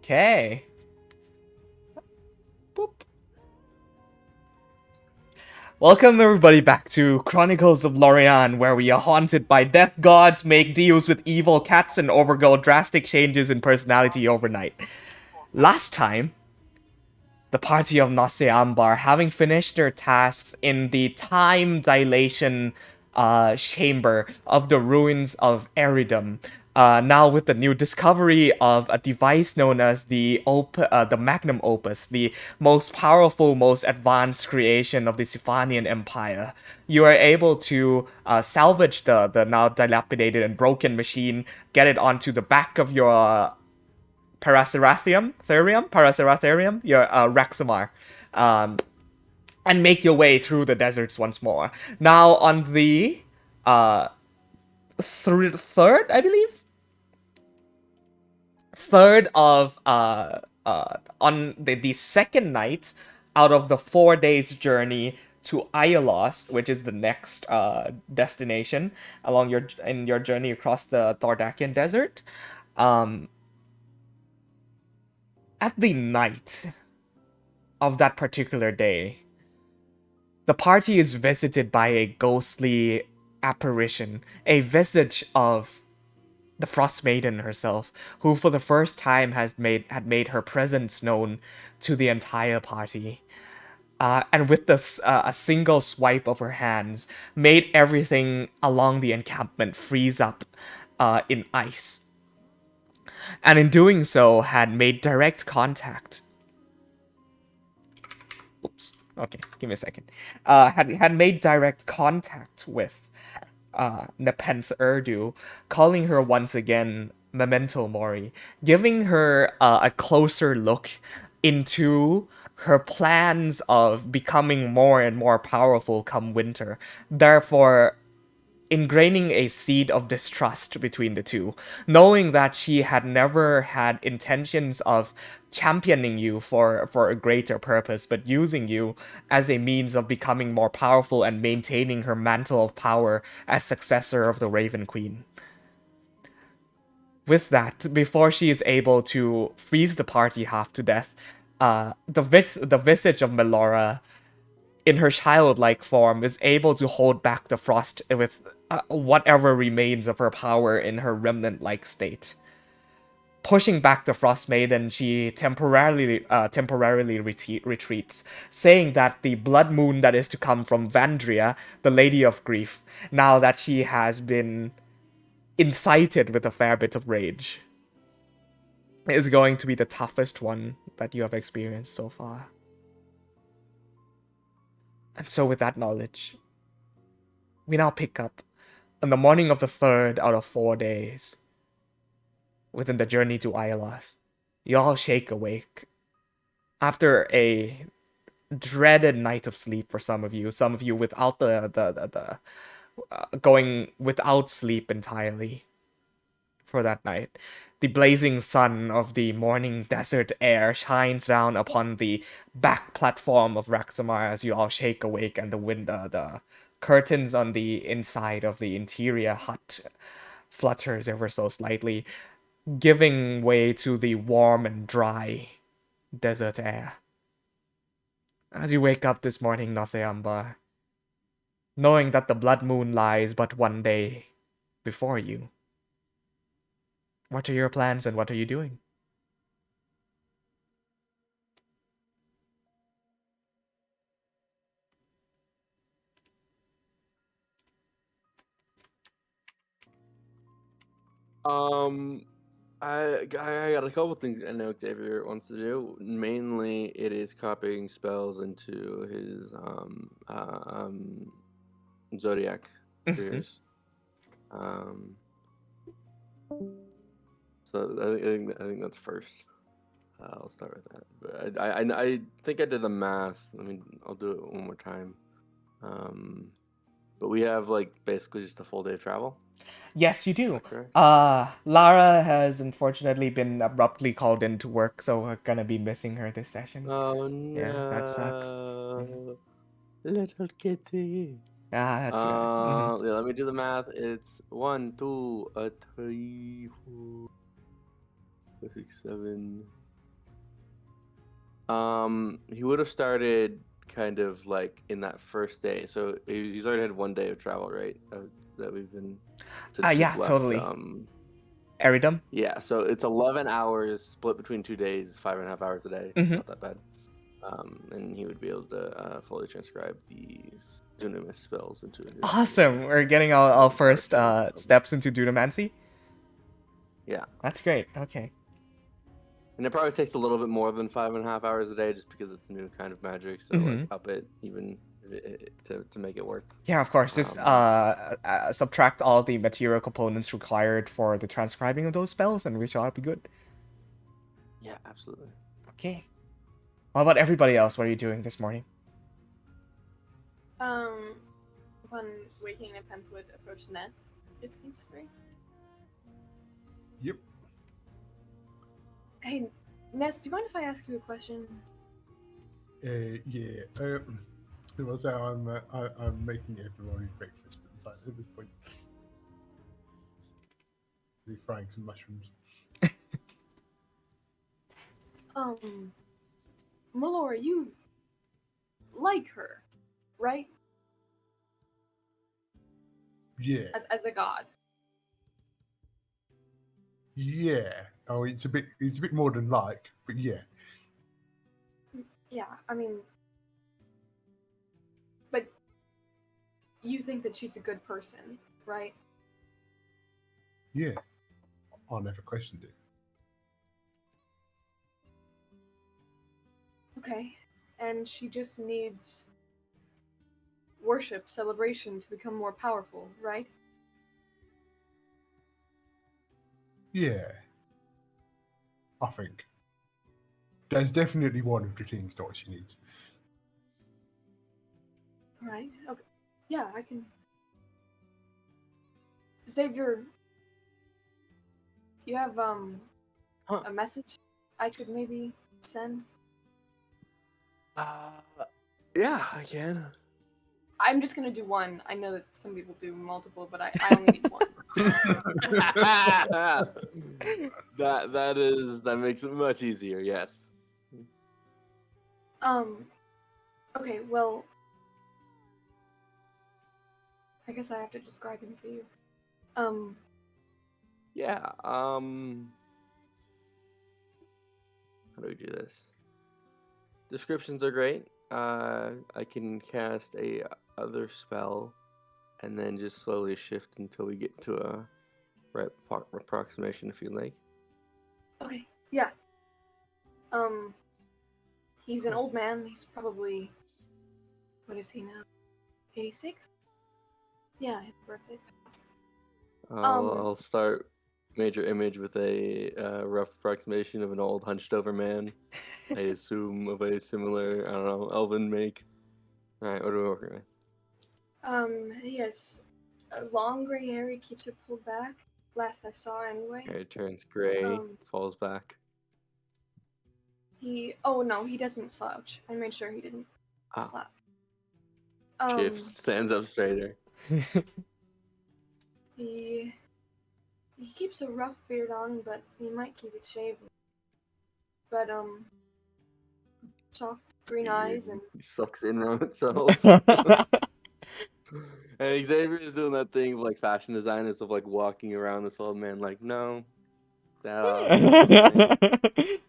Okay. Boop. Welcome everybody back to Chronicles of Lorei'an, where we are haunted by death gods, make deals with evil cats, and overgo drastic changes in personality overnight. Last time, the party of Naseambar, having finished their tasks in the time dilation chamber of the ruins of Eridum, now with the new discovery of a device known as the Magnum Opus, the most powerful, most advanced creation of the Sifanian Empire, you are able to salvage the now dilapidated and broken machine, get it onto the back of your Paraceratherium, your Rexamar, um, and make your way through the deserts once more. Now on the uh, third, I believe, third of on the second night out of the 4 days journey to Ialos, which is the next destination along your journey across the Thordakian desert. At the night of that particular day, the party is visited by a ghostly apparition, a visage of the Frost Maiden herself, who for the first time had made her presence known to the entire party. And with a single swipe of her hands, made everything along the encampment freeze up in ice. And in doing so, had made direct contact. Oops. Okay, give me a second. Had made direct contact with Nepenthe Urdu, calling her once again Memento Mori, giving her a closer look into her plans of becoming more and more powerful come winter. Therefore, ingraining a seed of distrust between the two, knowing that she had never had intentions of championing you for a greater purpose, but using you as a means of becoming more powerful and maintaining her mantle of power as successor of the Raven Queen. With that, before she is able to freeze the party half to death, the visage of Melora in her childlike form, is able to hold back the frost with whatever remains of her power in her remnant-like state. Pushing back the Frost Maiden, she temporarily retreats, saying that the blood moon that is to come from Vandria, the Lady of Grief, now that she has been incited with a fair bit of rage, is going to be the toughest one that you have experienced so far. And so with that knowledge, we now pick up on the morning of the third out of 4 days. Within the journey to Ialos, you all shake awake. After a dreaded night of sleep for some of you without the going without sleep entirely for that night. The blazing sun of the morning desert air shines down upon the back platform of Raxamar as you all shake awake, and the curtains on the inside of the interior hut flutters ever so slightly, giving way to the warm and dry desert air. As you wake up this morning, Naseambar, knowing that the blood moon lies but one day before you, what are your plans and what are you doing? Um, I got a couple things I know Xavier wants to do. Mainly, it is copying spells into his zodiac spheres. Um, so I think that's first. I'll start with that. But I think I did the math. I mean, I'll do it one more time. But we have like basically just a full day of travel. Yes, you do. Correct. Lara has unfortunately been abruptly called into work, so we're gonna be missing her this session. Oh Yeah, that sucks. no, little kitty. Ah, that's right. Yeah, let me do the math. It's 3, 4, 5, 6, 7. He would have started kind of like in that first day. So he's already had 1 day of travel, right? That we've been since we've Yeah, left. totally. Eridum. Yeah. So it's 11 hours split between 2 days, 5.5 hours a day. Mm-hmm. Not that bad. And he would be able to fully transcribe these dunamis spells into his. Awesome. We're getting our first Arcane. steps into Dunamancy. Yeah. That's great. Okay. And it probably takes a little bit more than 5.5 hours a day, just because it's a new kind of magic. So Mm-hmm. like up it even to make it work. Yeah, of course. Just subtract all the material components required for the transcribing of those spells, and we shall be good. Yeah, absolutely. Okay. What about everybody else? What are you doing this morning? Upon waking up, Pemp would approach Ness if he's free. Yep. Hey, Ness, do you mind if I ask you a question? Yeah. It was I'm making everybody breakfast at this point. Be frying some mushrooms. Malora, you like her, right? Yeah. As a god. Yeah. Oh, it's a bit more than like, but yeah. Yeah, I mean, but you think that she's a good person, right? Yeah. I never questioned it. Okay. And she just needs worship, celebration to become more powerful, right? Yeah. I think. There's definitely one of the things that she needs. Right. Okay. Yeah, I can. Xavier, do you have a message I could maybe send? Yeah, I can. I'm just gonna do one. I know that some people do multiple, but I only need one. that makes it much easier. Yes. Okay, well, I guess I have to describe him to you. Yeah. How do we do this? Descriptions are great. I can cast a other spell, and then just slowly shift until we get to a right approximation, if you like. Okay, yeah. He's an old man. He's probably, what is he now? 86? Yeah, his birthday passed. I'll start major image with a rough approximation of an old hunched over man. I assume of a similar, I don't know, elven make. Alright, what are we working with? He has a long gray hair. He keeps it pulled back. Last I saw, anyway. Hair turns gray, falls back. Oh no, he doesn't slouch. I made sure he didn't slouch. Shift, stands up straighter. He keeps a rough beard on, but he might keep it shaven. But soft green eyes and He sucks in on itself. And Xavier is doing that thing of like fashion designers of like walking around this old man like, no.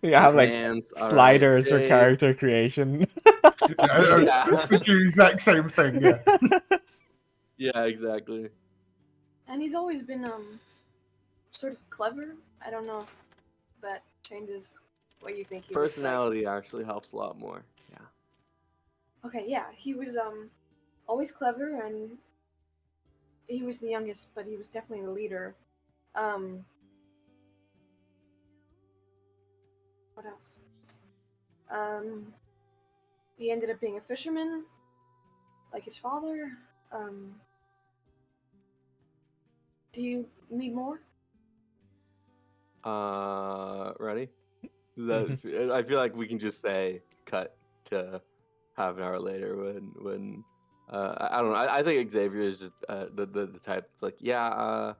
You have like hands, sliders for right, character creation. I was thinking the exact same thing, yeah. Yeah, exactly. And he's always been sort of clever. I don't know if that changes what you think he Personality actually helps a lot more. Yeah. Okay, yeah. He was always clever, and he was the youngest, but he was definitely the leader. What else? He ended up being a fisherman, like his father. Do you need more? Ready? I feel like we can just say cut to half an hour later when I don't know. I think Xavier is just the type that's like, yeah,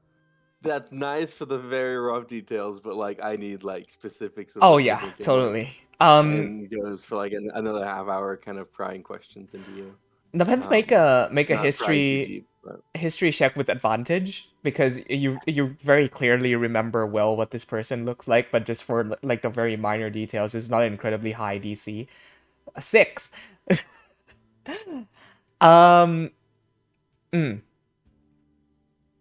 That's nice for the very rough details, but like I need like specifics of Oh what you're yeah, thinking. totally. And goes for like another half hour, kind of prying questions into you. Depends. Make a Not prying too deep, but history check with advantage because you very clearly remember well what this person looks like, but just for like the very minor details, it's not incredibly high DC. A 6. um. mm.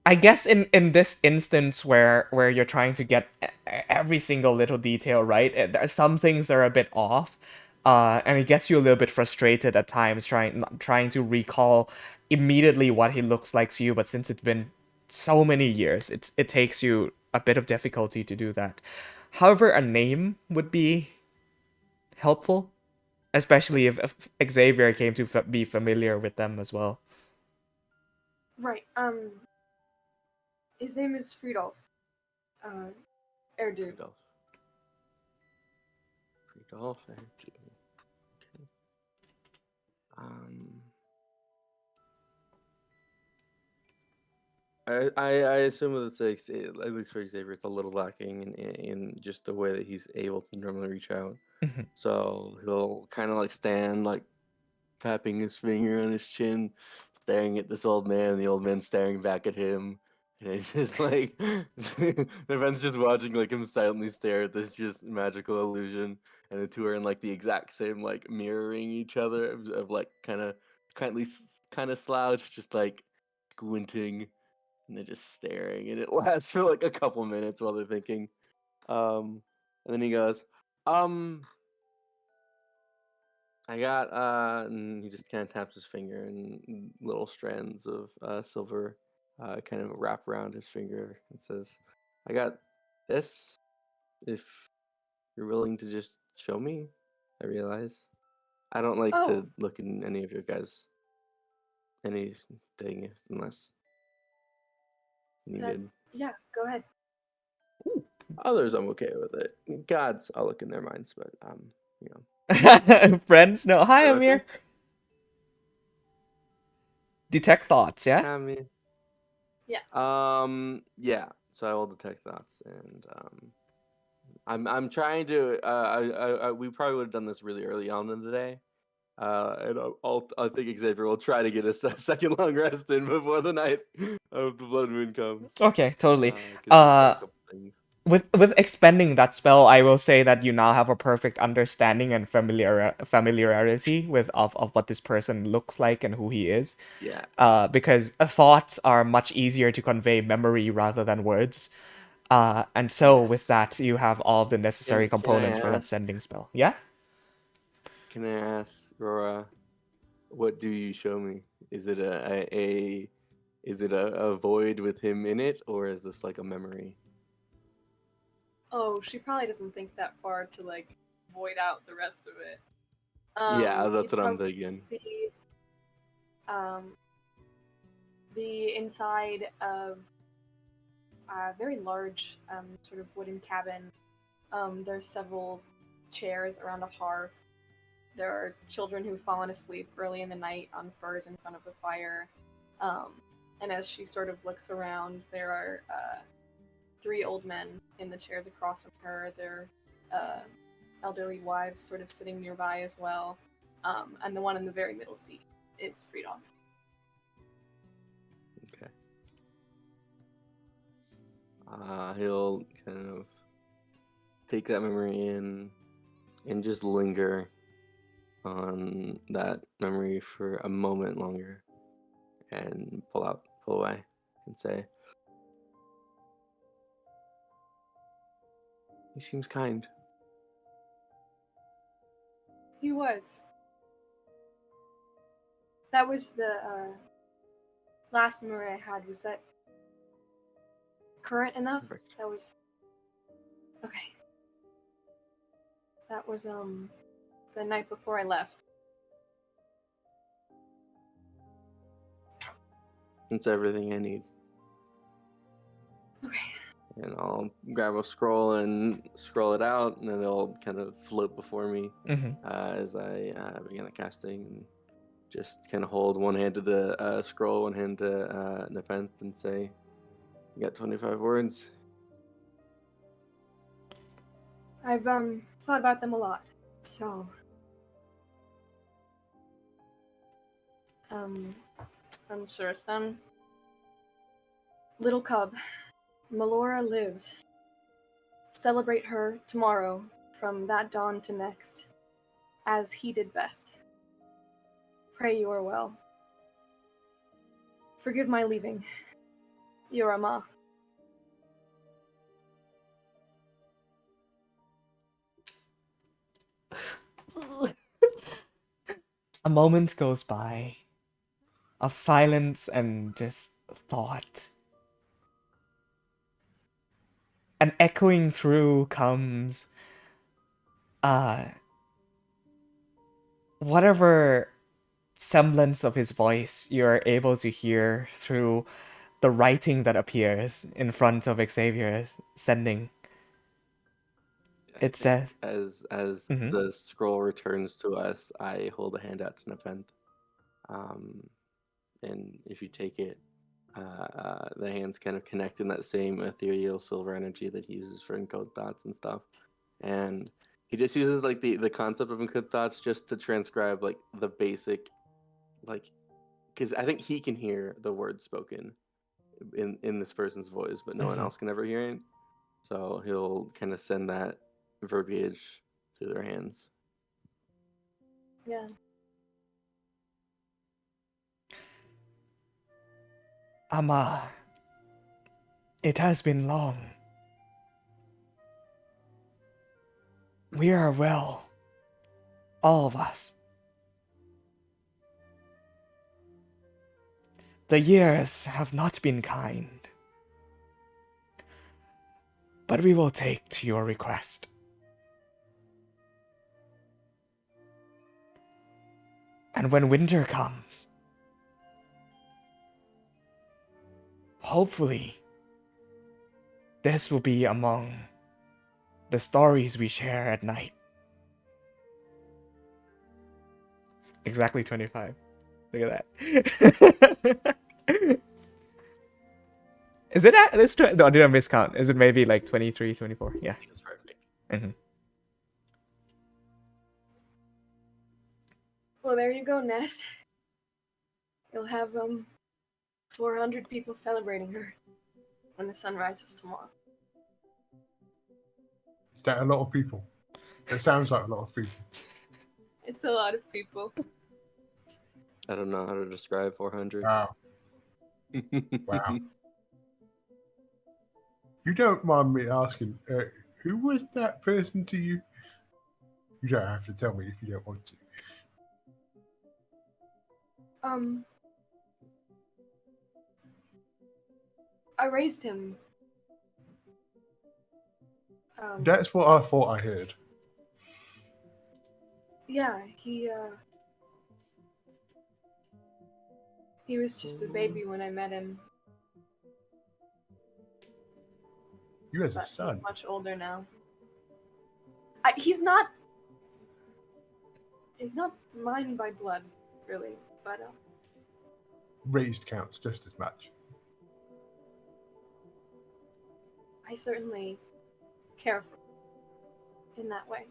I guess in this instance where you're trying to get every single little detail right, there are some things that are a bit off, and it gets you a little bit frustrated at times trying to recall immediately what he looks like to you. But since it's been so many years, it takes you a bit of difficulty to do that. However, a name would be helpful, especially if Xavier came to be familiar with them as well. Right. His name is Friedolf. Erdu. Friedolf. Okay. I assume that it's like, at least for Xavier, it's a little lacking in just the way that he's able to normally reach out. Mhm. So he'll kind of like stand, like tapping his finger on his chin, staring at this old man. The old man staring back at him, and it's just like the friend's just watching like him silently stare at this just magical illusion, and the two are in like the exact same like mirroring each other of like kind of slouched, just like squinting, and they're just staring, and it lasts for like a couple minutes while they're thinking. And then he goes, I got and he just kind of taps his finger, and little strands of silver kind of wrap around his finger and says, I got this if you're willing to just show me. I realize I don't like Oh, to look in any of your guys anything unless needed. yeah. Go ahead. Others, I'm okay with it. Gods, I'll look in their minds, but you know. Friends, no. Hi, Whatever. Amir. Detect thoughts, yeah? I mean, Yeah. yeah. So I will detect thoughts, and I'm trying to. We probably would have done this really early on in the day. And I think Xavier will try to get a second long rest in before the night of the blood moon comes. Okay, totally. 'Cause he's got a couple things. With expending that spell, I will say that you now have a perfect understanding and familiarity of what this person looks like and who he is. Yeah. Because thoughts are much easier to convey memory rather than words. And so with Yes. that, you have all of the necessary Can I components for that ask- sending spell. Yeah? Can I ask, Rora, what do you show me? Is it a void with him in it, or is this like a memory? Oh, she probably doesn't think that far to like void out the rest of it. Yeah, that's you'd what I'm probably thinking. See, the inside of a very large sort of wooden cabin. There's several chairs around a hearth. There are children who've fallen asleep early in the night on furs in front of the fire. And as she sort of looks around, there are 3 old men in the chairs across from her. Their elderly wives sort of sitting nearby as well. And the one in the very middle seat is Friedolf. Okay. He'll kind of take that memory in and just linger on that memory for a moment longer and pull away and say, he seems kind. He was. That was the last memory I had. Was that current enough? Perfect. That was okay. That was the night before I left. That's everything I need. Okay. And I'll grab a scroll and scroll it out, and then it'll kind of float before me as I begin the casting. And just kind of hold one hand to the scroll, one hand to Nepenthe, and say, You got 25 words. I've thought about them a lot. So I'm sure it's done. Little cub, Melora lives. Celebrate her tomorrow, from that dawn to next, as he did best. Pray you are well. Forgive my leaving. Your Ama. A moment goes by of silence and just thought. And echoing through comes whatever semblance of his voice you're able to hear through the writing that appears in front of Xavier's sending. It says, As Mhm. the scroll returns to us, I hold a hand out to Nepenthe. And if you take it, the hands kind of connect in that same ethereal silver energy that he uses for encode thoughts and stuff. And he just uses like the concept of encode thoughts just to transcribe like the basic, like, because I think he can hear the words spoken in this person's voice, but no one Mhm. else can ever hear it. So he'll kind of send that verbiage to their hands. Yeah. Ama, it has been long. We are well. All of us. The years have not been kind. But we will take to your request. And when winter comes, hopefully, this will be among the stories we share at night. Exactly 25. Look at that. Is it at this? No, I did a miscount. Is it maybe like 23, 24? Yeah. I think it's perfect. Mm-hmm. Well, there you go, Ness. You'll have 400 people celebrating her when the sun rises tomorrow. Is that a lot of people? It sounds like a lot of people. It's a lot of people. I don't know how to describe 400. Wow. Wow. You don't mind me asking, who was that person to you? You don't have to tell me if you don't want to. I raised him. That's what I thought I heard. Yeah, he was just a baby when I met him, You as a but son. he's much older now. He's not mine by blood, really, but Raised counts just as much. I certainly care for him in that way.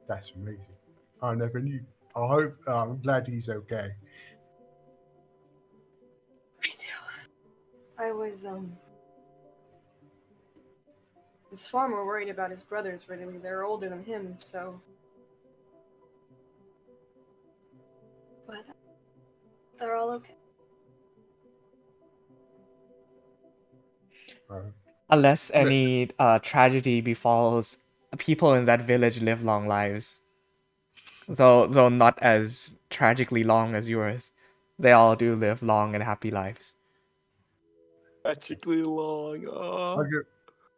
That's amazing. I never knew. I'm glad he's okay. Me too. I was far more worried about his brothers, really. They're older than him, so. But they're all okay. Unless any tragedy befalls, people in that village live long lives. Though not as tragically long as yours. They all do live long and happy lives. Tragically long. Oh.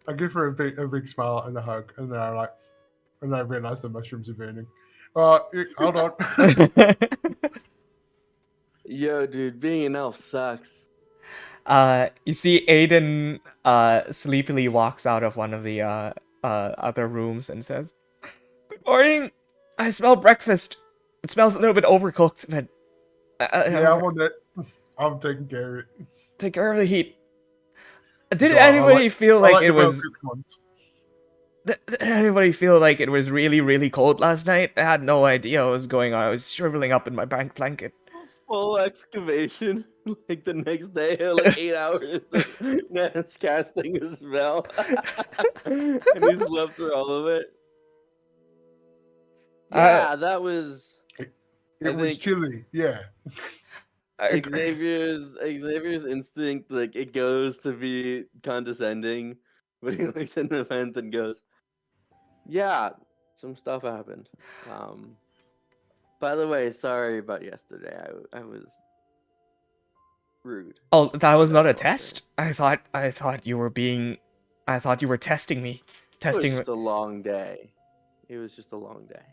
I give her a big smile and a hug, and then I realize the mushrooms are burning. Hold on. Yo, dude, being an elf sucks. You see Aiden sleepily walks out of one of the other rooms and says, "Good morning. I smell breakfast. It smells a little bit overcooked, but Yeah, I want it. I'm taking care of it. Take care of the heat. Did So I anybody feel I like like it the was? well-cooked ones. Did anybody feel like it was really, really cold last night? I had no idea what was going on. I was shriveling up in my blanket. Full excavation. Like the next day, like 8 hours of Nance casting a spell. And he slept through all of it. Yeah, that was. It was think- chilly. Yeah. Xavier's instinct, like it goes to be condescending, but he looks at the vent and goes, "Yeah, some stuff happened. By the way, sorry about yesterday. I was rude. Oh, that was not a That's all I'm test. I thought you were being, I thought you were testing me, It was testing. just a long day.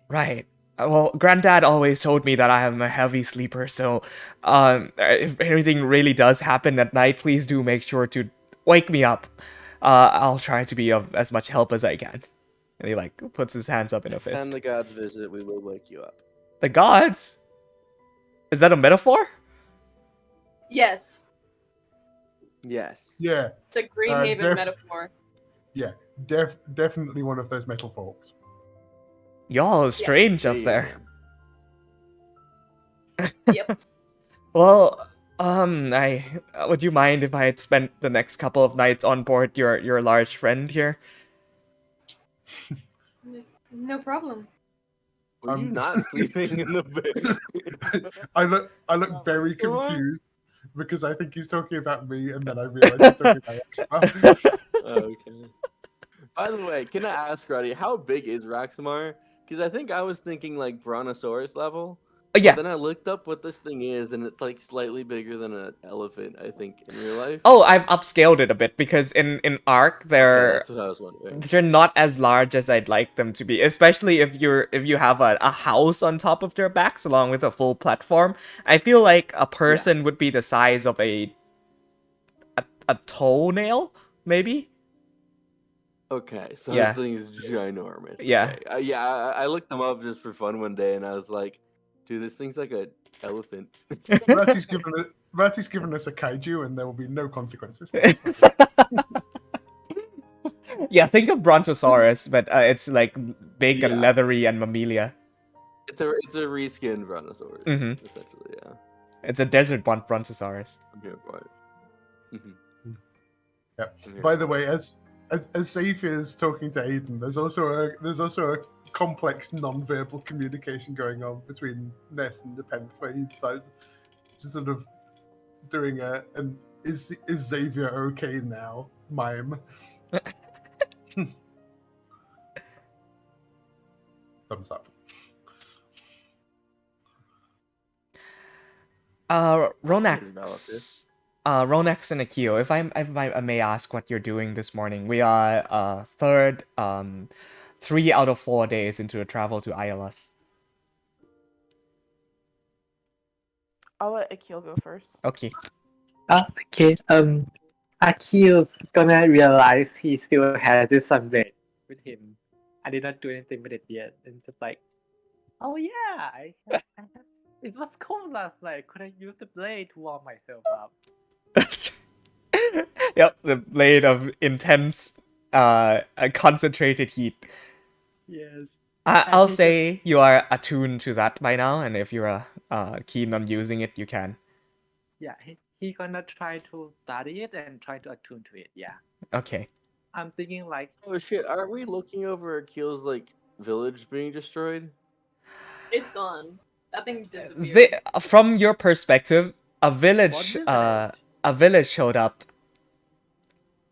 Right. Well, Granddad always told me that I am a heavy sleeper, so if anything really does happen at night, please do make sure to wake me up. I'll try to be of as much help as I can. And he like puts his hands up in a Next time fist. the gods visit, we will wake you up. The gods? Is that a metaphor? Yes, Yes. Yeah. it's a Greenhaven def- metaphor. Yeah. Definitely one of those metal forks. Y'all are strange up there. Yep. Well, I would you mind if I had spent the next couple of nights on board your large friend here? No problem. Were you not sleeping in the bed? I look very Come on. confused because I think he's talking about me, and then I realize he's talking about Expa. Okay. By the way, can I ask, Roddy, how big is Raxamar? Because I think I was thinking like Brontosaurus level. Yeah. Then I looked up what this thing is, and it's like slightly bigger than an elephant, I think, in real life. Oh, I've upscaled it a bit because in Ark Okay, they're that's what I was wondering. they're not as large as I'd like them to be, especially if you have a house on top of their backs along with a full platform. I feel like a person would be the size of a toenail, maybe. Okay, so Yeah. this thing is ginormous. Yeah. Okay. I looked them up just for fun one day, and I was like, dude, this thing's like an elephant. Ratty's given us a kaiju, and there will be no consequences. Yeah, think of Brontosaurus, but it's like big and Yeah. leathery and mammalia. It's a reskinned Brontosaurus, Mhm. essentially, yeah. It's a desert Brontosaurus. I'm here for it. Yep. I'm here By for the it. way, as Xavier's talking to Aiden, there's also a complex non-verbal communication going on between Ness and the Pen, where he's like, just sort of doing an is Xavier okay now mime. Thumbs up. Ronax. Ronax and Akio, if I may ask what you're doing this morning. We are 3 out of 4 days into a travel to Iolas. I'll let Akil go first. Okay. Okay. Akil gonna realize he still has this sunblade with him. I did not do anything with it yet, and just like, oh yeah, it was cold last night. Could I use the blade to warm myself up? Yep, the blade of intense, concentrated heat. Yes. I'll he say you are attuned to that by now, and if you're keen on using it, you can. Yeah, he gonna try to study it and try to attune to it. Yeah. Okay. I'm thinking like, Oh shit, are we looking over Akil's like village being destroyed? It's gone. That thing disappeared. From your perspective, a village, What a village showed up,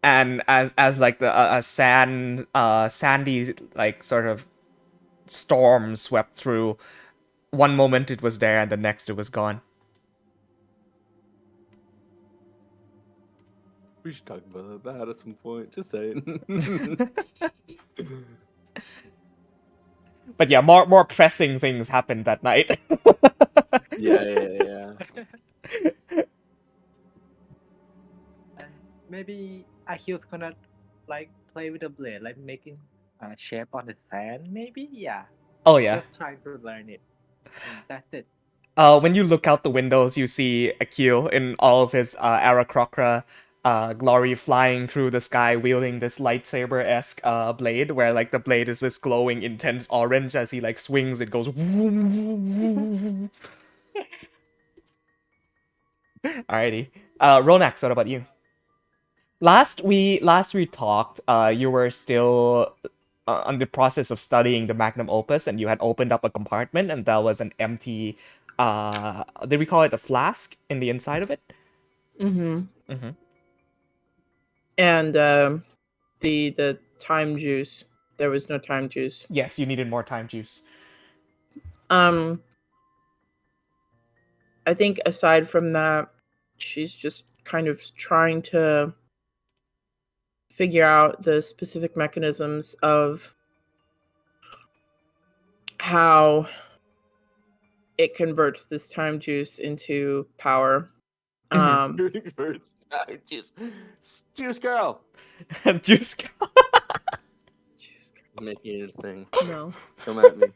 and as like a sandy like sort of storm swept through. One moment it was there, and the next it was gone. We should talk about that at some point. Just saying. But yeah, more pressing things happened that night. yeah. maybe Akil's gonna like play with the blade, like making a shape on the sand. Maybe, yeah. Oh yeah. Just trying to learn it. And that's it. When you look out the windows, you see Akil in all of his Aarakocra glory flying through the sky, wielding this lightsaber-esque blade, where like the blade is this glowing, intense orange. As he like swings, it goes. Alrighty. Ronax, what about you? Last we talked, you were still on the process of studying the magnum opus, and you had opened up a compartment, and there was an empty. Did we call it a flask in the inside of it? Mm-hmm. Mm-hmm. And the time juice. There was no time juice. Yes, you needed more time juice. I think aside from that, she's just kind of trying to figure out the specific mechanisms of how it converts this time juice into power. First time, juice girl. Juice. I'm making it a thing. No. Come at me.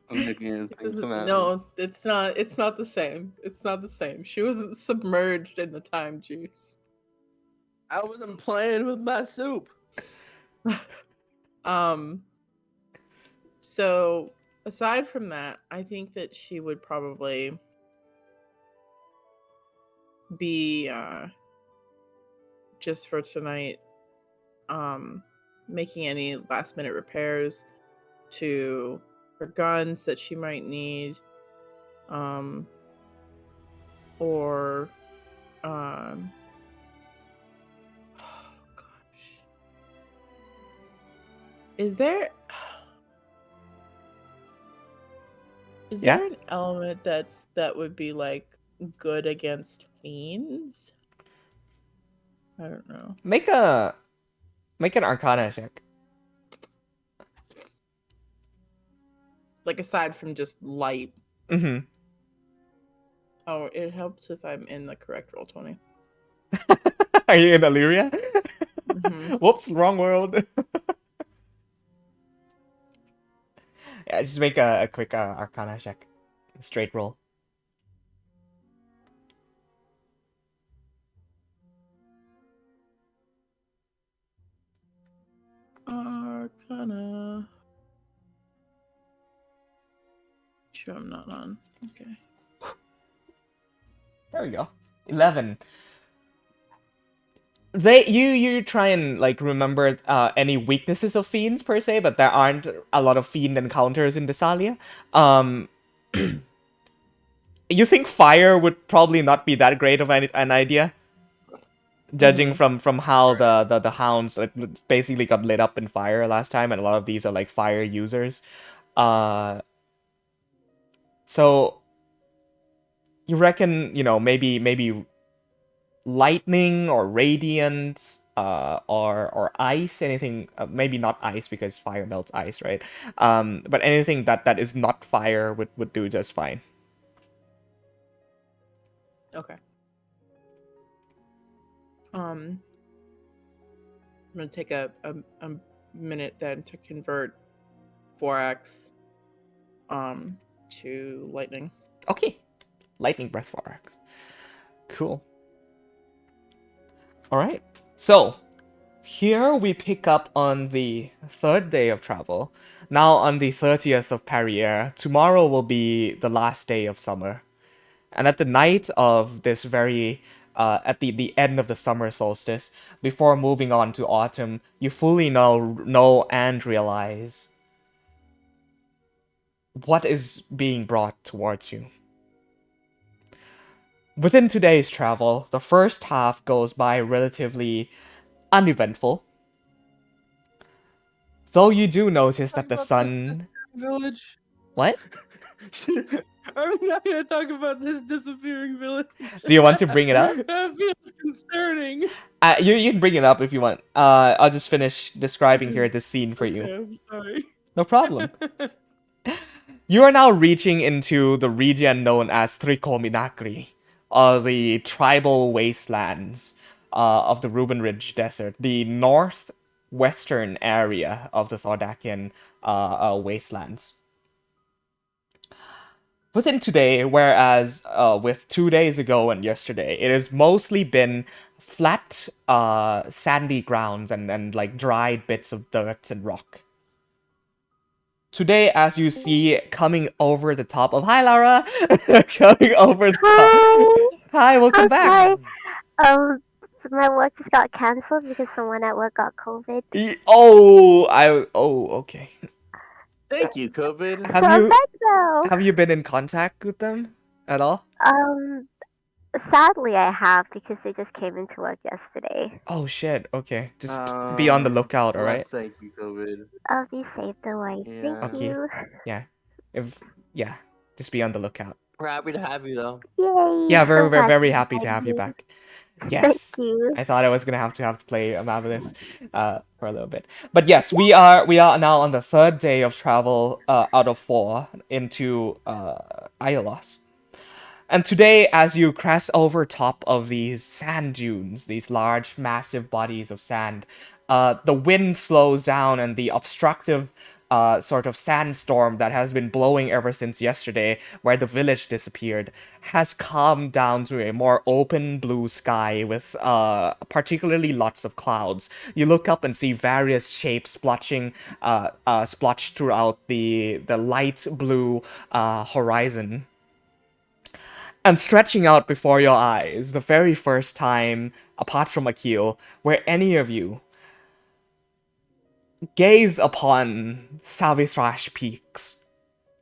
I'm making it a thing. Come at me. No, it's not. It's not the same. It's not the same. She wasn't submerged in the time juice. I wasn't playing with my soup. So aside from that, I think that she would probably be just for tonight making any last minute repairs to her guns that she might need, or oh gosh, is there Yeah? there an element that would be like good against fiends? I don't know. Make an Arcana check. Like aside from just light. Mm-hmm. Oh, it helps if I'm in the correct roll 20. Are you in Illyria? Mhm. Whoops, wrong world. Yeah, just make a quick Arcana check. Straight roll. Arcana. Sure, I'm not on. Okay. There we go. 11. You try and like remember any weaknesses of fiends per se, but there aren't a lot of fiend encounters in Desalia. You think fire would probably not be that great of an idea, judging from how the hounds like, basically got lit up in fire last time, and a lot of these are like fire users. So you reckon, maybe lightning or radiant or ice, anything, maybe not ice because fire melts ice, right? But anything that is not fire would do just fine. Okay. I'm gonna take a minute then to convert 4x to lightning. Okay. Lightning breath Forax. Cool. Alright. So, here we pick up on the third day of travel. Now on the 30th of Perrier, tomorrow will be the last day of summer. And at the night of this very, at the end of the summer solstice, before moving on to autumn, you fully know and realize what is being brought towards you. Within today's travel, the first half goes by relatively uneventful. Though you do notice that the sun... Village. What? Are we not going to talk about this disappearing village? Do you want to bring it up? That feels concerning. You can bring it up if you want. I'll just finish describing here this scene for you. Okay, I'm sorry. No problem. You are now reaching into the region known as Tricominacri, or the tribal wastelands of the Ruben Ridge Desert, the northwestern area of the Thordakian wastelands. within today, whereas with 2 days ago and yesterday, it has mostly been flat, sandy grounds and like dried bits of dirt and rock. Today, as you see, coming over the top of hi Lara, coming over the top. Hi, Hi, welcome I'm back. sorry. So my work just got cancelled because someone at work got COVID. Okay. Thank you, COVID. Have So I'm you back now. have you been in contact with them at all? Um, Sadly I have because they just came into work yesterday. Oh shit. Okay, just be on the lookout. All Well, right. thank you, COVID. I'll be safe, don't worry. Yeah. Thank Okay. you. Yeah. Just be on the lookout. We're happy to have you, though. Yay! Yeah, so very, very, glad very to happy to find have you back. Thank Yes. you. I thought I was gonna have to play Amabilis for a little bit. But yes, we are now on the third day of travel out of 4 into Iolos. And today, as you crest over top of these sand dunes, these large, massive bodies of sand, the wind slows down and the obstructive sort of sandstorm that has been blowing ever since yesterday, where the village disappeared, has calmed down to a more open blue sky with particularly lots of clouds. You look up and see various shapes splotched throughout the light blue horizon. And stretching out before your eyes, the very first time, apart from Akil, where any of you gaze upon Savithrash peaks.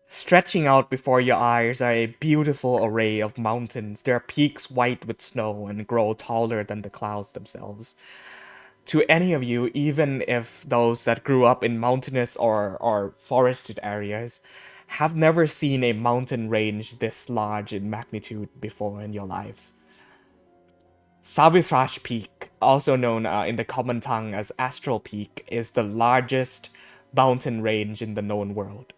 Stretching out before your eyes are a beautiful array of mountains. Their peaks white with snow and grow taller than the clouds themselves. To any of you, even if those that grew up in mountainous or forested areas, have never seen a mountain range this large in magnitude before in your lives. Savithrash Peak, also known in the common tongue as Astral Peak, is the largest mountain range in the known world.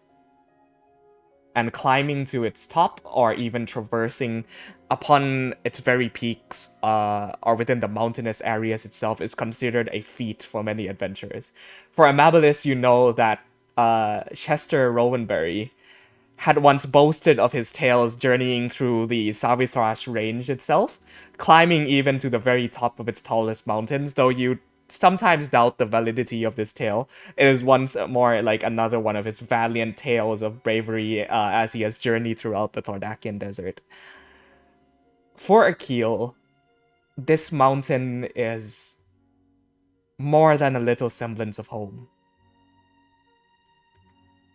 And climbing to its top, or even traversing upon its very peaks, or within the mountainous areas itself, is considered a feat for many adventurers. For Amabilis, you know that Chester Rowanberry had once boasted of his tales journeying through the Savithrash range itself, climbing even to the very top of its tallest mountains, though you sometimes doubt the validity of this tale. It is once more like another one of his valiant tales of bravery as he has journeyed throughout the Thordakian desert. For Akil, this mountain is more than a little semblance of home.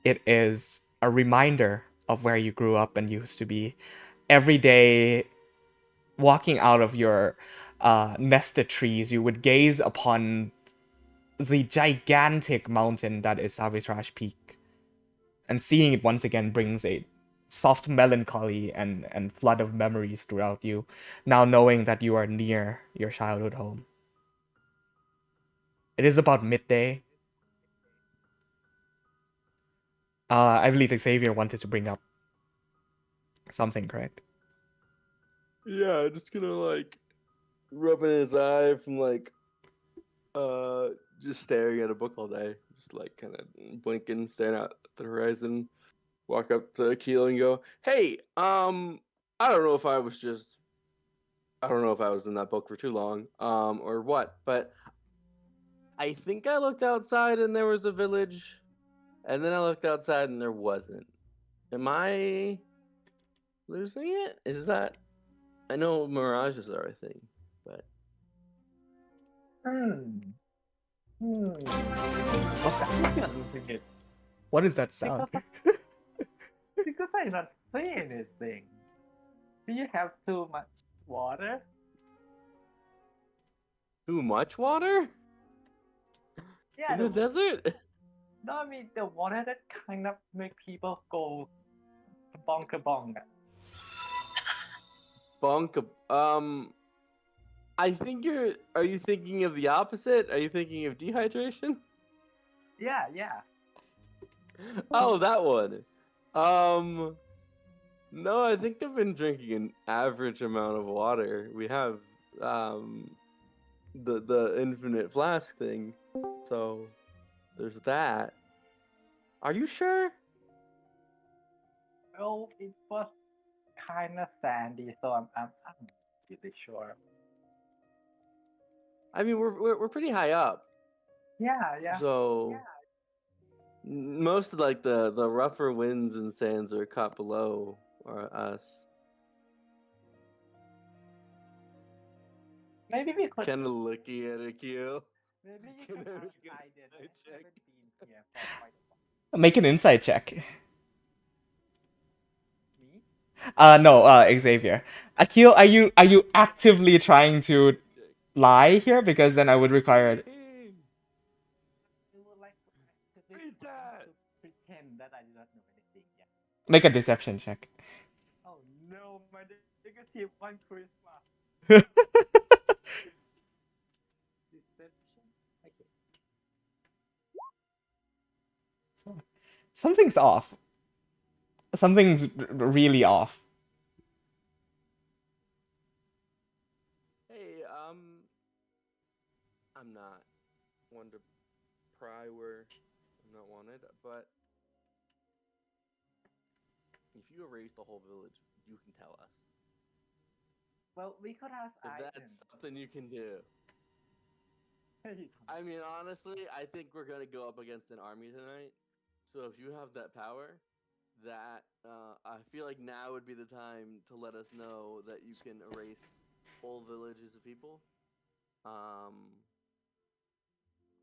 It is a reminder of where you grew up and used to be. Every day, walking out of your nested trees, you would gaze upon the gigantic mountain that is Savithrash Peak. And seeing it once again brings a soft melancholy and flood of memories throughout you, now knowing that you are near your childhood home. It is about midday. I believe Xavier wanted to bring up something, correct? Yeah, just gonna like rubbing his eye from like just staring at a book all day, just like kind of blinking, staring out at the horizon. Walk up to Akil and go, "Hey, I don't know if I was just, I don't know if I was in that book for too long, or what, but I think I looked outside and there was a village, and then I looked outside and there wasn't. Am I losing it? Is that? I know mirages are a thing, but I think I'm losing it What is that sound? because I not say anything. Do you have too much water? too much water Yeah, in the desert? no, I mean the water that kind of make people go bonka. Bonk. I think you're. Are you thinking of the opposite? Are you thinking of dehydration? Yeah. Oh, that one. No, I think I've been drinking an average amount of water. We have the infinite flask thing, so there's that. Are you sure? Oh, it was kind of sandy, so I'm really sure. I mean, we're pretty high up, Yeah. so most of like the rougher winds and sands are caught below us. Maybe we could. Kind of looking at Akio. Maybe you Can can I ask make an Aiden. I insight check? haven't been here for quite a while. Make an insight check. Me? No, Xavier. Akil, are you actively trying to lie here? Because then I would require. I would like to actively Beat that! pretend that I do not know anything yet. Make a deception check. Oh no, my negative one charisma. Deception? Okay. Something's off. Something's really off. Hey, I'm not one to pry where I'm not wanted, but if you erase the whole village, you can tell us. Well, we could ask If Aiden. that's something you can do. Hey, I mean, honestly, I think we're gonna go up against an army tonight. So if you have that power, that I feel like now would be the time to let us know that you can erase whole villages of people.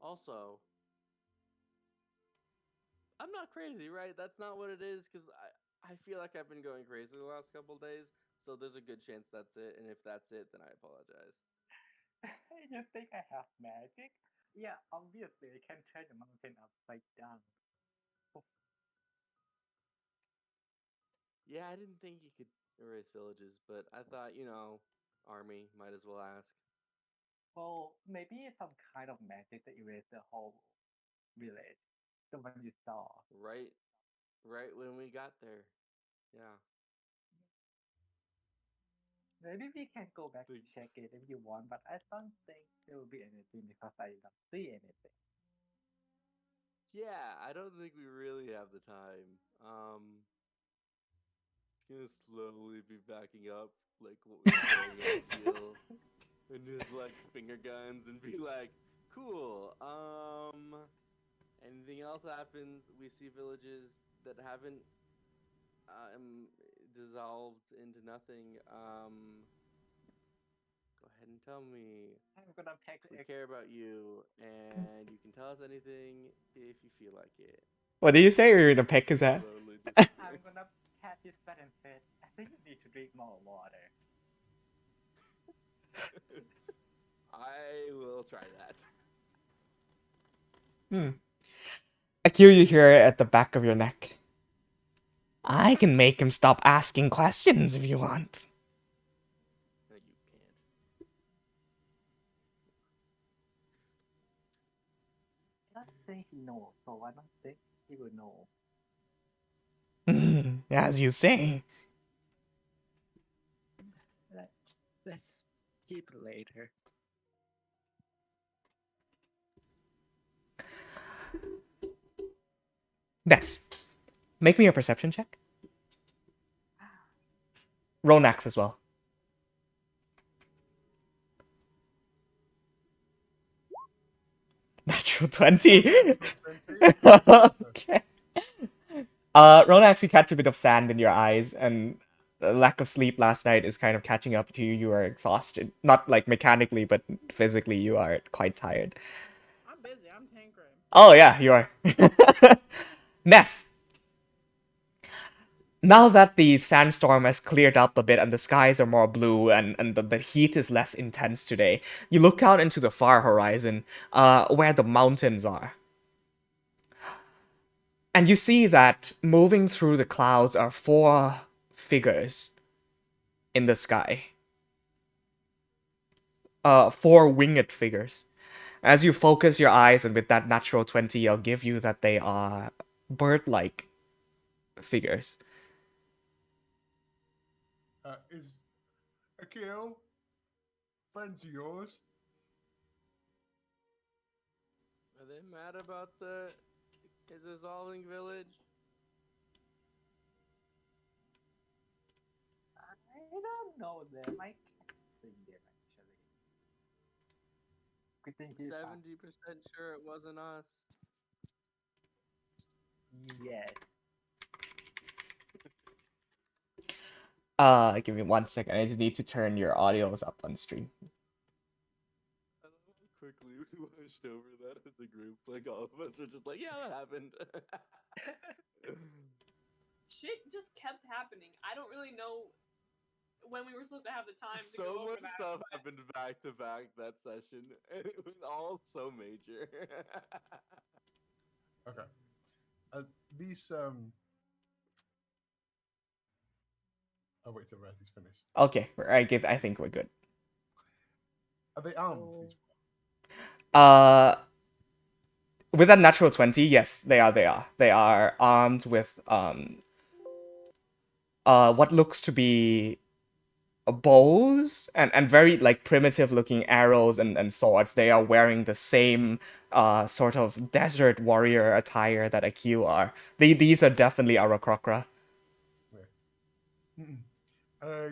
Also, I'm not crazy, right? That's not what it is, because I feel like I've been going crazy the last couple days. So there's a good chance that's it, and if that's it, then I apologize. you think I have magic? Yeah, obviously I can turn the mountain upside down. Yeah, I didn't think you could erase villages, but I thought, army, might as well ask. Well, maybe some kind of magic that erased the whole village. The one you saw. Right when we got there. Yeah. Maybe we can go back to The- check it if you want, but I don't think there will be anything because I don't see anything. Yeah, I don't think we really have the time. It's gonna slowly be backing up, like what we're staring at Akil, and just like finger guns and be like, cool. Anything else happens, we see villages that haven't dissolved into nothing. Go ahead and tell me. I'm gonna pick We care about you, and you can tell us anything if you feel like it. What did you say? You're gonna pick his head? Slowly I'm gonna pat his back and say, I think you need to drink more water. I will try that. Akil, you hear it at the back of your neck. I can make him stop asking questions if you want. No, you can't. I don't think he knows, so I don't think he will know. As you say. Let's keep it later. Ness, make me a perception check. Ronax as well. Natural 20. Okay. Ronax, you catch a bit of sand in your eyes, and the lack of sleep last night is kind of catching up to you. You are exhausted. Not like mechanically, but physically, you are quite tired. I'm busy. I'm tinkering. Oh, yeah, you are. Ness. Now that the sandstorm has cleared up a bit and the skies are more blue and the heat is less intense today, you look out into the far horizon, where the mountains are. And you see that moving through the clouds are 4 figures in the sky. 4 winged figures. As you focus your eyes, and with that natural 20, I'll give you that they are bird-like figures. Is Akio friends of yours? Are they mad about the dissolving village? don't know them. I can't think them actually. Good thing he's 70% sure it wasn't us. Yes. Give me 1 second. I just need to turn your audios up on stream. I love how quickly we washed over that as a group. Like all of us were just like, yeah, that happened. Shit just kept happening. I don't really know when we were supposed to have the time to So go over much that. stuff happened back to back that session, and it was all so major. Okay. These Oh wait till Razzy's finished. Okay, I think we're good. Are they armed? These? Uh, with a natural 20, yes, they are. They are armed with what looks to be bows and very like primitive looking arrows and swords. They are wearing the same sort of desert warrior attire that Akil are. These are definitely Arakokra.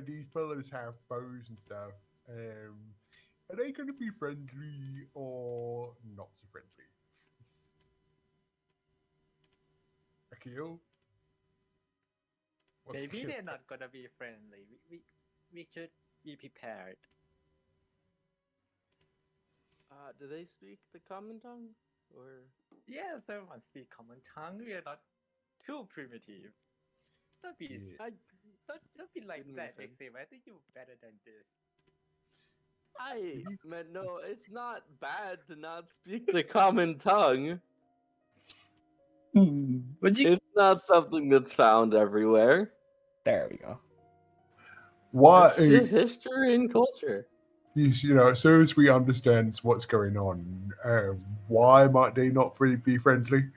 These fellas have bows and stuff. Are they going to be friendly or not so friendly? Akil? What's Maybe Akil they're think? not gonna be friendly. We should be prepared. Do they speak the common tongue? Or Yes, everyone speak common tongue. We are not too primitive. Don't be Yeah. don't be like Didn't that, make sense. Exim. I think you're better than this. I meant no, it's not bad to not speak the common tongue. Would you? It's not something that's found everywhere. There we go. What? It's just history and culture. You know, as soon as we understand what's going on, why might they not be friendly?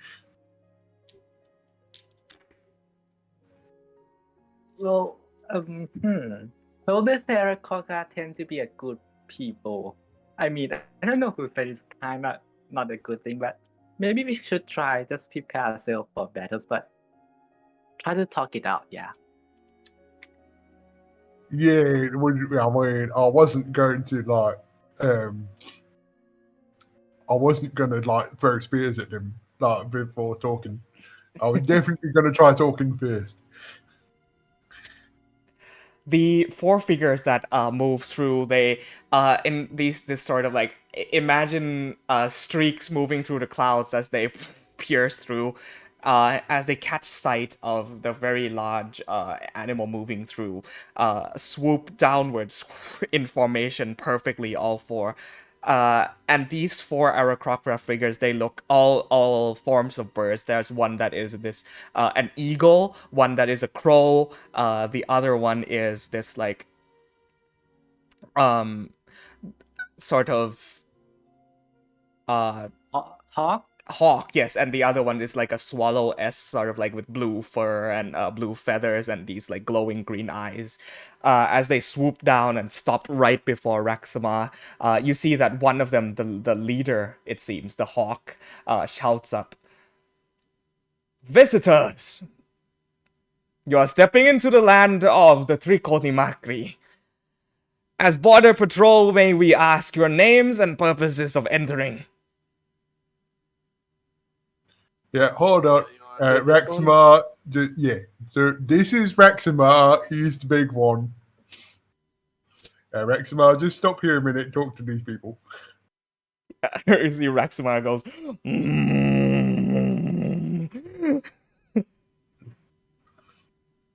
Well, Well, the Sarakoga tend to be a good people. I mean, I don't know who said it's kind of not a good thing, but maybe we should try just prepare ourselves for battles, but try to talk it out. Yeah. Yeah, I mean, I wasn't going to I wasn't going to throw spears at them before talking. I was definitely going to try talking first. The four figures that move through, they in this sort of like imagine streaks moving through the clouds as they pierce through, as they catch sight of the very large animal moving through, swoop downwards in formation perfectly, all four. And these four Arakocra figures, they look all forms of birds. There's one that is this an eagle, one that is a crow, the other one is this like sort of Hawk? hawk, yes, and the other one is like a swallow-esque, sort of like with blue fur and blue feathers and these like glowing green eyes. As they swoop down and stop right before Raxima, you see that one of them, the leader, it seems, the hawk, shouts up, "Visitors! You are stepping into the land of the Trikonimakri. As border patrol, may we ask your names and purposes of entering?" Yeah, hold on. You wanna take this one? Raxima, yeah. So this is Raxima. He's the big one. Raxima, just stop here a minute and talk to these people. You see Raxima goes, "Mm."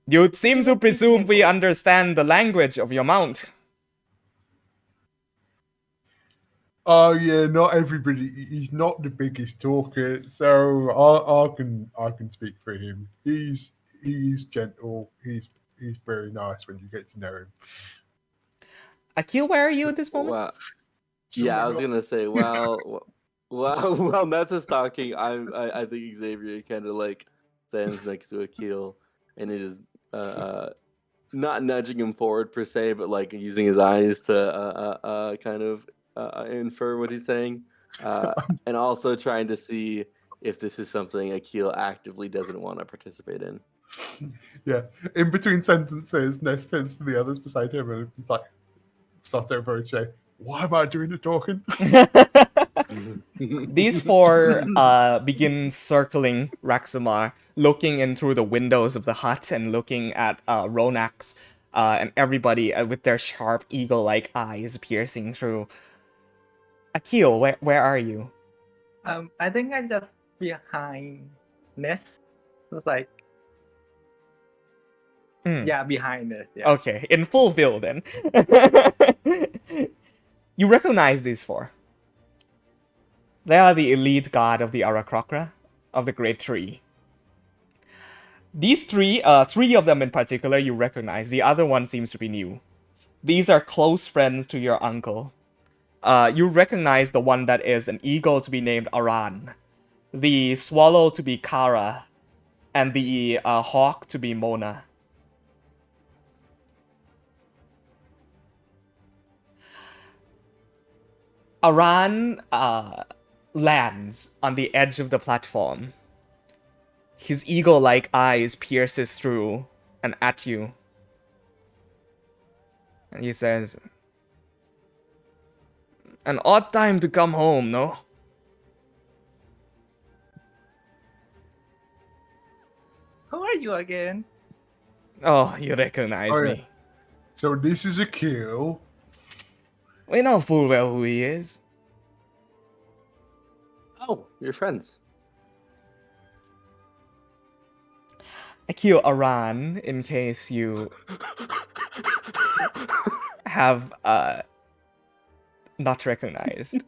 You seem to presume we understand the language of your mount. Oh yeah, not everybody. He's not the biggest talker, so I can speak for him. He's gentle. He's very nice when you get to know him. Akil, where are you at this moment? Wow. Yeah, I was gonna say, well, while Nessa's talking, I think Xavier kind of like stands next to Akil and is not nudging him forward per se, but like using his eyes to kind of infer what he's saying, and also trying to see if this is something Akil actively doesn't want to participate in. Yeah. In between sentences, Ness turns to the others beside him and he's like, start over and say, why am I doing the talking? These four begin circling Raxamar, looking in through the windows of the hut and looking at Ronax and everybody with their sharp eagle-like eyes piercing through. Akil, where are you? I think I'm just behind Ness. It's like, yeah, behind Ness. Yeah. Okay, in full view then. You recognize these four. They are the elite guard of the Aarakocra, of the Great Tree. These three of them in particular you recognize. The other one seems to be new. These are close friends to your uncle. You recognize the one that is an eagle to be named Aran, the swallow to be Kara, and the hawk to be Mona. Aran lands on the edge of the platform. His eagle-like eyes pierces through and at you. And he says, "An odd time to come home, no?" Who are you again? Oh, you recognize Oh, yeah. me. So this is Akil. We know full well who he is. Oh, you're friends. Akil Aran, in case you have not recognized,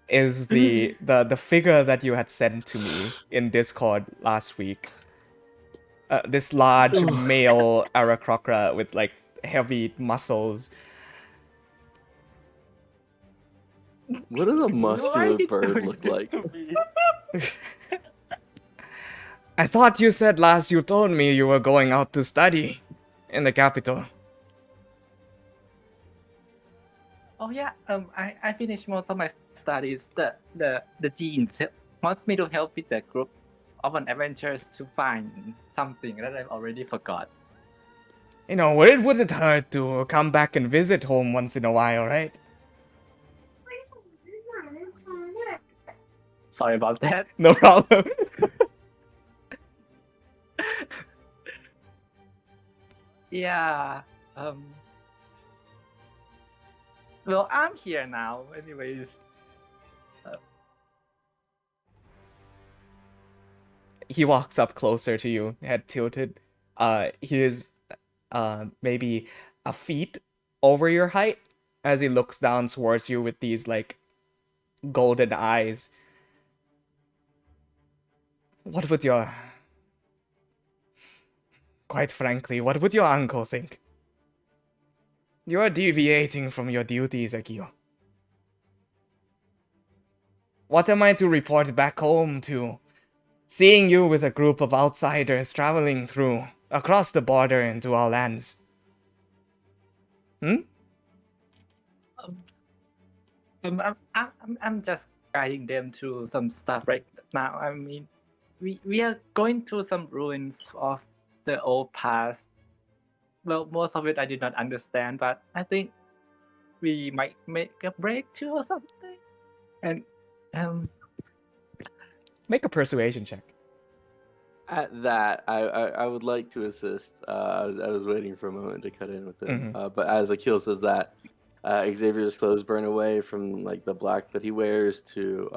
is the figure that you had sent to me in Discord last week. This large male Aarakocra with like heavy muscles. What does a muscular bird look like? I thought you said last you told me you were going out to study in the capital. Oh yeah. I finished most of my studies. The dean wants me to help with the group of an adventurers to find something that I've already forgot. You know, it wouldn't hurt to come back and visit home once in a while, right? Sorry about that. No problem. Yeah. Well, I'm here now. Anyways. He walks up closer to you, head tilted. He is maybe a feet over your height as he looks down towards you with these like golden eyes. What would your... Quite frankly, what would your uncle think? You are deviating from your duties, Akio. What am I to report back home to? Seeing you with a group of outsiders traveling through, across the border into our lands. I'm just guiding them through some stuff right now. I mean, we are going through some ruins of the old past. Well, most of it I did not understand, but I think we might make a breakthrough or something. And Make a persuasion check. At that, I would like to assist. I was waiting for a moment to cut in with him. But as Akil says that, Xavier's clothes burn away from like the black that he wears to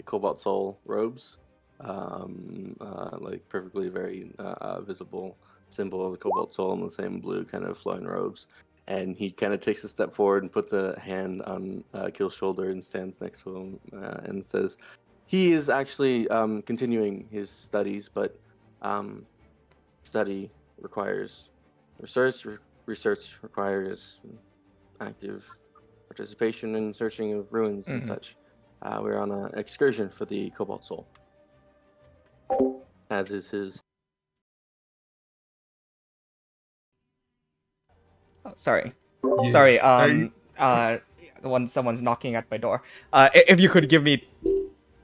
cobalt soul robes, like perfectly very visible symbol of the cobalt soul in the same blue kind of flowing robes. And he kind of takes a step forward and puts a hand on Akil's shoulder and stands next to him and says, he is actually continuing his studies, but study requires research. Research requires active participation in searching of ruins and such. We're on an excursion for the Cobalt Soul, as is his. Oh, sorry. Yeah. Sorry, someone's knocking at my door. If you could give me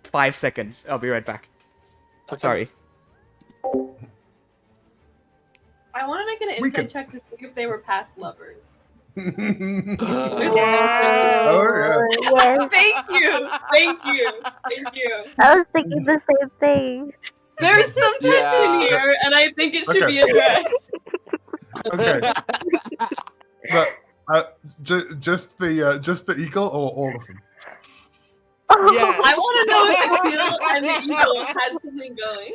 5 seconds, I'll be right back. Okay. Sorry. I want to make an We insight can- check to see if they were past lovers. Oh Yeah. Yes. Thank you, thank you, thank you. I was thinking the same thing. There's some tension Yeah. here, and I think it should Okay. be addressed. Okay. But just the eagle or all of them? Yes. I want to know if Akil and the eagle had something going.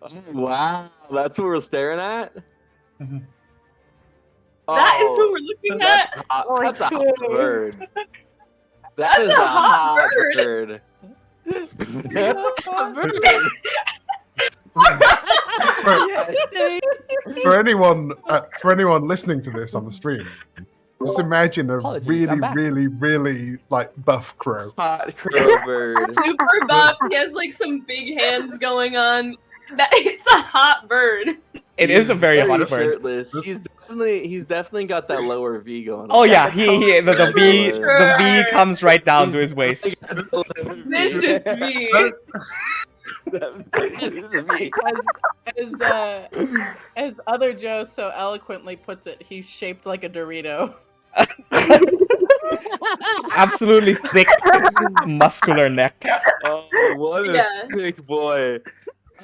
Oh, wow, that's what we're staring at. Mhm. That is who we're looking at. Oh, That's a hot shit. bird. That's That is a hot bird. That's a hot bird. For anyone listening to this on the stream, just imagine a Apologies, I'm back. really like buff crow. Hot crow bird. Super buff. He has like some big hands going on. It's a hot bird. It is a very hot bird. Shirtless. He's definitely got that lower V going. Oh on. yeah, the V Sure. comes right down to his waist. Vicious V. As other Joe so eloquently puts it, he's shaped like a Dorito. Absolutely thick, muscular neck. Oh, what a Yeah. thick boy.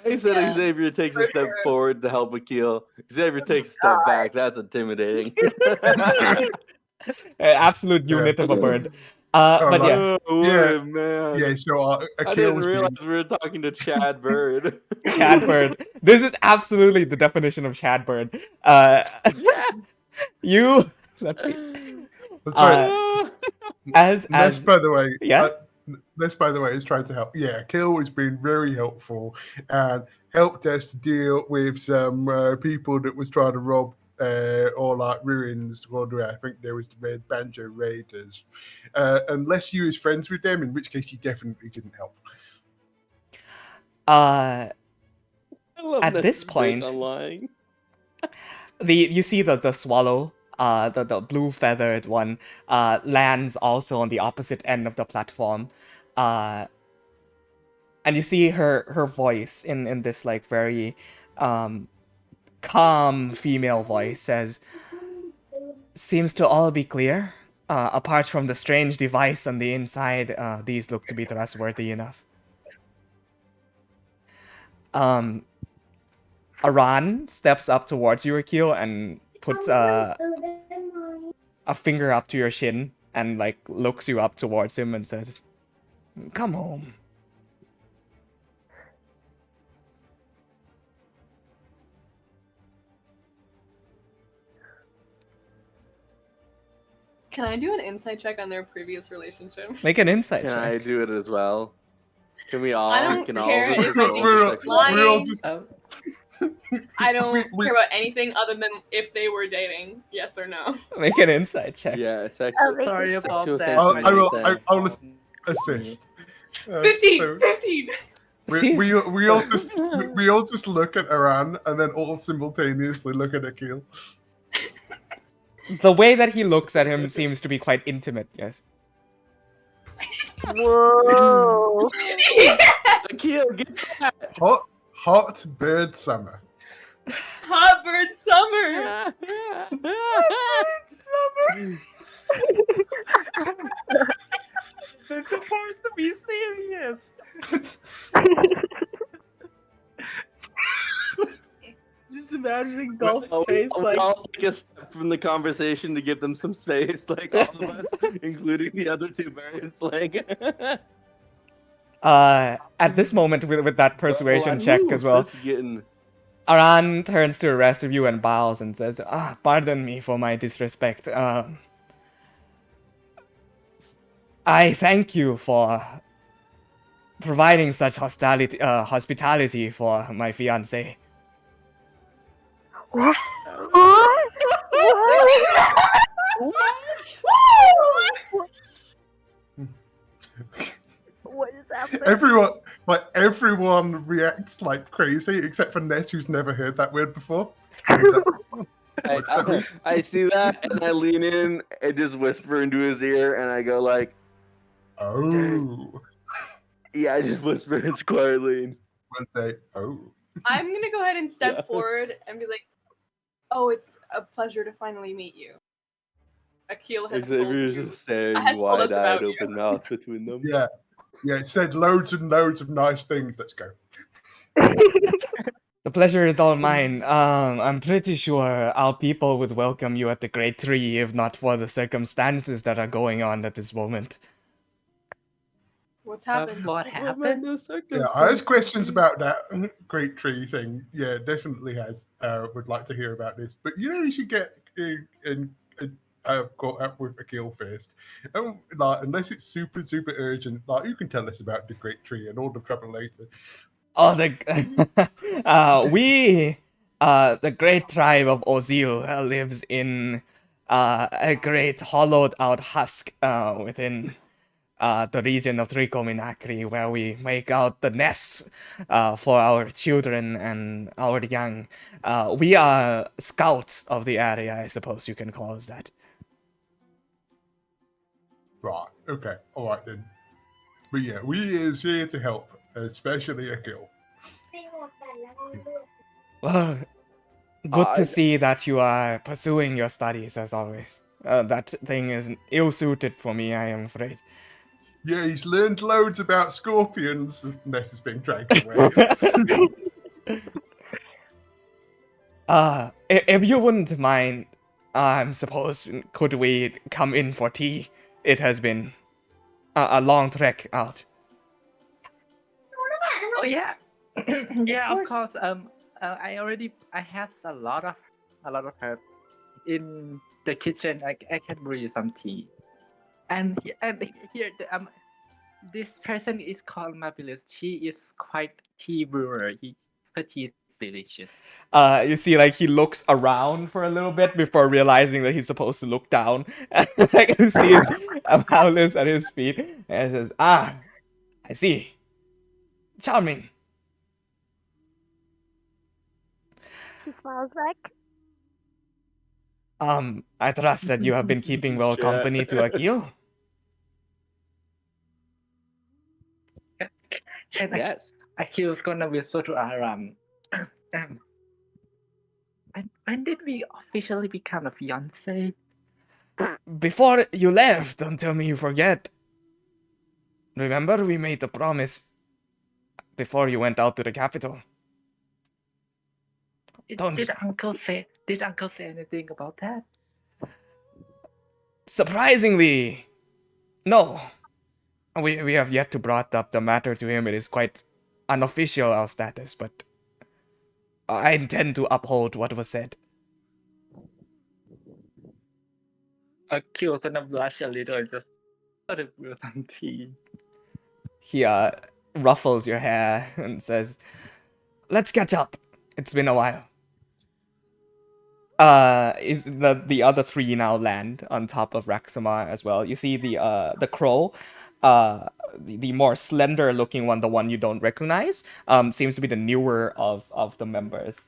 I said Yeah, Xavier takes a for step sure. forward to help Akil. Xavier takes a step back. That's intimidating. An absolute unit of a bird. Oh, But like- yeah, Oh, what Yeah. a man. Yeah, so I Akil didn't was realize being, we were talking to Chad Bird. Chad bird. This is absolutely the definition of Chad bird. You let's see. that's right. As Ness, by the way, yeah? Ness, by the way, is trying to help. Yeah, Akil has been very helpful and helped us to deal with some people that was trying to rob or like ruins. I think there was the Red Banjo Raiders. Unless you was friends with them, in which case you definitely didn't help. I love At Ness's this take point- on lying. you see the swallow, the blue feathered one, lands also on the opposite end of the platform, and you see her voice in this like very calm female voice says, "Seems to all be clear. Apart from the strange device on the inside, these look to be trustworthy enough." Aran steps up towards you, Akil, and puts a finger up to your shin and like looks you up towards him and says, "Come home." Can I do an insight check on their previous relationship? Make an insight Can check. I do it as well? Can we all? I don't can care all of us if go it We're over all- sexual- lying. we're all just I don't we- care about anything other than if they were dating. Yes or no? Make an insight check. Yeah, Oh, sexual. make Sorry it- about sexual that. I'll assist. 15! So 15! See? we all just look at Aran and then all simultaneously look at Akil. The way that he looks at him seems to be quite intimate, yes. Whoa. Akil, get that. Hot bird summer. Hot bird summer! It's important to be serious. Just imagining Golf's Oh, face we like all take a step from the conversation to give them some space, like all of us, including the other two variants. Like, At this moment, with that persuasion check as well, That's getting. Aran turns to the rest of you and bows and says, "Pardon me for my disrespect. I thank you for providing such hospitality for my fiancé." What? What is happening? Everyone reacts like crazy except for Ness, who's never heard that word before. I see that, and I lean in and just whisper into his ear, and I go like, Oh, "Yeah." I just whisper it quietly. one day. Oh, I'm gonna go ahead and step Yeah. forward and be like, "Oh, it's a pleasure to finally meet you." Akil has told Xavier's you. just staring has told us wide-eyed, about you. open mouth between them. Yeah, it said loads and loads of nice things. Let's go. The pleasure is all mine. I'm pretty sure our people would welcome you at the Great Tree if not for the circumstances that are going on at this moment. What's happened? What happened? Yeah, I asked questions about that great tree thing. Yeah, definitely has. Would like to hear about this, but you should get caught up with Akil first. Like, unless it's super urgent, like you can tell us about the great tree and all the trouble later. Oh, the the great tribe of Ozil lives in a great hollowed out husk within the region of Tricominacri, where we make out the nests for our children and our young. We are scouts of the area, I suppose you can call us that. Right. Okay. All right then. But yeah, we is here to help, especially Akil. Well, good to see that you are pursuing your studies as always. That thing is ill-suited for me, I am afraid. Yeah, he's learned loads about scorpions as Ness is being dragged away. If you wouldn't mind, I suppose, could we come in for tea? It has been a long trek out. Oh yeah, yeah, of course. course. I have a lot of herb in the kitchen. I can brew you some tea. And here, this person is called Mabilis. She is quite tea brewer. Her tea is delicious. You see, like, he looks around for a little bit before realizing that he's supposed to look down. I can see Paulus at his feet, and says, "Ah, I see. Charming." She smiles back. I trust that you have been keeping well company to Akil. And Yes. Akil's gonna whisper to Aram. When did we officially become a fiance? Before you left, don't tell me you forget. Remember, we made the promise before you went out to the capital. Don't. Did Uncle say anything about that? Surprisingly, no. We have yet to brought up the matter to him. It is quite unofficial, our status, but I intend to uphold what was said. Akil's gonna blush a little and just sort of brew some tea. He ruffles your hair and says, "Let's catch up. It's been a while." Is the other three now land on top of Raxamar as well? You see the crow, the more slender looking one, the one you don't recognize, seems to be the newer of the members.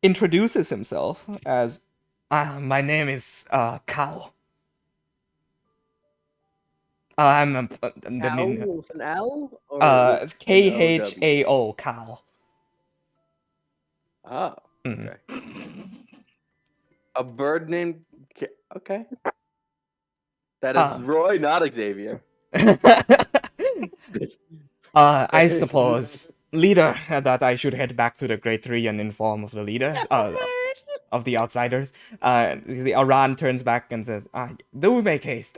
Introduces himself as, "My name is Cal. I'm the Al with an L or with an Khao Cal." Oh, Mhm. okay. A bird named. Okay. That is Roy, not Xavier. I suppose, leader, that I should head back to the Great Tree and inform of the leaders, of the outsiders. The Aran turns back and says, "Do make haste.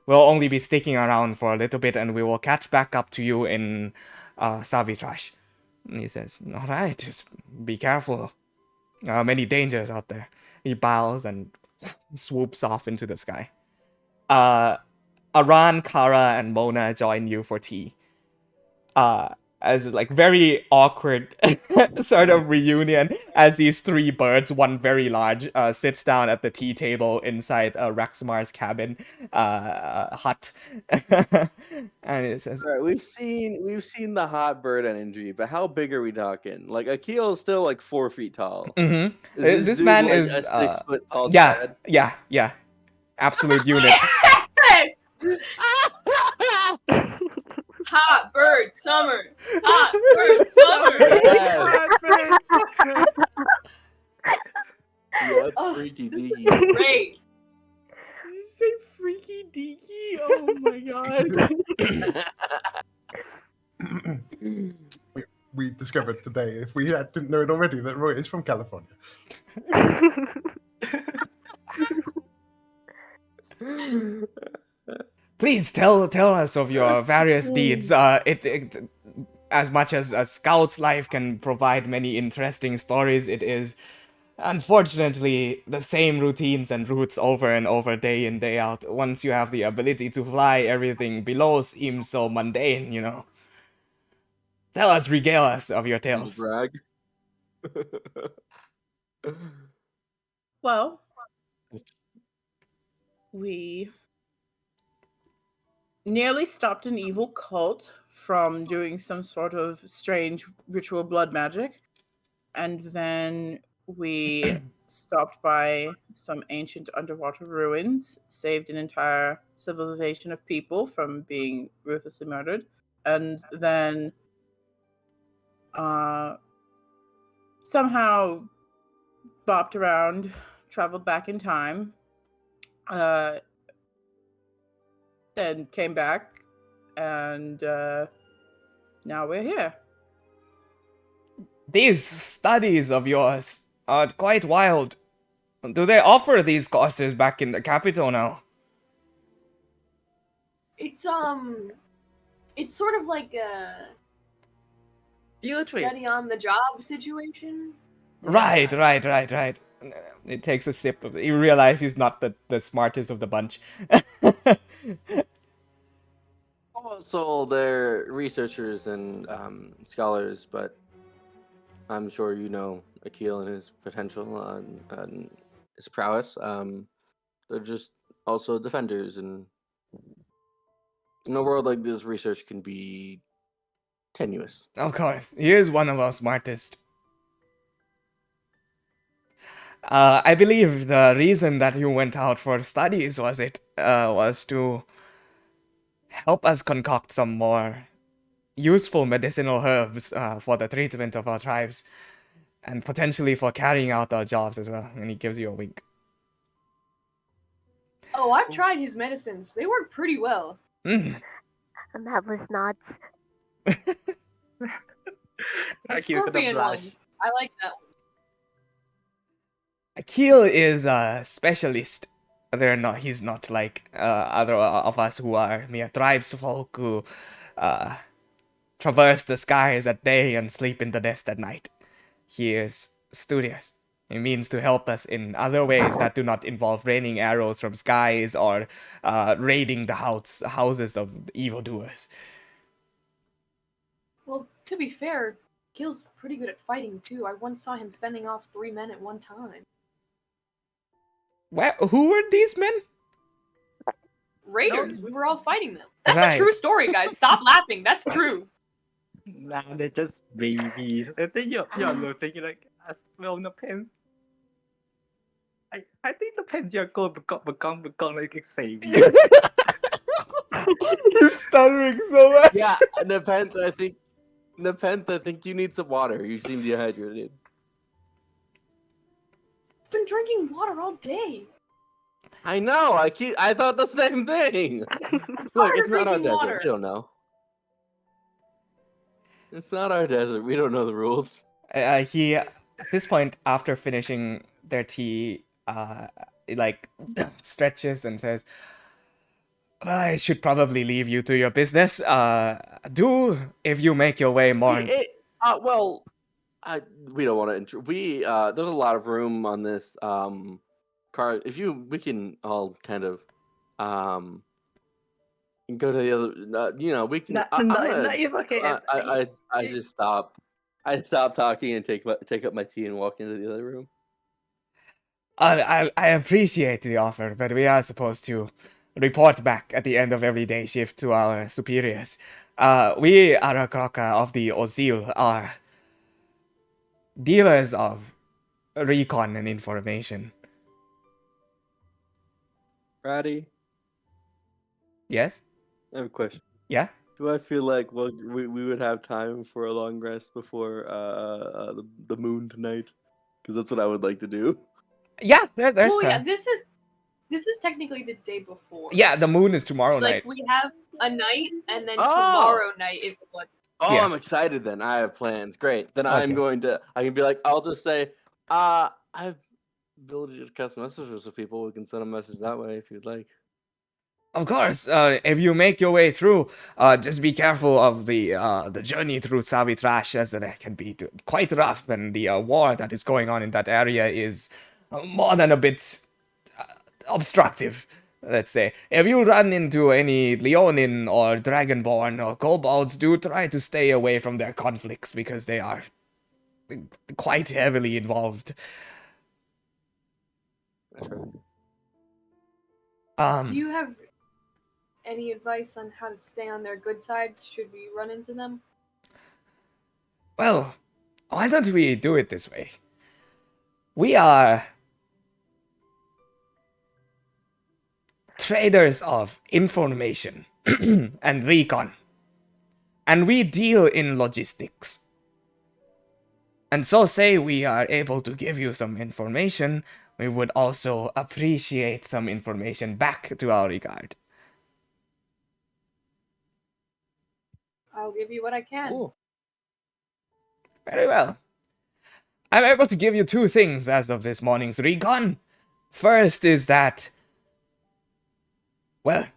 We'll only be sticking around for a little bit, and we will catch back up to you in Savitrash." And he says, "All right, just be careful. Many dangers out there." He bows and swoops off into the sky. Aran, Kara, and Mona join you for tea. As like very awkward sort of reunion as these three birds, one very large, sits down at the tea table inside Raxamar's cabin hut, and it says, All right, we've seen the hot bird energy, but how big are we talking? Like Akil is still like 4 feet tall. "Mm-hmm. Is This dude man like is a 6 foot tall yeah, dad? absolute unit." Yes! Hot bird summer. Hot bird summer. Yes. Yeah, it's Oh, freaky this is deaky. great. Did you say freaky deaky? Oh my god. We discovered today, if we didn't know it already, that Roy is from California. Please tell us of your various deeds. It as much as a scout's life can provide many interesting stories, it is unfortunately the same routines and routes over and over, day in, day out. Once you have the ability to fly, everything below seems so mundane, you know. Tell us, regale us of your tales. Brag. Well, we nearly stopped an evil cult from doing some sort of strange ritual blood magic. And then we stopped by some ancient underwater ruins, saved an entire civilization of people from being ruthlessly murdered, and then somehow bopped around, traveled back in time, then came back, and now we're here. These studies of yours are quite wild. Do they offer these courses back in the capital now? It's sort of like a Field trip. study on the job situation. Right. It takes a sip of it. You realize he's not the smartest of the bunch. Also, they're researchers and scholars, but I'm sure you know Akil and his potential and his prowess. They're just also defenders, and in a world like this, research can be tenuous. Of course, he is one of our smartest. I believe the reason that you went out for studies was to help us concoct some more useful medicinal herbs for the treatment of our tribes, and potentially for carrying out our jobs as well. And he gives you a wink. Oh, I've tried his medicines. They work pretty well. Mm. And that was not. The Like you're gonna scorpion blush. one. I like that one. Akil is a specialist. He's not like other of us who are mere tribesfolk who traverse the skies at day and sleep in the nest at night. He is studious. He means to help us in other ways that do not involve raining arrows from skies or raiding the houses of evildoers. Well, to be fair, Gil's pretty good at fighting too. I once saw him fending off 3 men at one time. Who were these men? Raiders. We were all fighting them. That's Right. a true story, guys. Stop laughing. That's true. Nah, they're just babies. I think you're losing. You're like, well, no pen. I think the pen you're going become like Xavier. He's stuttering so much. Yeah, Nepenthe, I think you need some water. You seem dehydrated. I've been drinking water all day. I know. I thought the same thing. Look, it's not our drinking desert. water. We don't know. It's not our desert. We don't know the rules. He, at this point, after finishing their tea, stretches and says, I should probably leave you to your business. If you make your way more. We don't want to. There's a lot of room on this card. We can all kind of go to the other. We can. It's okay. I just stop. I stop talking and take up my tea and walk into the other room. I appreciate the offer, but we are supposed to report back at the end of every day shift to our superiors. We are a Kroka of the Ozil are dealers of recon and information. Ratty, Yes? I have a question. Yeah? Do I feel like we would have time for a long rest before the moon tonight? Because that's what I would like to do. Yeah, there's Oh yeah, time. this is technically the day before. Yeah, the moon is tomorrow It's like night. we have a night, and then Oh! tomorrow night is the blood. Oh, Yeah. I'm excited then. I have plans. Great. Then Okay. I can be like, I'll just say, I've ability to cast messages with people. We can send a message that way if you'd like. Of course, if you make your way through, just be careful of the journey through Savitrash, as it can be quite rough, and the war that is going on in that area is more than a bit obstructive. Let's say, if you run into any Leonin or Dragonborn or Kobolds, do try to stay away from their conflicts because they are quite heavily involved. That's right. Do you have any advice on how to stay on their good sides should we run into them? Well, why don't we do it this way? We are traders of information and recon, and we deal in logistics. And so, say we are able to give you some information, we would also appreciate some information back to our regard. I'll give you what I can. Cool. Very well. I'm able to give you two things as of this morning's recon. First is that, well,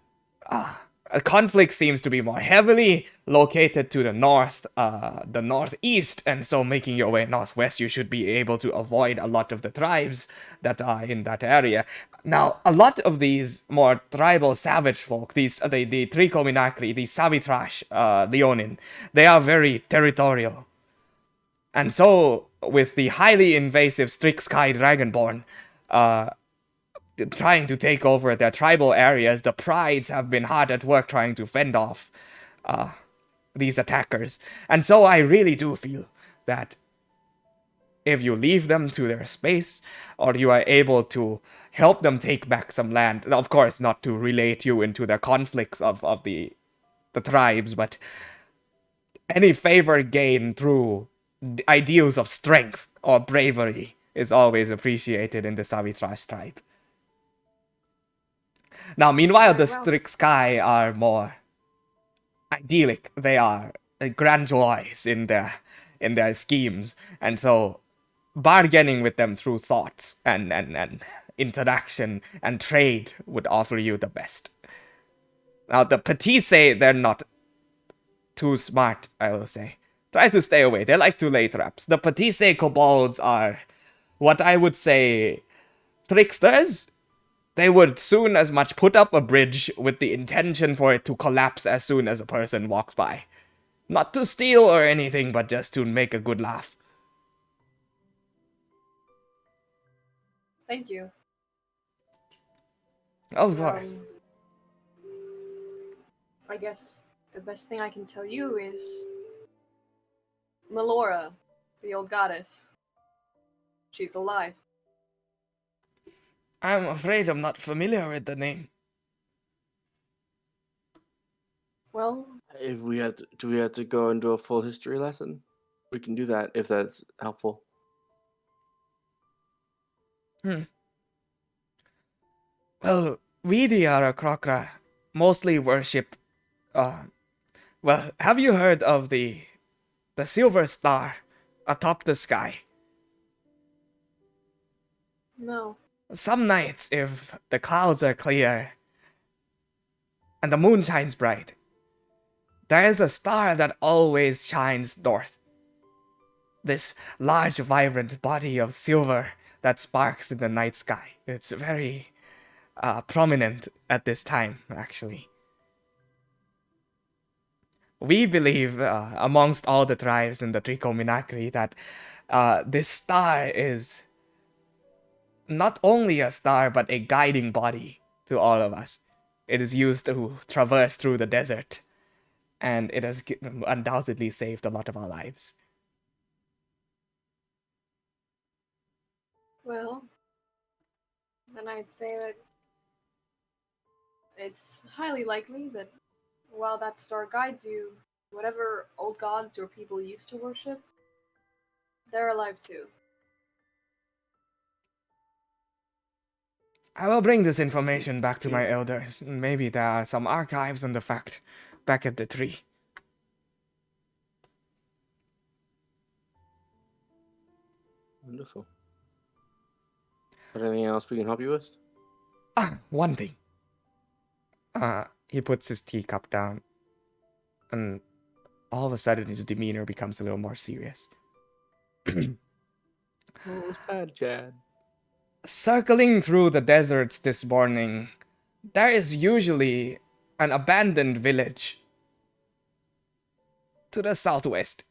a conflict seems to be more heavily located to the northeast, and so making your way northwest, you should be able to avoid a lot of the tribes that are in that area. Now, a lot of these more tribal savage folk, the Tricominacri, the Savitrash, Leonin, they are very territorial. And so, with the highly invasive Strixkai Dragonborn, trying to take over their tribal areas, the prides have been hard at work trying to fend off these attackers. And so I really do feel that if you leave them to their space, or you are able to help them take back some land, of course not to relate you into the conflicts of the tribes, but any favor gained through the ideals of strength or bravery is always appreciated in the Savitrash tribe. Now, meanwhile, the Strixkai are more idyllic. They are grandiose in their schemes, and so bargaining with them through thoughts and interaction and trade would offer you the best. Now, the Petise, they're not too smart, I will say. Try to stay away. They like to lay traps. The Petise kobolds are what I would say tricksters. They would soon as much put up a bridge with the intention for it to collapse as soon as a person walks by. Not to steal or anything, but just to make a good laugh. Thank you. Of course. I guess the best thing I can tell you is Melora, the old goddess. She's alive. I'm afraid I'm not familiar with the name. Well, If we had to, do we have to go into a full history lesson? We can do that if that's helpful. Well, we the Arakrakra mostly worship, well, have you heard of the silver star atop the sky? no. Some nights, if the clouds are clear and the moon shines bright, there is a star that always shines north. This large, vibrant body of silver that sparks in the night sky. It's very prominent at this time, actually. We believe, amongst all the tribes in the Tricominacri, that this star is not only a star, but a guiding body to all of us. It is used to traverse through the desert, and it has undoubtedly saved a lot of our lives. Well, then I'd say that it's highly likely that while that star guides you, whatever old gods your people used to worship, they're alive too. I will bring this information back to my elders. Maybe there are some archives on the fact back at the tree. Wonderful. Anything else we can help you with? Ah, one thing. He puts his teacup down, and all of a sudden his demeanor becomes a little more serious. What was that, Jad? Circling through the deserts this morning, there is usually an abandoned village to the southwest.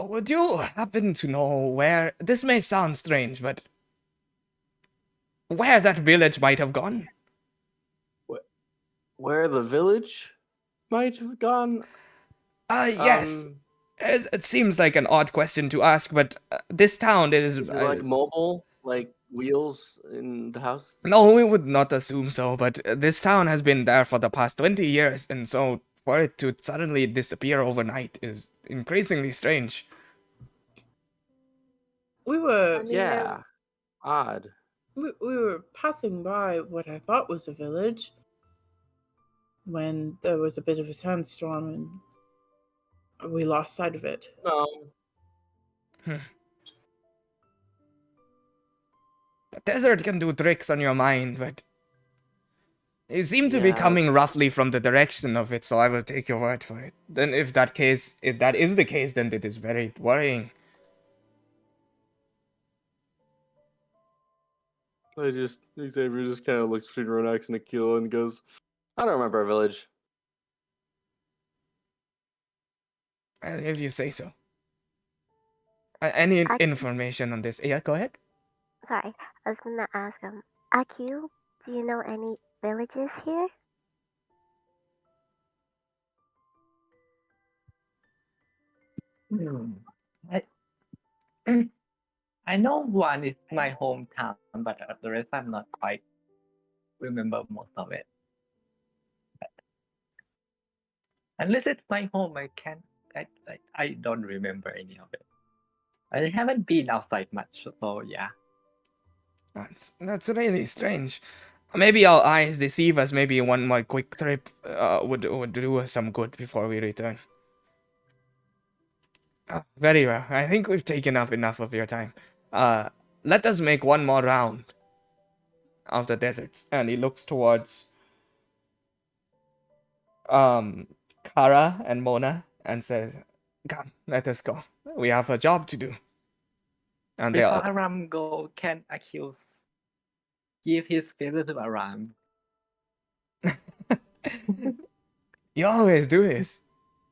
Would you happen to know where... This may sound strange, but... where that village might have gone? Where the village might have gone? Yes. It seems like an odd question to ask, but this town is... Is it like mobile? Like wheels in the house? No, we would not assume so, but this town has been there for the past 20 years, and so for it to suddenly disappear overnight is increasingly strange. We were I mean, Yeah. Odd. we were passing by what I thought was a village when there was a bit of a sandstorm and we lost sight of it. No. The desert can do tricks on your mind, but you seem to be Yeah. coming roughly from the direction of it, so I will take your word for it. Then if that is the case, then it is very worrying. Xavier just kind of looks between Ronax and Aquila and goes, I don't remember a village. If you say so. Any information on this? Yeah, go ahead. Sorry, I was gonna ask IQ, do you know any villages here? I know one is my hometown, but the rest I'm not quite remember most of it. But unless it's my home, I don't remember any of it. I haven't been outside much, so yeah. That's really strange. Maybe our eyes deceive us. Maybe one more quick trip would do us some good before we return. Very well. I think we've taken up enough of your time. Let us make one more round of the deserts. And he looks towards Kara and Mona and says, "Come, let us go. We have a job to do." And they Before are... Aram go, can Achilles give his feather to Aram? You always do this.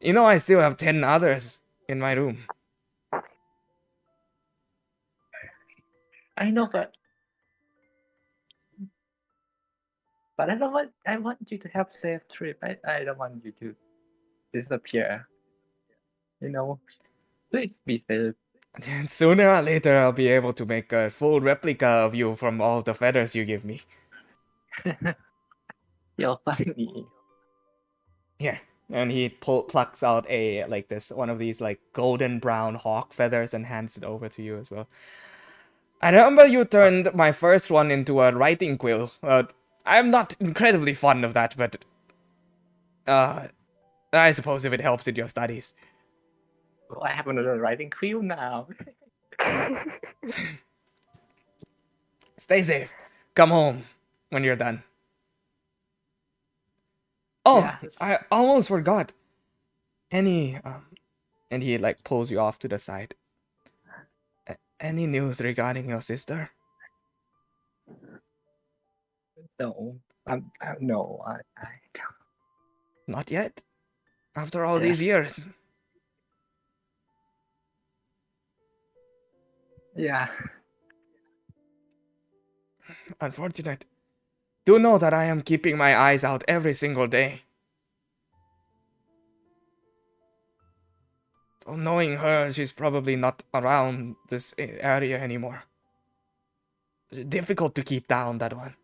You know I still have 10 others in my room. I know, but I don't want. I want you to have safe trip. I don't want you to disappear. You know, please be safe. And sooner or later I'll be able to make a full replica of you from all the feathers you give me. You're funny. Yeah. And he plucks out one of these like golden brown hawk feathers and hands it over to you as well. I remember you turned my first one into a writing quill. I'm not incredibly fond of that, but I suppose if it helps in your studies. Well, I have another writing quill now. Stay safe. Come home when you're done. Oh, Yes. I almost forgot. And he like pulls you off to the side. Any news regarding your sister? No, no, I don't. Not yet. After all these years. Yeah. Unfortunate. Do know that I am keeping my eyes out every single day. So knowing her, she's probably not around this area anymore. Difficult to keep down, that one.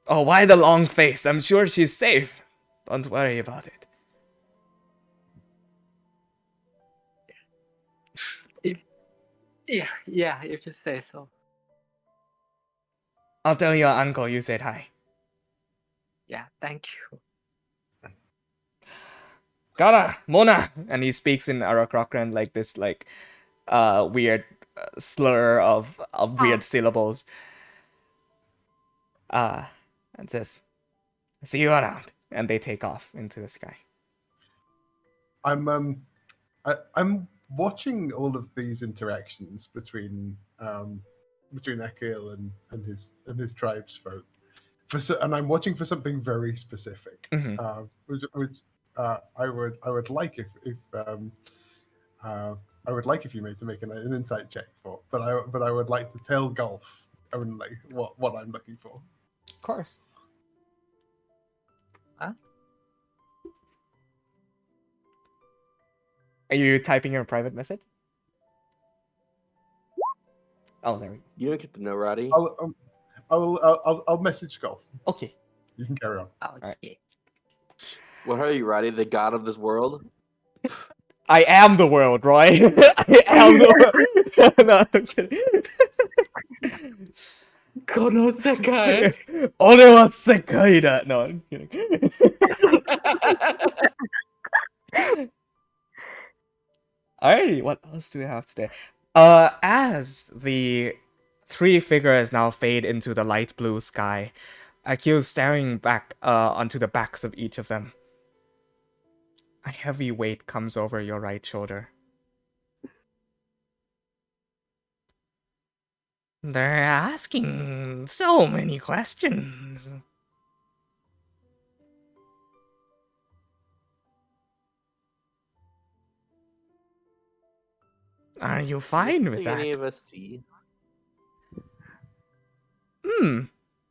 Oh, why the long face? I'm sure she's safe. Don't worry about it. Yeah, if you say so. I'll tell your uncle you said hi. Yeah, thank you. Kara, Mona! And he speaks in Arakrakran like this, weird slur of weird syllables. And says, see you around. And they take off into the sky. I'm watching all of these interactions between Akil and his tribesfolk, and I'm watching for something very specific, Mhm. which I would like I would like if you made to make an insight check for, but I would like to tell Golf only what I'm looking for. Of course. Are you typing your private message? Oh, there we go. You don't get to know, Roddy. I'll message Golf. Okay. You can carry on. Okay. What are you, Roddy? The god of this world? I am the world, Roy. I am the world. No, I'm kidding. Kono Sekai. Ore wa sekai da. No, I'm kidding. Alrighty, what else do we have today? As the three figures now fade into the light blue sky, Akil staring back onto the backs of each of them. A heavy weight comes over your right shoulder. They're asking so many questions. Are you fine with Any that? of us see?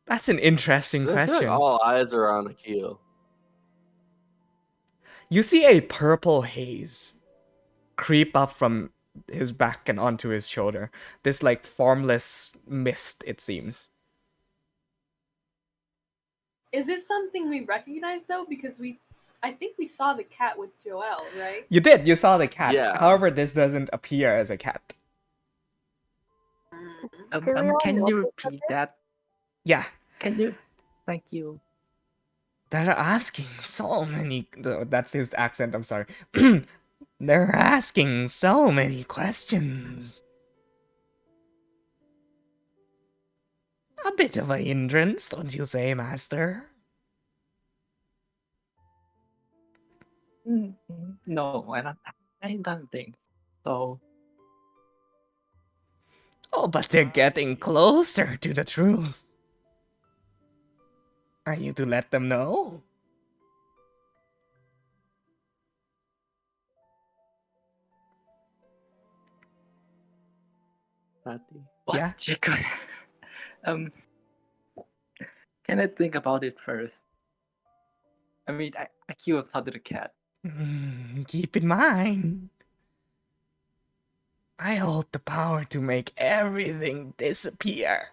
That's an interesting I feel like question. all eyes are on Akil. You see a purple haze creep up from his back and onto his shoulder. This formless mist, it seems. Is this something we recognize though? Because I think we saw the cat with Joel, right? You did, you saw the cat. Yeah. However, this doesn't appear as a cat. Do we all Can you notice repeat that? Yeah. Can you? Thank you. They're asking so many. That's his accent, I'm sorry. They're asking so many questions. A bit of a hindrance, don't you say, Master? No, I don't think so. Oh, but they're getting closer to the truth. Are you to let them know? Roddy. What? Yeah. Chico? Can I think about it first? I mean, I killed the cat. Keep in mind, I hold the power to make everything disappear.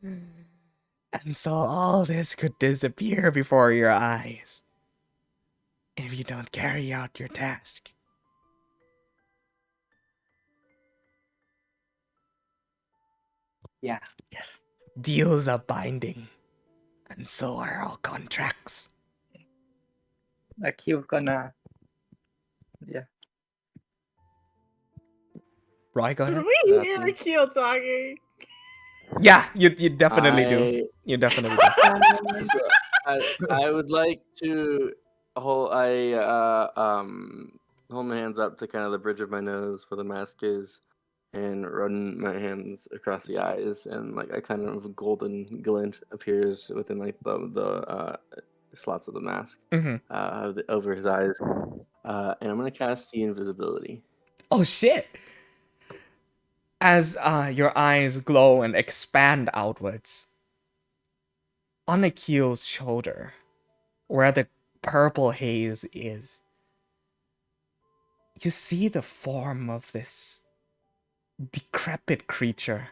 And so all this could disappear before your eyes if you don't carry out your task. Yeah. Yes. Deals are binding, and so are all contracts. You're gonna. Yeah. Roy, go Did ahead. we hear Akil talking? Yeah, you definitely do. You definitely do. So I would like to hold hold my hands up to kind of the bridge of my nose where the mask is, and run my hands across the eyes, and a kind of golden glint appears within the slots of the mask over his eyes, and I'm gonna cast the invisibility. Oh shit! As your eyes glow and expand outwards, on Akil's shoulder, where the purple haze is, you see the form of this decrepit creature,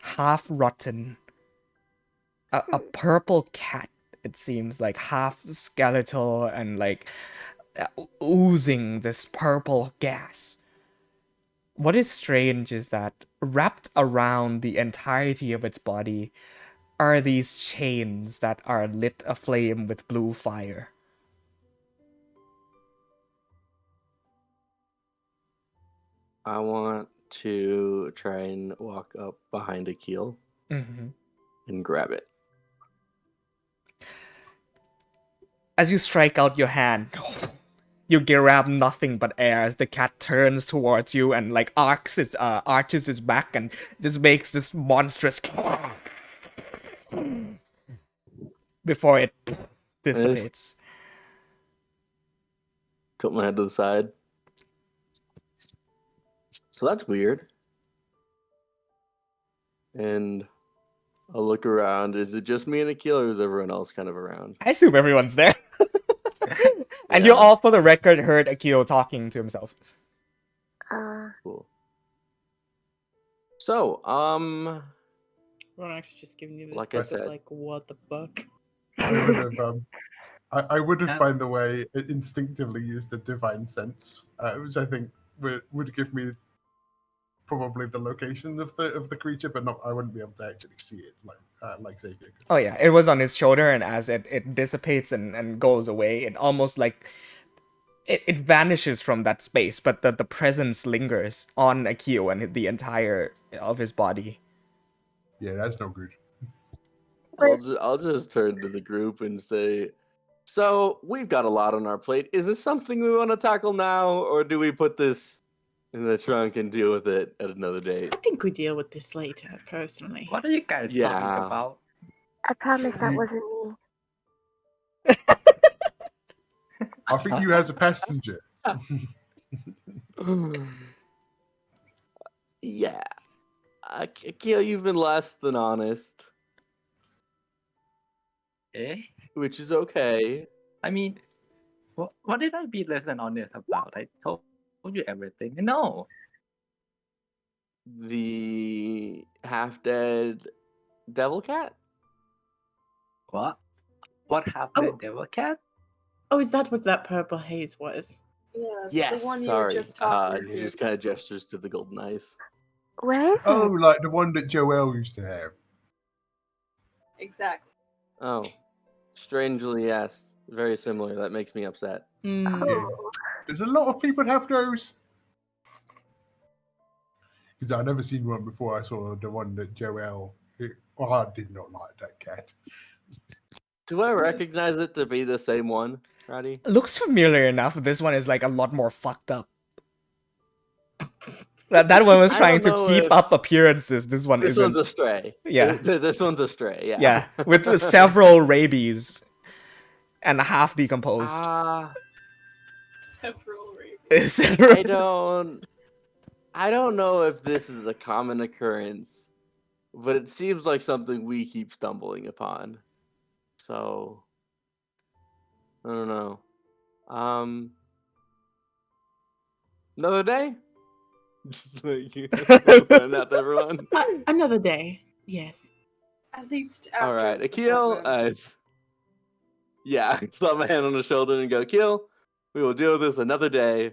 half rotten, a purple cat. It seems like half skeletal and like oozing this purple gas. What is strange is that wrapped around the entirety of its body are these chains that are lit aflame with blue fire. I want to try and walk up behind Akil Mm-hmm. and grab it. As you strike out your hand, you grab nothing but air as the cat turns towards you and like arches its back and just makes this monstrous before it dissipates. Tilt my head to the side. So that's weird. And I'll look around. Is it just me and Akil, or is everyone else kind of around? I assume everyone's there. And Yeah. you all, for the record, heard Akio talking to himself. Cool. So, Ronak's just giving you this Like I look said. of like, what the fuck? I would have, Yeah. by the way, instinctively used a divine sense, which I think would give me probably the location of the creature, but not I wouldn't be able to actually see it like Xavier could. Oh yeah, it was on his shoulder, and as it dissipates and goes away, it almost like it vanishes from that space, but the presence lingers on Akio and the entire of his body. Yeah, that's no good. I'll just turn to the group and say, so we've got a lot on our plate. Is this something we want to tackle now, or do we put this in the trunk and deal with it at another date? I think we deal with this later, personally. What are you guys Yeah. talking about? I promise that wasn't me. I think you as a passenger. Yeah. Akil, you've been less than honest, Eh? which is okay. I mean, what did I be less than honest about? I told you everything. No. The half-dead devil cat? What? What happened, Oh. Devil Cat? Oh, is that what that purple haze was? Yeah, Yes, the one you were sorry. just talking And he to. just kind of gestures to the golden eyes. Where is Oh, it? like the one that Joel used to have. Exactly. Oh, strangely, yes. Very similar. That makes me upset. Mm. Oh, There's a lot of people have those. Because I've never seen one before. I saw the one that Joel. I did not like that cat. Do I recognize it to be the same one, Roddy? Looks familiar enough. This one is like a lot more fucked up. That one was I trying to don't know keep if- up appearances. This one This isn't. one's a stray. Yeah. This one's a stray, yeah. Yeah, with several rabies and half decomposed. Several rabies. I don't know if this is a common occurrence, but it seems like something we keep stumbling upon. So, I don't know. Another day? Just like send out to everyone. Another day. Yes. At least after. All right, the Akil. boardroom. Yeah, slap my hand on the shoulder and go, Akil, we will deal with this another day.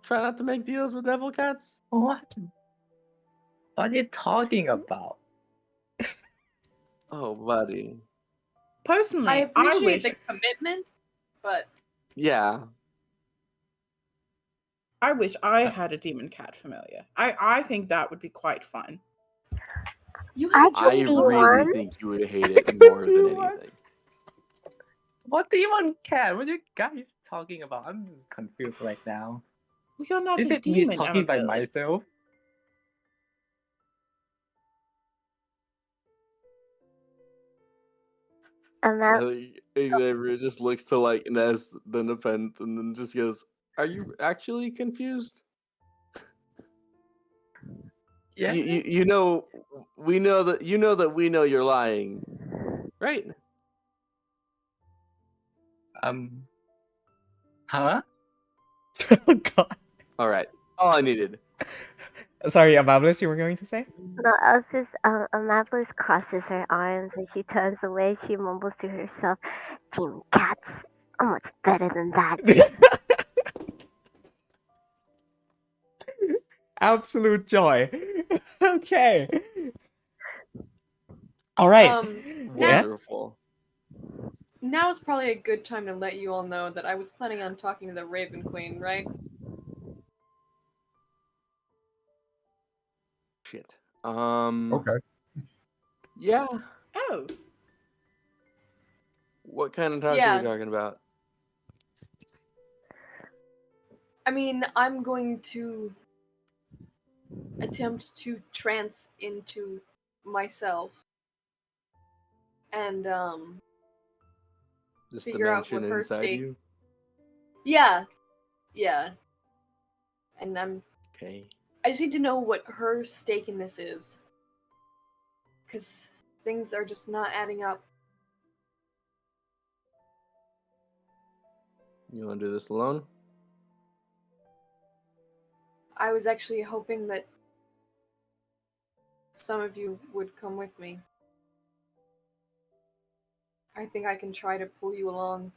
Try not to make deals with devil cats. What? What are you talking about? Oh, buddy. Personally, I appreciate wish the commitment, but Yeah. I had a demon cat familiar. I think that would be quite fun. you I have can I be really one. think you would hate it more than anything. What demon cat? What are you guys talking about? I'm confused right now. We are not Is a it me demon, talking by Amaryllis. myself? Amel, Xavier just looks to like Ness, then to Pent, and then just goes, "Are you actually confused? Yeah. You know, we know that we know you're lying, right?" Huh? Oh god. All right, all I needed. Sorry, Amabilis, you were going to say? No, I was just, Amabilis crosses her arms and she turns away. She mumbles to herself, Team Cats, I'm much better than that. Absolute joy. Okay. All right. Yeah. Wonderful. Now is probably a good time to let you all know that I was planning on talking to the Raven Queen, right? Shit. Okay. Yeah. Oh, What kind of talk are Yeah. we talking about? I mean, I'm going to attempt to trance into myself and This figure out dimension what her inside state. you? Yeah, and Okay. I just need to know what her stake in this is, because things are just not adding up. You want to do this alone? I was actually hoping that some of you would come with me. I think I can try to pull you along.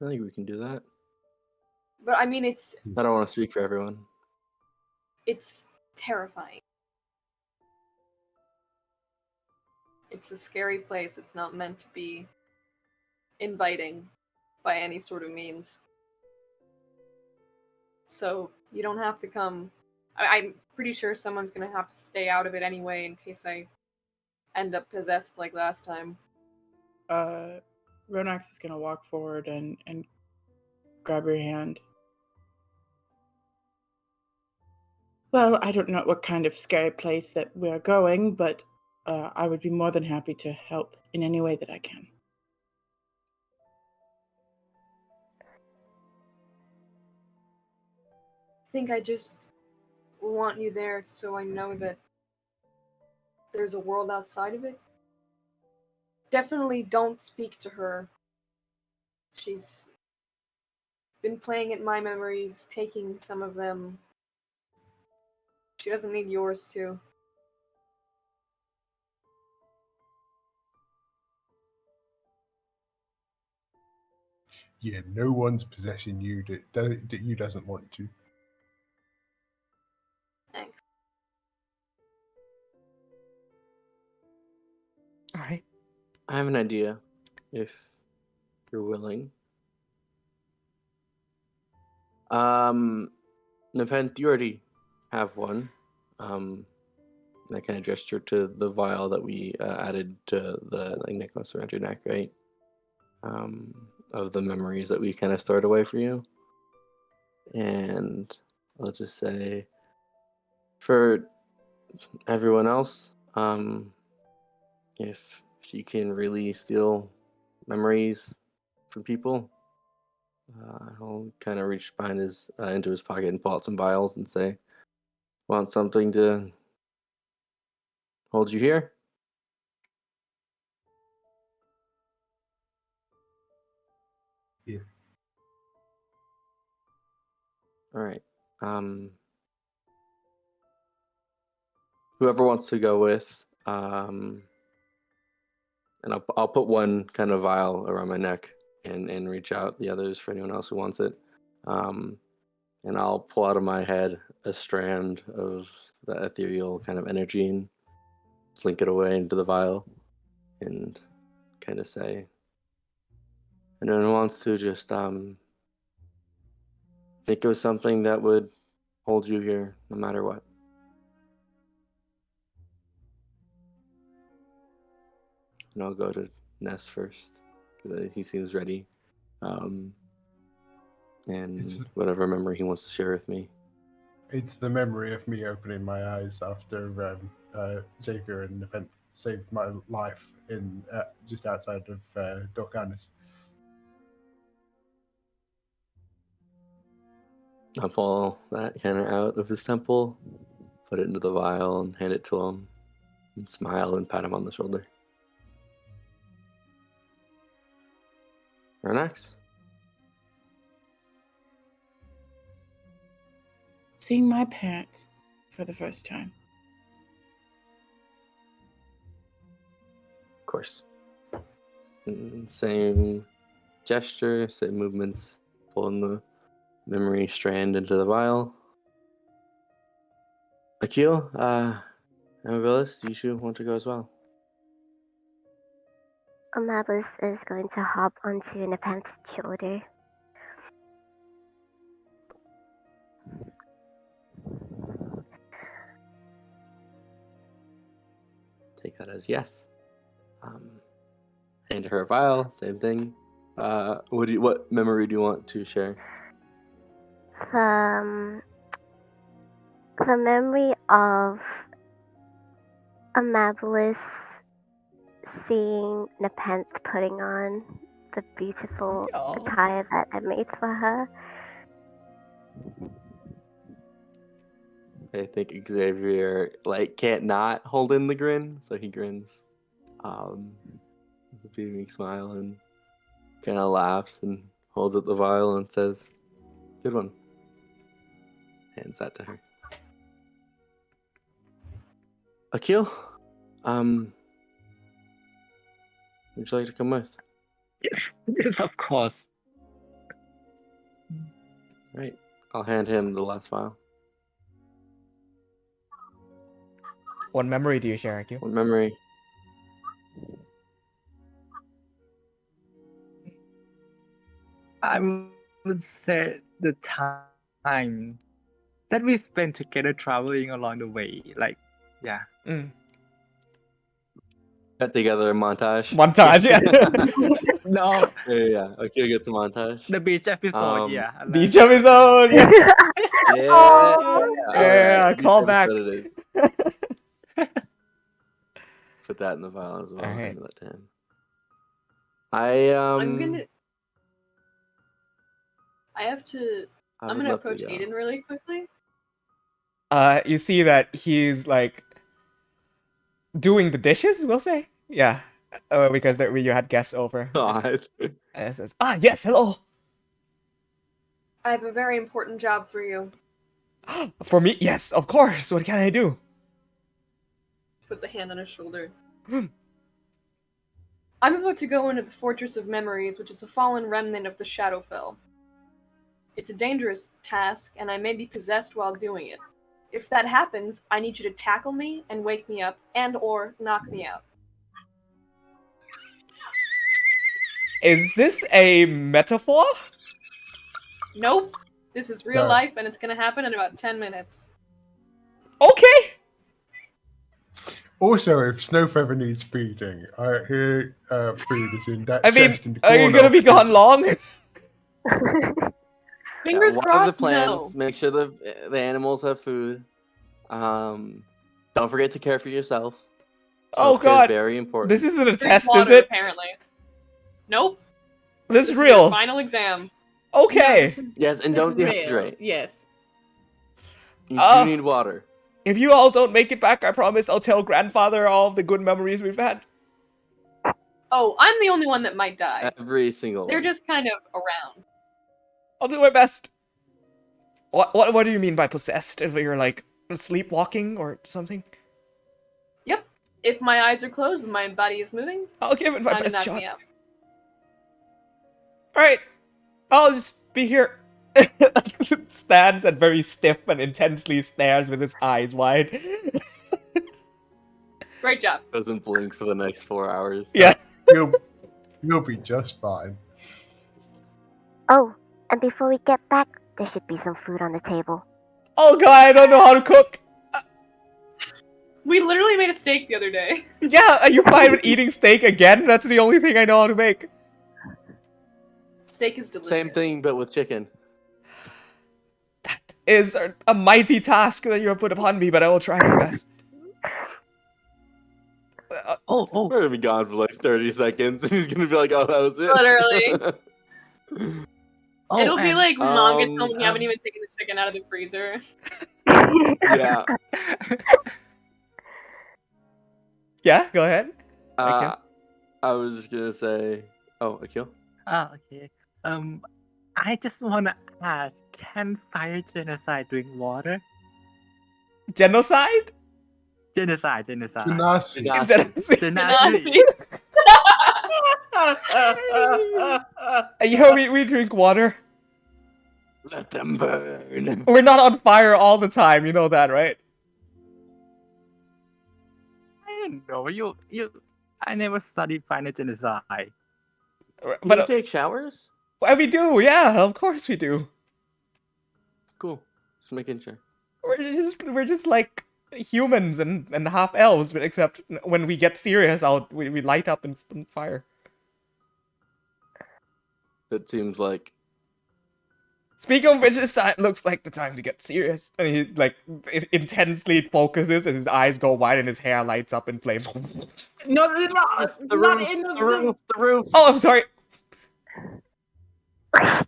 I think we can do that. But I mean, it's I don't want to speak for everyone. terrifying. It's a scary place. It's not meant to be inviting by any sort of means. So you don't have to come. I'm pretty sure someone's gonna have to stay out of it anyway in case I end up possessed like last time. Ronax is gonna walk forward and grab your hand. Well, I don't know what kind of scary place that we are going, but I would be more than happy to help in any way that I can. I think I just want you there so I know that there's a world outside of it. Definitely don't speak to her. She's been playing at my memories, taking some of them. She doesn't need yours too. Yeah, no one's possessing you that you doesn't want to. Thanks. All right. I have an idea, if you're willing. Nepenthe, you already have one. And I kind of gesture to the vial that we added to the necklace around your neck, right? Of the memories that we kind of stored away for you. And I'll just say, for everyone else, if she can really steal memories from people, he'll kind of reach behind his into his pocket and pull out some vials and say, "Want something to hold you here?" Yeah. All right. Whoever wants to go with, and I'll put one kind of vial around my neck and reach out the others for anyone else who wants it. And I'll pull out of my head a strand of the ethereal kind of energy and slink it away into the vial and kind of say, anyone who wants to just think of something that would hold you here no matter what. And I'll go to Ness first because he seems ready. And whatever memory he wants to share with me. It's the memory of me opening my eyes after Xavier and Nepenthe saved my life in just outside of Dorcanis. I'll pull that kind of out of his temple, put it into the vial, and hand it to him, and smile and pat him on the shoulder. Ronax? seeing my parents for the first time. Of course. Same gesture, same movements, pulling the memory strand into the vial. Akil, Amabilis, you should want to go as well. Amabilis is going to hop onto Nepent's shoulder. Take that as yes. Hand her a vial, same thing. What memory do you want to share? The memory of Amabilis seeing Nepent putting on the beautiful attire that I made for her. I think Xavier can't not hold in the grin, so he grins. With a beaming smile and kind of laughs and holds up the vial and says, "Good one." Hands that to her. Akil, would you like to come with? Yes, of course. Right. I'll hand him the last vial. What memory do you share, Akil? What memory? I would say the time that we spent together traveling along the way. Yeah. Cut together montage. Montage, yeah. No, Yeah. Akil gets the montage. the beach episode, yeah. Beach episode, yeah. Yeah. Yeah, call back. Put that in the file as well. All right. Hand that to him. I'm gonna approach Aiden really quickly. You see that he's doing the dishes, we'll say. Yeah. Because you had guests over. God. And it says, yes, hello. I have a very important job for you. For me? Yes, of course. What can I do? Puts a hand on his shoulder. I'm about to go into the Fortress of Memories, which is a fallen remnant of the Shadowfell. It's a dangerous task, and I may be possessed while doing it. If that happens, I need you to tackle me and wake me up, and/or knock me out. Is this a metaphor? Nope. This is real No. life, and it's gonna happen in about 10 minutes. Okay. Also, if Snowfeather needs feeding, her food is in that I mean, chest in the are you corner gonna of be the gone kitchen. long? Fingers water crossed, the plants. no. Make sure the animals have food. Don't forget to care for yourself. Oh Self-care is god. very important. This isn't a Drink test, water, is it? apparently. Nope. This This is is your real. final exam. Okay. Yes, and This don't is real. dehydrate. Yes. You do need water. If you all don't make it back, I promise I'll tell grandfather all of the good memories we've had. Oh, I'm the only one that might die. Every single They're one. just kind of around. I'll do my best. What do you mean by possessed? If you're sleepwalking or something? Yep. If my eyes are closed and my body is moving, I'll give it it's my time to best knock shot. me out. Alright. I'll just be here. Stands and very stiff and intensely stares with his eyes wide. Great job. Doesn't blink for the next 4 hours. Yeah. You'll be just fine. Oh, and before we get back, there should be some food on the table. Oh god, I don't know how to cook. We literally made a steak the other day. Yeah, are you fine with eating steak again? That's the only thing I know how to make. Steak is delicious. Same thing, but with chicken. That is a mighty task that you have put upon me, but I will try my best. Oh, We're gonna be gone for 30 seconds, and he's gonna be like, "Oh, that was it." Literally. oh, It'll be and- like when Mom gets home and you um, haven't even taken the chicken out of the freezer. Yeah. Yeah, go ahead. I was just gonna say. Oh, Akil. Okay. I just wanna ask, can fire genocide drink water? Genocide? Genocide. Genasi. Genocide. Genocide. Yo, we drink water. Let them burn. We're not on fire all the time. You know that, right? I didn't know you. I never studied final genocide. But But you take showers? we do. Yeah, of course we do. Cool. Just making sure. We're just like humans and half elves, but except when we get serious, we light up in fire. It seems like Speaking of which, it looks like the time to get serious. And he like intensely focuses, and his eyes go wide, and his hair lights up in flames. No, the not roof, in the roof, the roof. Oh, I'm sorry. I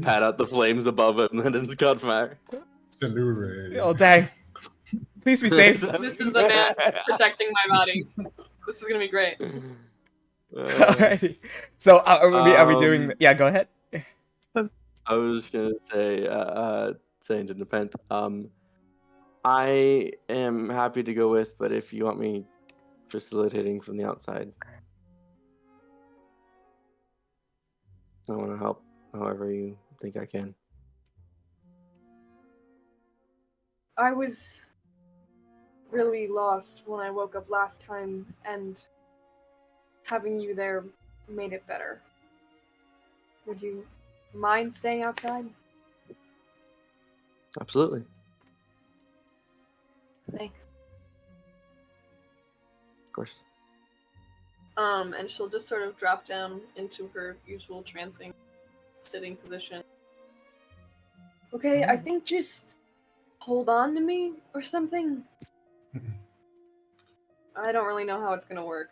pat out the flames above him, and it's got fire. It's the Lorei'an. Oh dang! Please be safe. This is the man protecting my body. This is gonna be great. Alrighty. So are we doing? Yeah, go ahead. I was gonna say, saying to Nepenthe, I am happy to go with, but if you want me facilitating from the outside, I want to help however you think I can. I was really lost when I woke up last time, and having you there made it better. Would you mind staying outside? Absolutely. Thanks. Of course. And she'll just sort of drop down into her usual trancing sitting position. Okay, I think just hold on to me or something. I don't really know how it's gonna work.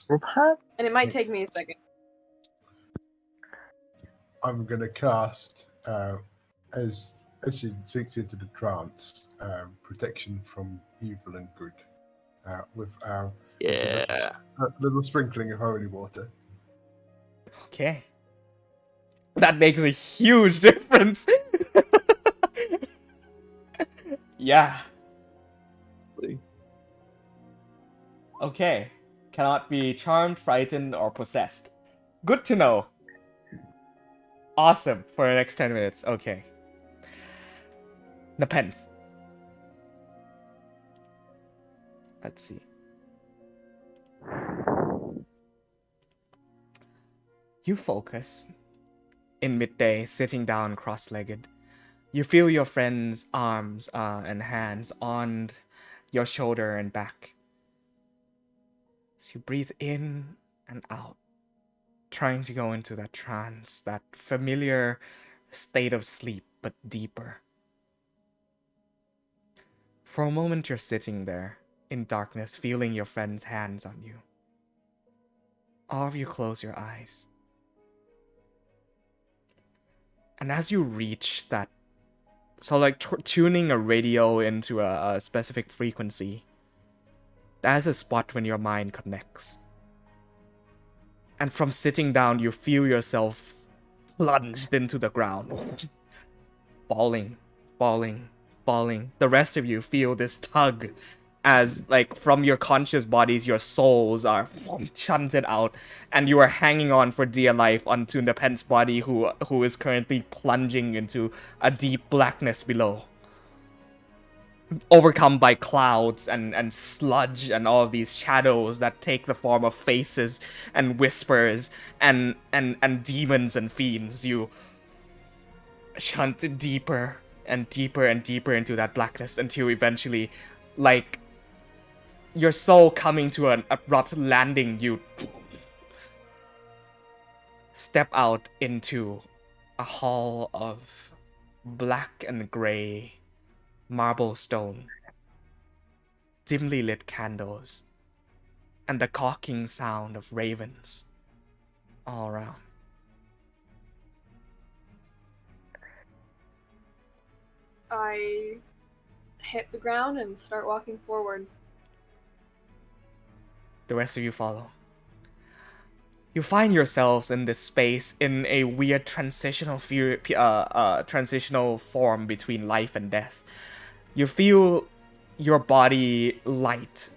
What? And it might take me a second. I'm gonna cast as she sinks into the trance, protection from evil and good, with Yeah. a little sprinkling of holy water. Okay. That makes a huge difference. Yeah. Okay. Cannot be charmed, frightened, or possessed. Good to know. Awesome. For the next 10 minutes. Okay. Nepenthe. Let's see. You focus. In midday, sitting down cross-legged. You feel your friend's arms and hands on your shoulder and back. So you breathe in and out, trying to go into that trance, that familiar state of sleep, but deeper. For a moment, you're sitting there in darkness, feeling your friend's hands on you. All of you close your eyes. And as you reach that, so like tuning a radio into a specific frequency, that's a spot when your mind connects. And from sitting down, you feel yourself plunged into the ground. Falling. The rest of you feel this tug as, like, from your conscious bodies, your souls are shunted out, and you are hanging on for dear life onto Nepenthe's body, who is currently plunging into a deep blackness below. Overcome by clouds and sludge and all of these shadows that take the form of faces and whispers and demons and fiends, you shunt deeper and deeper and deeper into that blackness until eventually, like, your soul coming to an abrupt landing, you step out into a hall of black and gray marble stone, dimly lit candles, and the cawking sound of ravens all around. I hit the ground and start walking forward. The rest of you follow. You find yourselves in this space in a weird transitional form between life and death. You feel your body light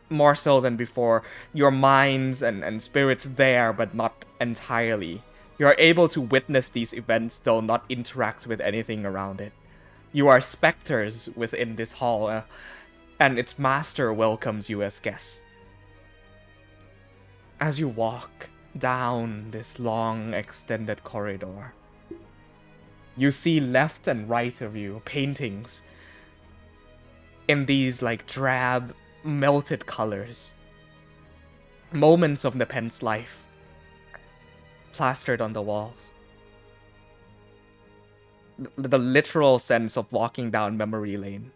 more so than before. Your minds and spirits there, but not entirely. You are able to witness these events, though not interact with anything around it. You are specters within this hall, and its master welcomes you as guests. As you walk down this long, extended corridor, you see left and right of you paintings in these like drab, melted colors. Moments of Nepent's life plastered on the walls. The literal sense of walking down memory lane.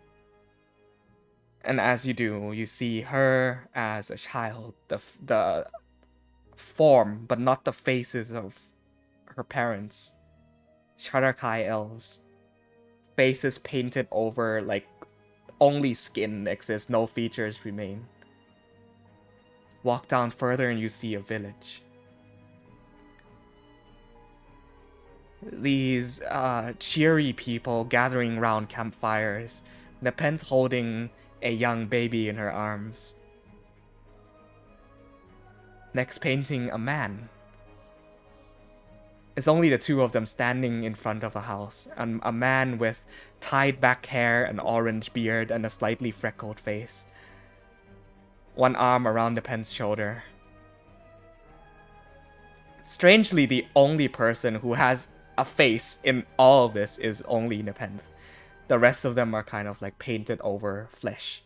And as you do, you see her as a child, the form, but not the faces of her parents. Sharakai elves. Faces painted over, like, only skin exists, no features remain. Walk down further and you see a village. These cheery people gathering round campfires. Nepent holding a young baby in her arms. Next painting, a man. It's only the two of them standing in front of a house. And a man with tied back hair, an orange beard, and a slightly freckled face. One arm around Nepent's shoulder. Strangely, the only person who has a face in all of this is only Nepent. The rest of them are kind of like painted over flesh.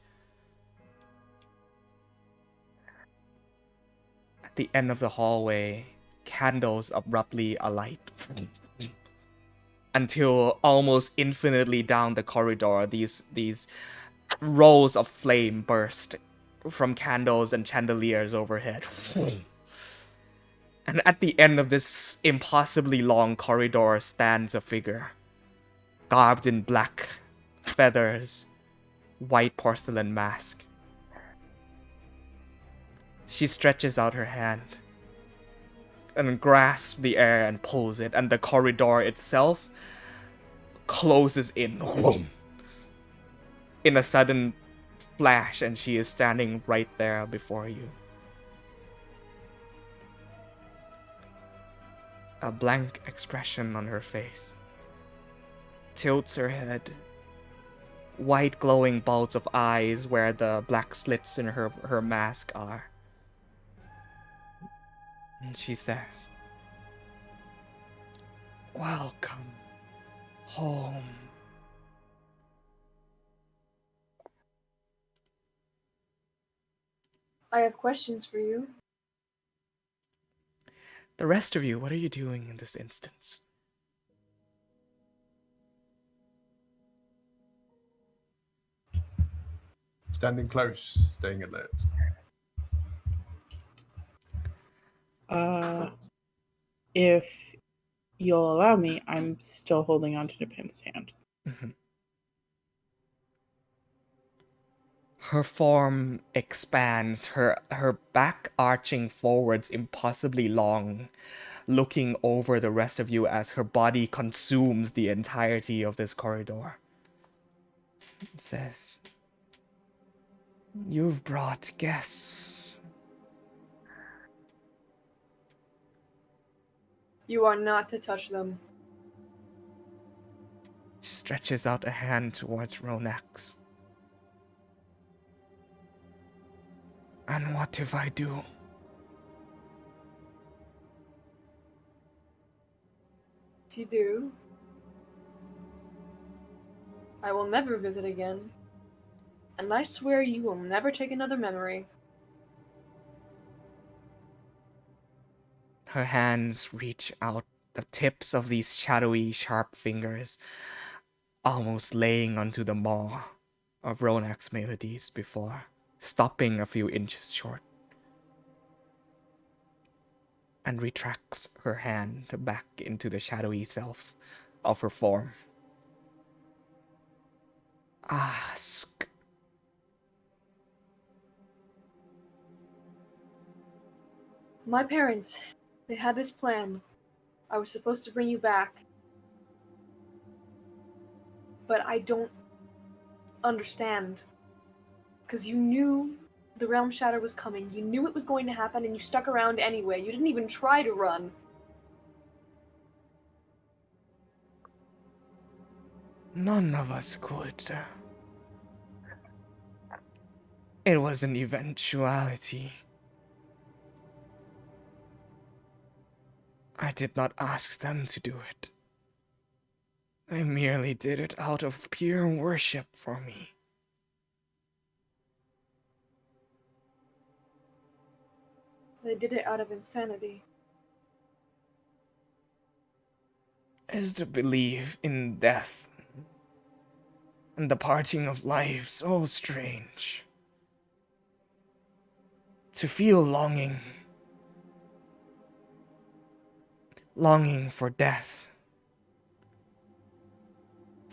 At the end of the hallway, candles abruptly alight. Until almost infinitely down the corridor, these rows of flame burst from candles and chandeliers overhead. And at the end of this impossibly long corridor stands a figure, garbed in black, feathers, white porcelain mask. She stretches out her hand and grasps the air and pulls it, and the corridor itself closes in a sudden flash, and she is standing right there before you. A blank expression on her face. Tilts her head. White glowing bulbs of eyes where the black slits in her mask are. And she says, "Welcome home." I have questions for you. The rest of you, what are you doing in this instance? Standing close, staying alert. If you'll allow me, I'm still holding on to Nepent's hand. Mm-hmm. Her form expands, her back arching forwards impossibly long, looking over the rest of you as her body consumes the entirety of this corridor. It says, "You've brought guests." You are not to touch them. She stretches out a hand towards Ronax. "And what if I do?" If you do, I will never visit again. And I swear you will never take another memory. Her hands reach out, the tips of these shadowy, sharp fingers, almost laying onto the maw of Ronak's melodies before stopping a few inches short, and retracts her hand back into the shadowy self of her form. "Ask." My parents, they had this plan. I was supposed to bring you back. But I don't understand. Because you knew the Realm Shatter was coming. You knew it was going to happen and you stuck around anyway. You didn't even try to run. None of us could. It was an eventuality. I did not ask them to do it. I merely did it out of pure worship for me. They did it out of insanity. Is to believe in death and the parting of life so strange? To feel longing for death.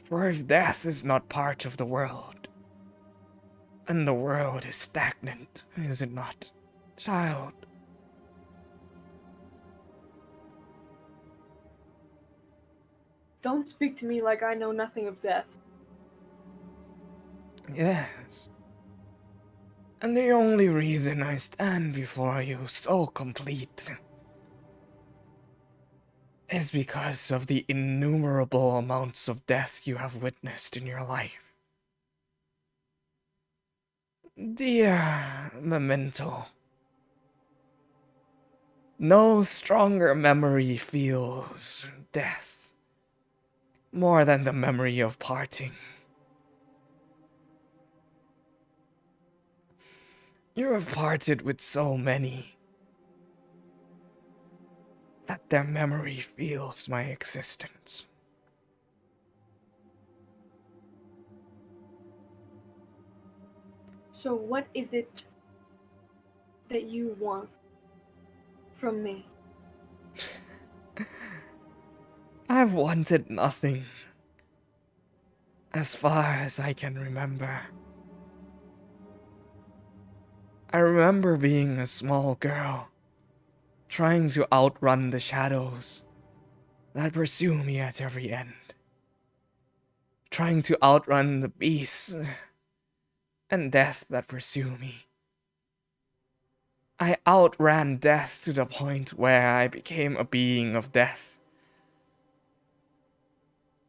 For if death is not part of the world, and the world is stagnant, is it not, child? Don't speak to me like I know nothing of death. Yes. And the only reason I stand before you so complete is because of the innumerable amounts of death you have witnessed in your life. Dear Memento, no stronger memory feels death more than the memory of parting. You have parted with so many that their memory feels my existence. So what is it that you want from me? I've wanted nothing as far as I can remember. I remember being a small girl, trying to outrun the shadows that pursue me at every end. Trying to outrun the beasts and death that pursue me. I outran death to the point where I became a being of death,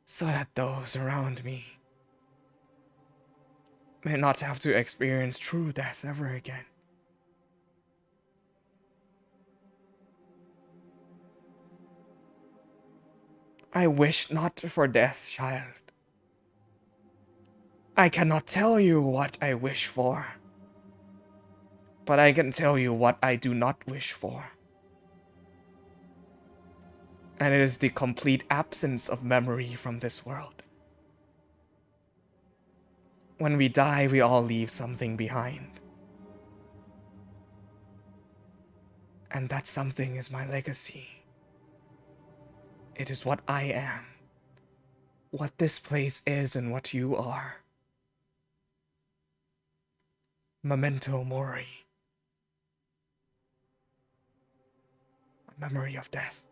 so that those around me may not have to experience true death ever again. I wish not for death, child. I cannot tell you what I wish for, but I can tell you what I do not wish for. And it is the complete absence of memory from this world. When we die, we all leave something behind. And that something is my legacy. It is what I am, what this place is, and what you are. Memento mori. A memory of death.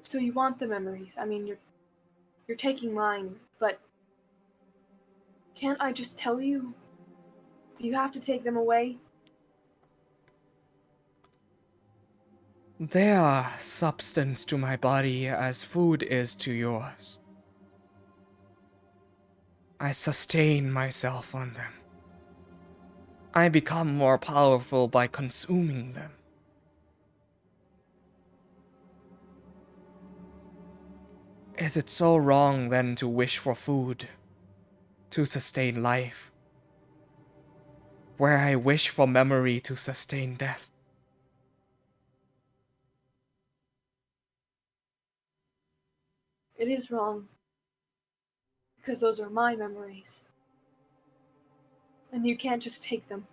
So you want the memories. I mean, you're taking mine, but can't I just tell you? Do you have to take them away? They are substance to my body as food is to yours. I sustain myself on them. I become more powerful by consuming them. Is it so wrong then to wish for food to sustain life, where I wish for memory to sustain death? It is wrong. Because those are my memories. And you can't just take them.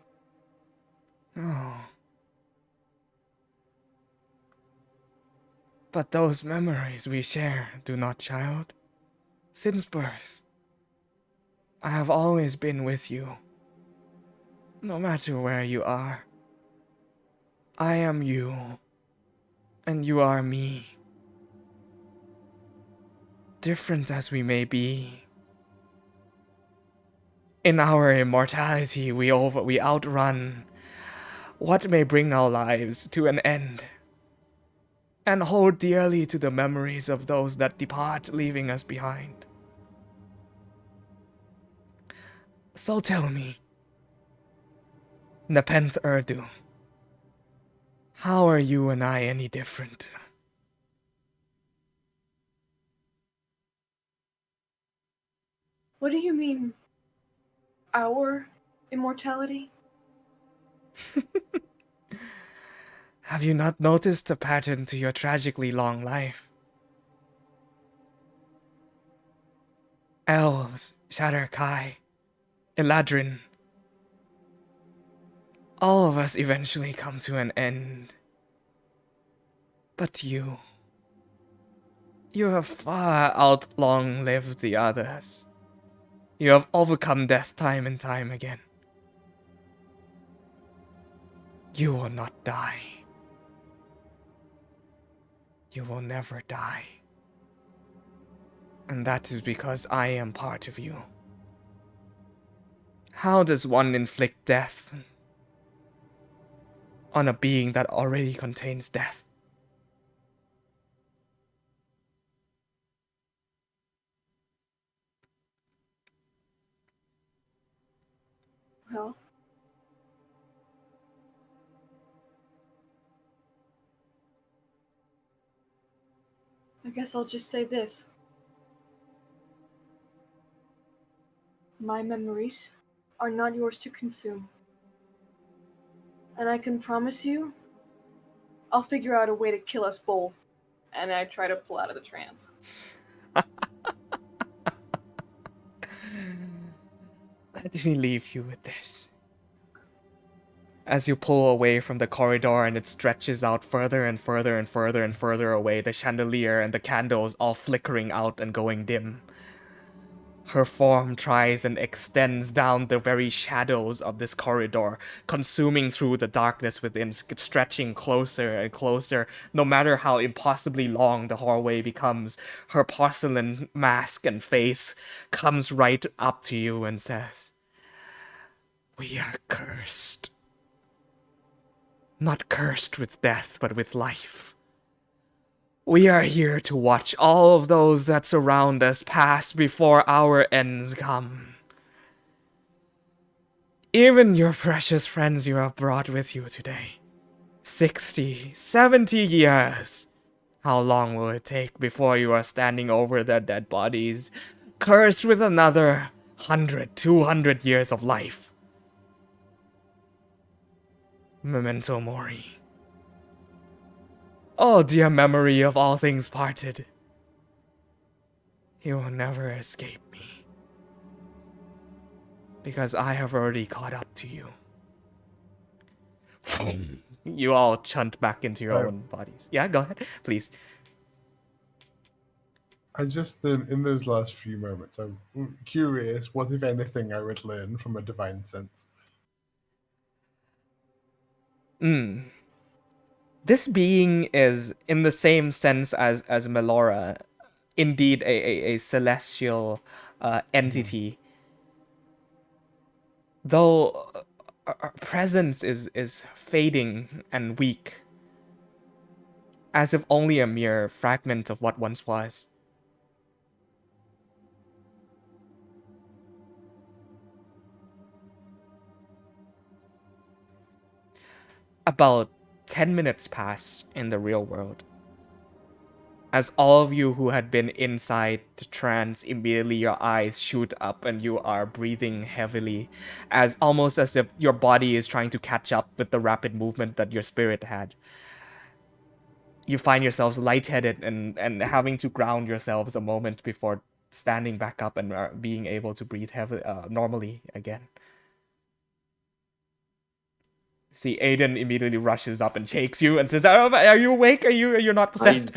Oh. But those memories we share, do not, child? Since birth. I have always been with you, no matter where you are. I am you, and you are me. Different as we may be, in our immortality we outrun what may bring our lives to an end, and hold dearly to the memories of those that depart, leaving us behind. So tell me, Nepenthe Urdu, how are you and I any different? What do you mean, our immortality? Have you not noticed a pattern to your tragically long life? Elves, Shatter Kai, Eladrin, all of us eventually come to an end. But you have far outlong-lived the others. You have overcome death time and time again. You will not die. You will never die. And that is because I am part of you. How does one inflict death on a being that already contains death? Well, I guess I'll just say this. My memories are not yours to consume. And I can promise you, I'll figure out a way to kill us both. And I try to pull out of the trance. Let me leave you with this. As you pull away from the corridor and it stretches out further and further and further and further away, the chandelier and the candles all flickering out and going dim. Her form tries and extends down the very shadows of this corridor, consuming through the darkness within, stretching closer and closer. No matter how impossibly long the hallway becomes, her porcelain mask and face comes right up to you and says, "We are cursed. Not cursed with death, but with life. We are here to watch all of those that surround us pass before our ends come. Even your precious friends you have brought with you today. 60, 70 years. How long will it take before you are standing over their dead bodies, cursed with another 100, 200 years of life? Memento Mori. Oh, dear memory of all things parted. You will never escape me. Because I have already caught up to you." You all chunt back into your own bodies. Yeah, go ahead, please. I just, in those last few moments, I'm curious what, if anything, I would learn from a divine sense. This being is, in the same sense as Melora, indeed a celestial entity. Though our presence is fading and weak, as if only a mere fragment of what once was. About 10 minutes pass in the real world. As all of you who had been inside the trance, immediately your eyes shoot up and you are breathing heavily, as almost as if your body is trying to catch up with the rapid movement that your spirit had. You find yourselves lightheaded and having to ground yourselves a moment before standing back up and being able to breathe normally again. See, Aiden immediately rushes up and shakes you and says, "Are you awake? You're not possessed?"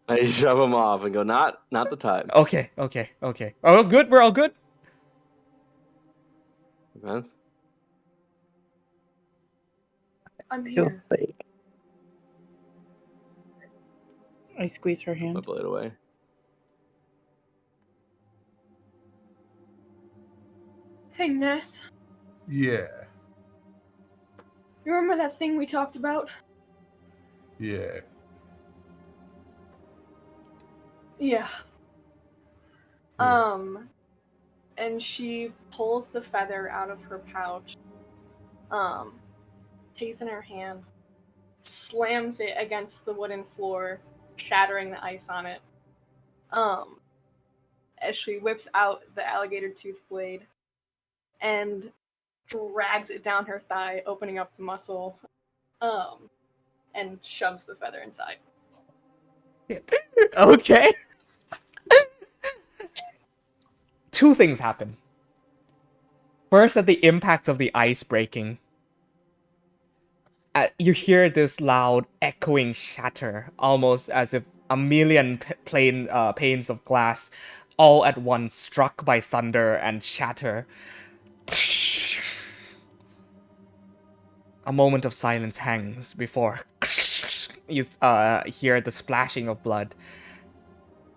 I shove him off and go, not the time. Okay. Oh, good. We're all good. Depends. I'm Feels here. like I squeeze her My hand. blade away. Hey, Ness. Yeah. You remember that thing we talked about? Yeah. Yeah. Yeah. And she pulls the feather out of her pouch, takes it in her hand, slams it against the wooden floor, shattering the ice on it. As she whips out the alligator tooth blade and drags it down her thigh, opening up the muscle, and shoves the feather inside. Okay. Two things happen. First, at the impact of the ice breaking, you hear this loud, echoing shatter, almost as if a million panes of glass all at once struck by thunder and shatter. A moment of silence hangs before you hear the splashing of blood.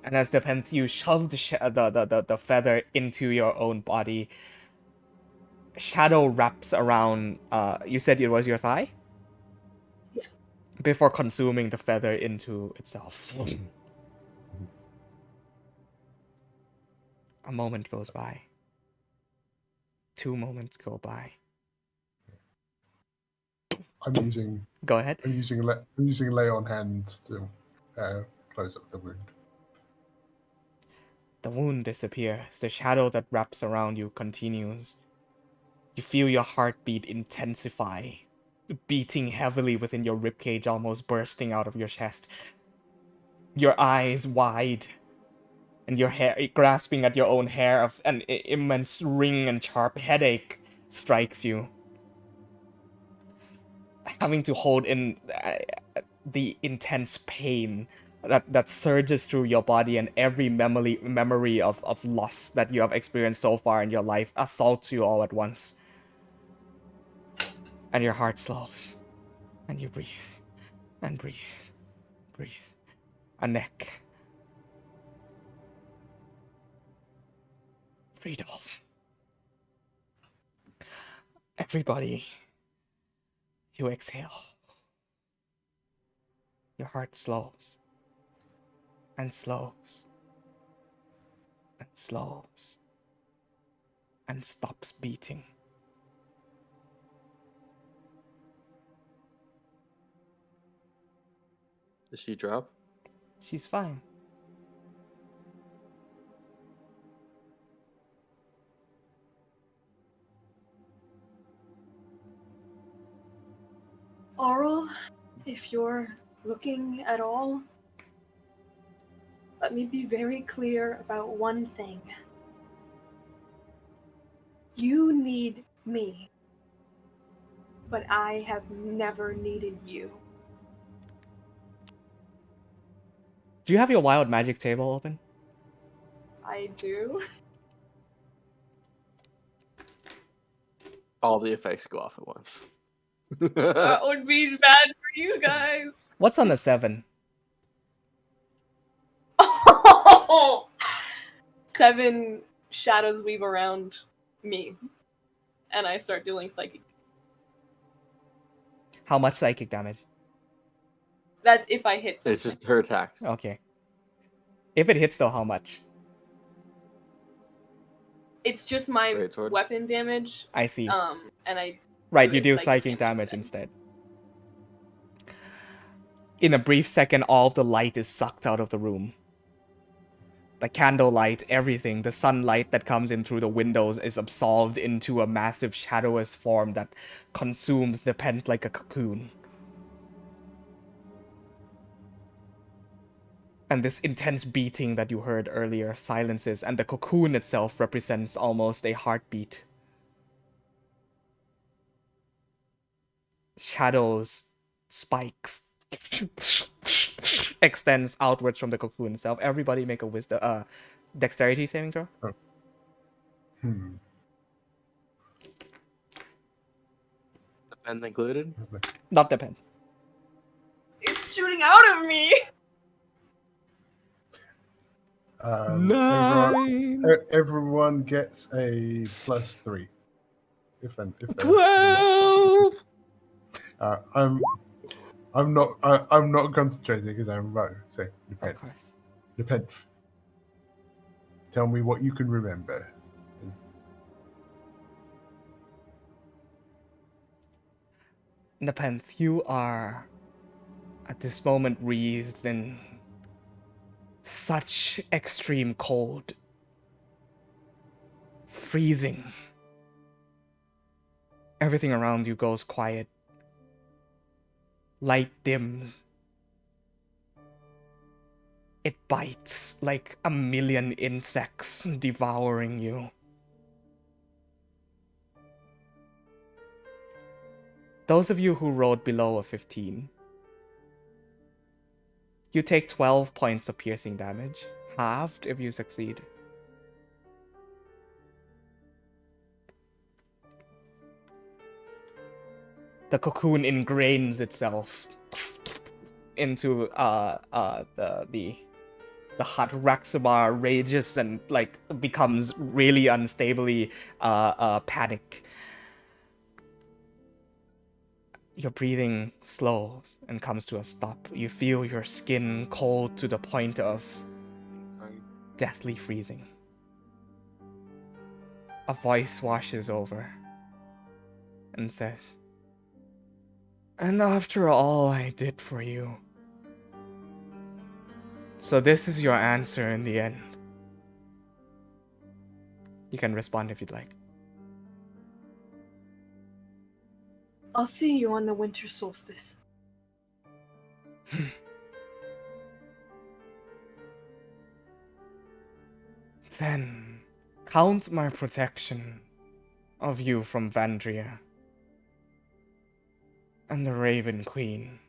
And as you shove the feather into your own body, shadow wraps around, you said it was your thigh? Yeah. Before consuming the feather into itself. A moment goes by. 2 moments go by. I'm using Go ahead. I'm using lay on hands to close up the wound. The wound disappears. The shadow that wraps around you continues. You feel your heartbeat intensify, beating heavily within your ribcage, almost bursting out of your chest. Your eyes wide, and your hair grasping at your own hair. Of an immense ring and sharp headache strikes you. Having to hold in the intense pain that surges through your body, and every memory of loss that you have experienced so far in your life assaults you all at once. And your heart slows. And you breathe. And breathe. Breathe. A neck. Friedolf. Everybody, you exhale. Your heart slows. And slows. And slows. And stops beating. Does she drop? She's fine. Aurel, if you're looking at all, let me be very clear about one thing. You need me, but I have never needed you. Do you have your wild magic table open? I do. All the effects go off at once. That would be bad for you guys. What's on the 7? 7 shadows weave around me, and I start dealing psychic. How much psychic damage? That's if I hit something. It's just her attacks. Okay. If it hits though, how much? It's just my Greatsword. weapon damage. I see. And I Right, do you a do psychic psychic damage instead. In a brief second, all of the light is sucked out of the room. The candlelight, everything, the sunlight that comes in through the windows is absorbed into a massive shadowless form that consumes the tent like a cocoon. And this intense beating that you heard earlier silences, and the cocoon itself represents almost a heartbeat. Shadows, spikes, extends outwards from the cocoon itself. Everybody make a wisdom, dexterity saving throw. Hmm. Pen included? I was like, Not the pen. It's shooting out of me. everyone gets a +3. If they're 12. I'm not concentrating because I'm low. So Of depends. course. Depends. Tell me what you can remember. Nepenthe, you are at this moment wreathed in such extreme cold. Freezing. Everything around you goes quiet. Light dims. It bites like a million insects devouring you. Those of you who rolled below a 15, you take 12 points of piercing damage, halved if you succeed. The cocoon ingrains itself into the hut. Raxamar rages and like becomes really unstably panic. Your breathing slows and comes to a stop. You feel your skin cold to the point of deathly freezing. A voice washes over and says, "And after all I did for you, so this is your answer in the end." You can respond if you'd like. I'll see you on the winter solstice. Then count my protection of you from Vandria and the Raven Queen,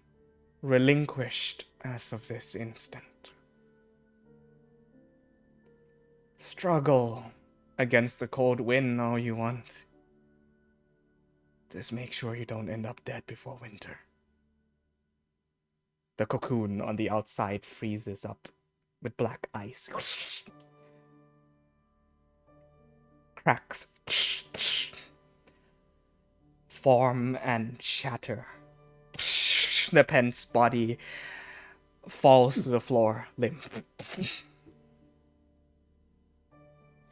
relinquished as of this instant. Struggle against the cold wind all you want. Just make sure you don't end up dead before winter. The cocoon on the outside freezes up with black ice. Cracks form and shatter. Nepenthe's body falls to the floor, limp.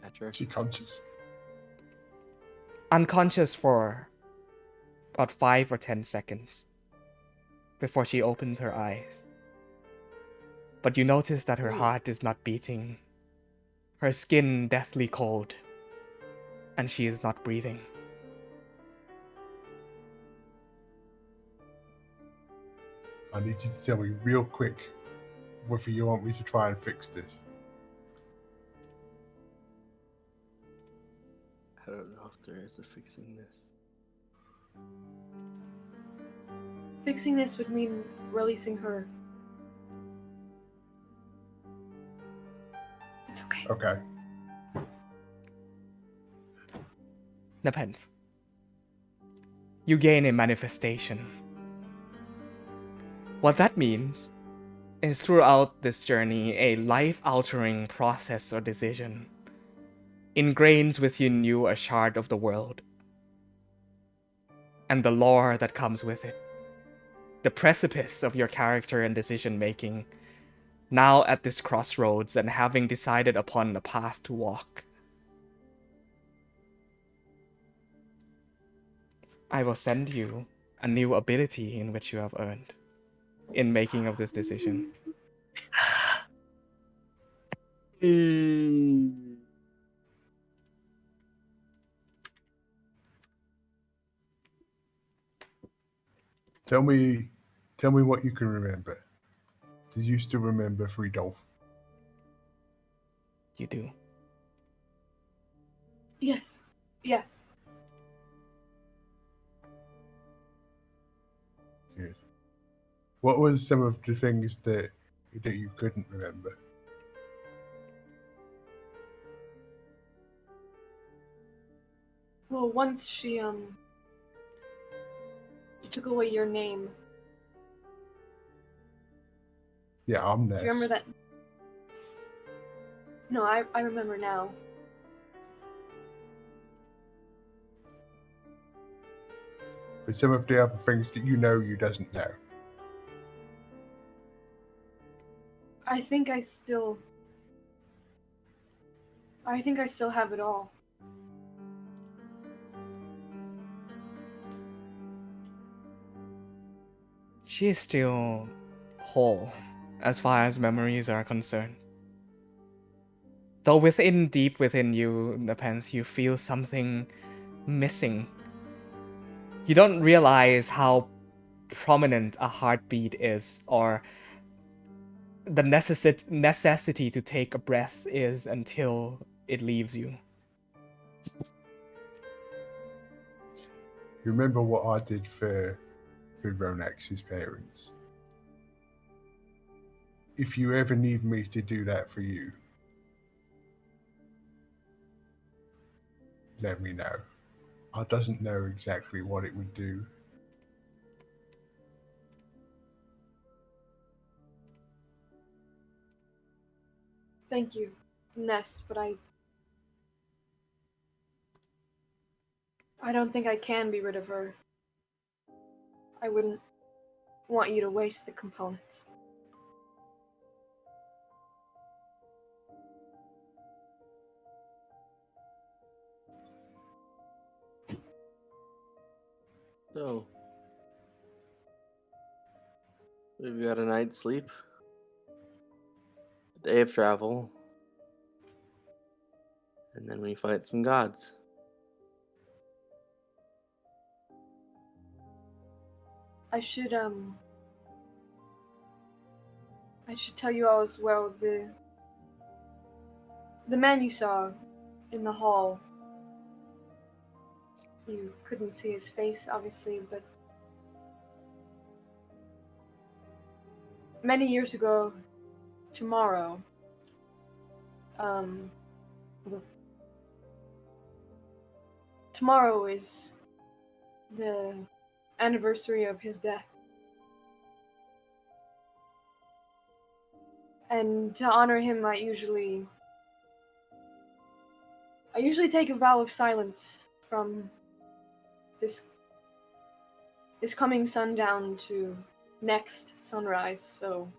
Gotcha. Is she conscious? Unconscious for about 5 or 10 seconds before she opens her eyes. But you notice that her heart is not beating, her skin deathly cold, and she is not breathing. I need you to tell me real quick whether you want me to try and fix this. I don't know if there is a fixing this. Fixing this would mean releasing her. It's okay. Okay. Nepenthe, you gain a manifestation. What that means is throughout this journey, a life-altering process or decision ingrains within you a shard of the world and the lore that comes with it. The precipice of your character and decision-making, now at this crossroads and having decided upon the path to walk. I will send you a new ability in which you have earned in making of this decision. Tell me what you can remember. Do you still remember Friedolf? You do. Yes. Yes. Good. What was some of the things that you couldn't remember? Well, once she took away your name. Yeah, I'm Do Ness. you remember that? No, I remember now. But some of the other things that you know, you doesn't know. I think I still have it all. She is still whole as far as memories are concerned. Though deep within you, Nepenthe, you feel something missing. You don't realize how prominent a heartbeat is, or the necessity to take a breath is, until it leaves you. You remember what I did for Ronax's parents? If you ever need me to do that for you, let me know. I doesn't know exactly what it would do. Thank you, Ness, but I don't think I can be rid of her. I wouldn't want you to waste the components. So, we've got a night's sleep, a day of travel, and then we fight some gods. I should tell you all as well, the man you saw in the hall, you couldn't see his face, obviously, but many years ago, tomorrow, well, tomorrow is the anniversary of his death. And to honor him, I usually take a vow of silence from this coming sundown to next sunrise, so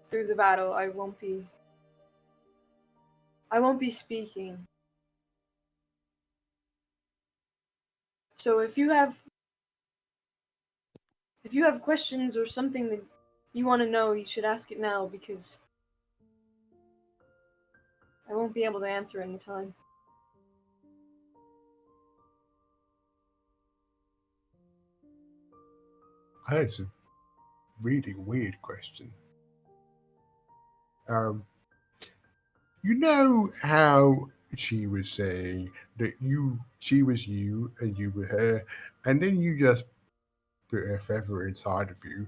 through the battle I won't be speaking. So if you have questions or something that you want to know, you should ask it now, because I won't be able to answer in the time. That's a really weird question. You know how she was saying that she was you and you were her, and then you just put a feather inside of you,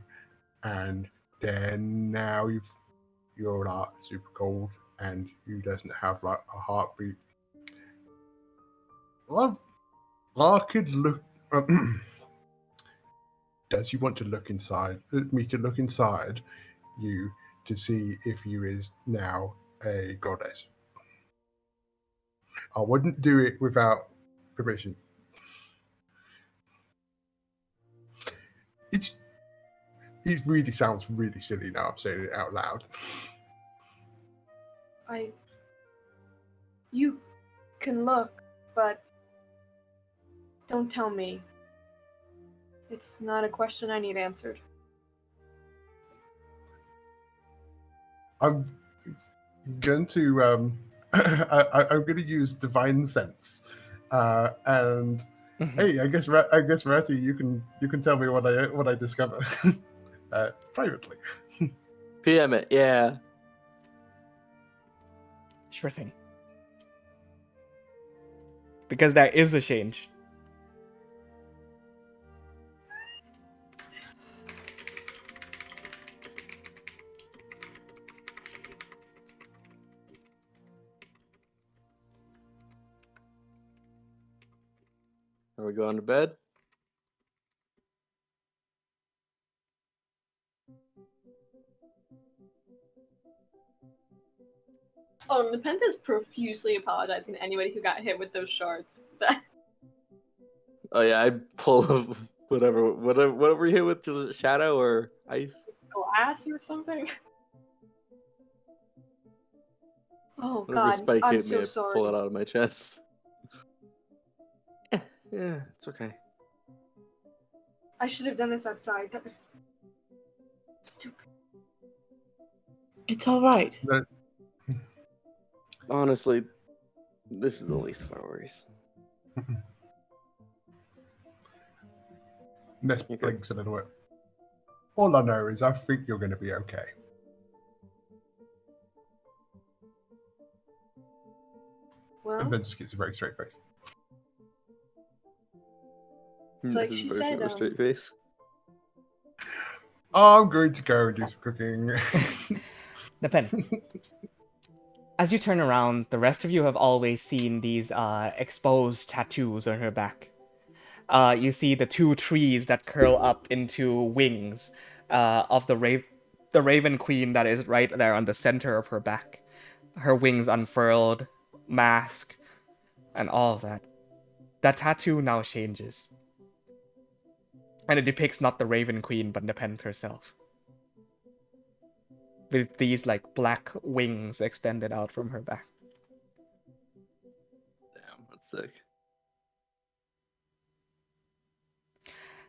and then now you're like super cold and you doesn't have like a heartbeat. I could look. Does you want to look inside me to look inside you to see if you is now a goddess? I wouldn't do it without permission. It really sounds really silly now I'm saying it out loud. You can look, but don't tell me. It's not a question I need answered. I'm going to I'm going to use divine sense, and hey, I guess Ratty, you can tell me what I discover privately. PM it, yeah. Sure thing. Because there is a change. Are we going to bed? Oh, Nepentha's profusely apologizing to anybody who got hit with those shards. Oh yeah, I pull whatever we hit with, was it shadow or ice? Glass or something? Oh Whatever god, spike I'm hit me, so I sorry. pull it out of my chest. Yeah, it's okay. I should have done this outside. That was stupid. It's all right. Honestly, this is the least of our worries. Ness Okay. blinks a little bit. All I know is I think you're going to be okay. Well, And then just keeps a very straight face. It's like This is she version said, of a straight face. I'm going to go and do some cooking. Nepen. As you turn around, the rest of you have always seen these exposed tattoos on her back. You see the two trees that curl up into wings of the Raven Queen that is right there on the center of her back. Her wings unfurled, mask, and all of that. That tattoo now changes. And it depicts not the Raven Queen, but Nepenthe herself. With these, like, black wings extended out from her back. Damn, that's sick.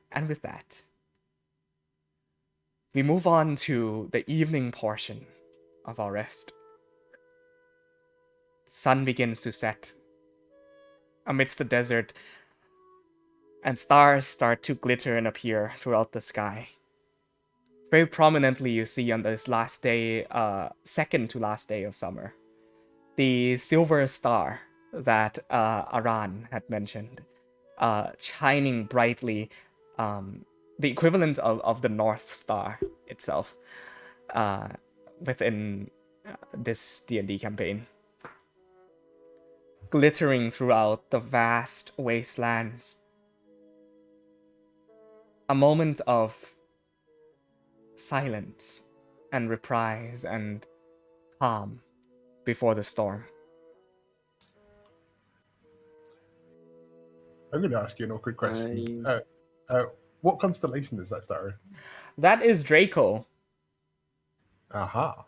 And with that, we move on to the evening portion of our rest. Sun begins to set amidst the desert, and stars start to glitter and appear throughout the sky. Very prominently, you see on this last day, second to last day of summer, the silver star that Aran had mentioned, shining brightly, the equivalent of the North Star itself, within this D&D campaign. Glittering throughout the vast wastelands. A moment of silence and reprise and calm before the storm. I'm going to ask you an awkward question. I- What constellation is that star in? That is Draco. Aha.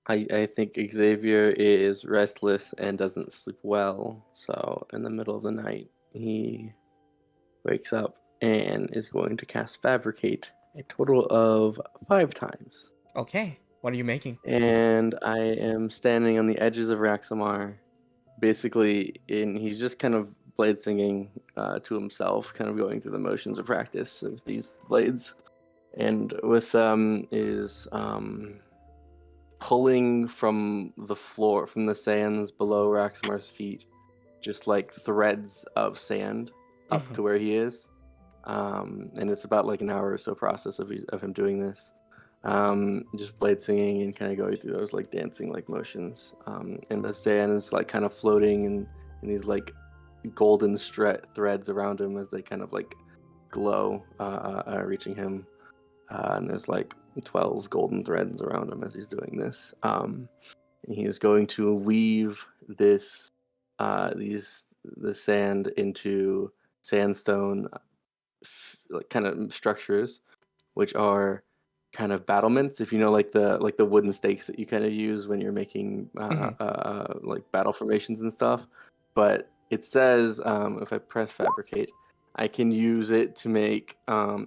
I think Xavier is restless and doesn't sleep well, so in the middle of the night he wakes up and is going to cast Fabricate a total of 5 times. Okay, what are you making? And I am standing on the edges of Raxamar, basically, he's just kind of blade singing to himself, kind of going through the motions of practice of these blades, and with is pulling from the floor, from the sands below Raxamar's feet, just like threads of sand up to where he is. And it's about like an hour or so process of him doing this. Just blade singing and kind of going through those like dancing like motions. And the sand is like kind of floating and these like golden threads around him as they kind of like glow, reaching him. And there's like 12 golden threads around him as he's doing this. And he is going to weave the sand into sandstone like kind of structures, which are kind of battlements. If you know, like the wooden stakes that you kind of use when you're making like battle formations and stuff. But it says if I press fabricate, I can use it to make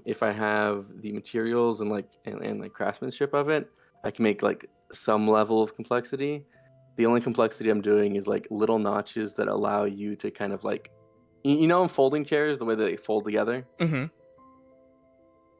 if I have the materials and like craftsmanship of it, I can make like some level of complexity. The only complexity I'm doing is like little notches that allow you to kind of like, you know, in folding chairs, the way that they fold together. Mm-hmm.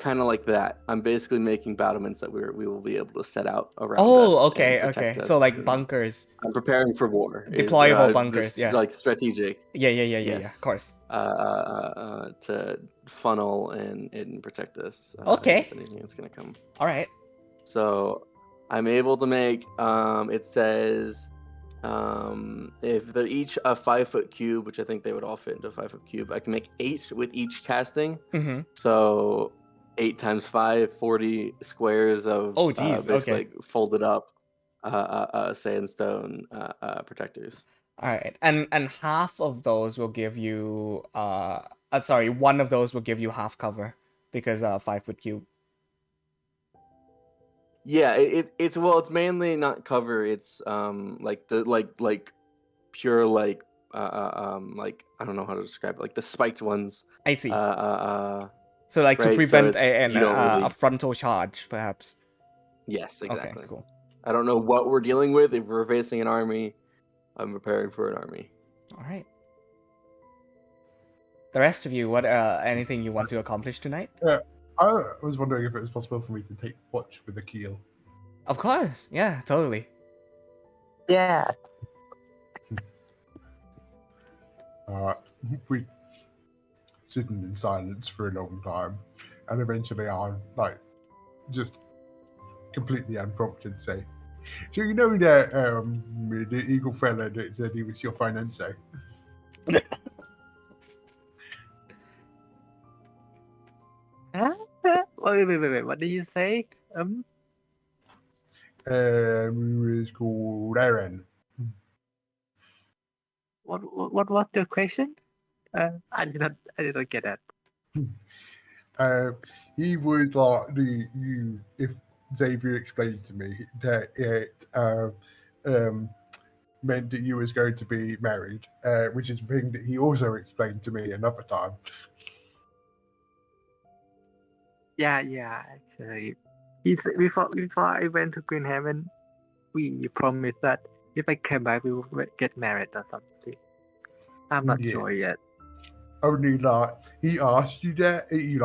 Kind of like that. I'm basically making battlements that we will be able to set out around us. Oh, okay, and protect okay. us. So like bunkers. I'm preparing for war. Deployable bunkers, yeah. Like strategic. Yeah, Yes. of course. To funnel and protect us. Okay. If anything is gonna come. All right. So I'm able to make. It says, if they're each a 5-foot cube, which I think they would all fit into a 5-foot cube, I can make 8 with each casting. Mm-hmm. So 8 times 5, 40 squares of Oh, geez, basically okay. like folded up sandstone protectors. All right, and half of those will give you sorry, one of those will give you half cover because 5 foot cube. Yeah, it's well, it's mainly not cover. It's like the like pure like I don't know how to describe it, like the spiked ones. I see. Uh, So like to right, so prevent it's you don't a really. frontal charge, perhaps. Yes, exactly. Okay, cool. I don't know what we're dealing with. If we're facing an army, I'm preparing for an army. All right. The rest of you, what anything you want to accomplish tonight? I was wondering if it was possible for me to take watch with the keel. Of course, yeah, totally. Yeah. We sitting in silence for a long time, and eventually I like just completely unprompted say, "So you know that the eagle fella that said he was your fiancé? Huh? Wait. What did you say? He was called Lorei'an. What was the question? I did not get that. He was like if Xavier explained to me that it meant that you was going to be married, which is a thing that he also explained to me another time. Yeah, actually. Before I went to Green Heaven, we promised that if I came back, we would get married or something. I'm not Yeah. sure yet. Only like he asked you that, he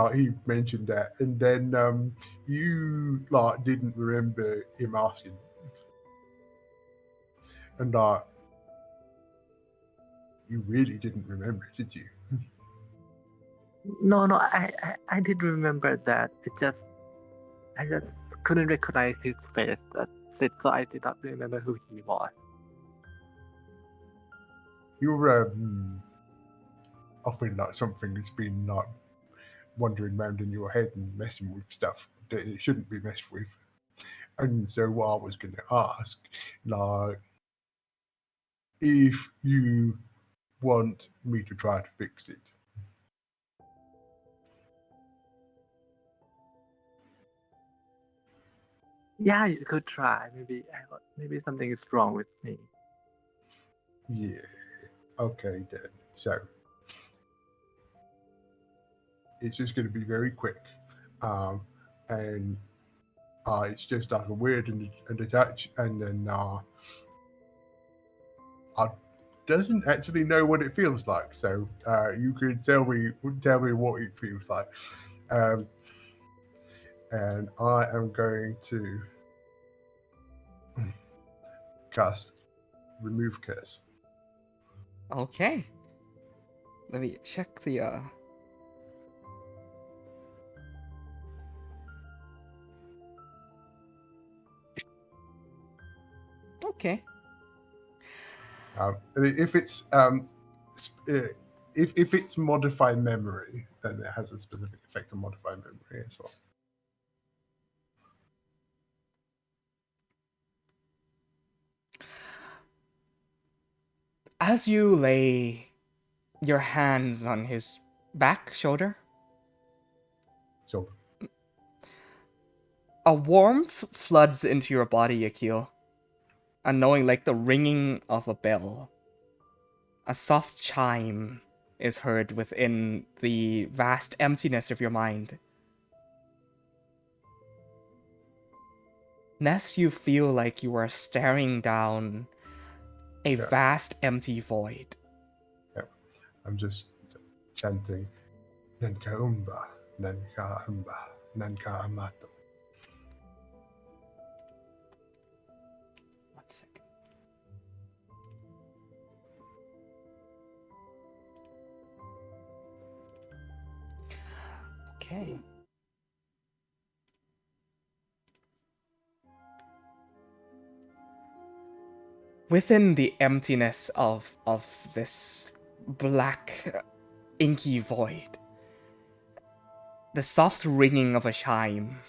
mentioned that, and then you like didn't remember him asking, and you really didn't remember, did you? No, I did remember that. I just couldn't recognize his face. That's it. So I did not remember who he was. You're I feel like something has been like wandering around in your head and messing with stuff that it shouldn't be messed with. And so what I was going to ask, like, if you want me to try to fix it. Yeah, you could try. Maybe something is wrong with me. Yeah. Okay then. So it's just going to be very quick, and it's just like a weird and attach, and then I doesn't actually know what it feels like. So you could tell me what it feels like, and I am going to cast remove curse. Okay. Let me check the Okay. And if it's if it's modify memory, then it has a specific effect on modify memory as well. As you lay your hands on his back, shoulder, So a warmth floods into your body, Akil. And knowing like the ringing of a bell. A soft chime is heard within the vast emptiness of your mind. Ness, you feel like you are staring down a vast empty void. I'm just chanting Nanka Umba, Nanka Umba, Nanka Amato. One second. Okay. Within the emptiness of this black, inky void, The soft ringing of a chime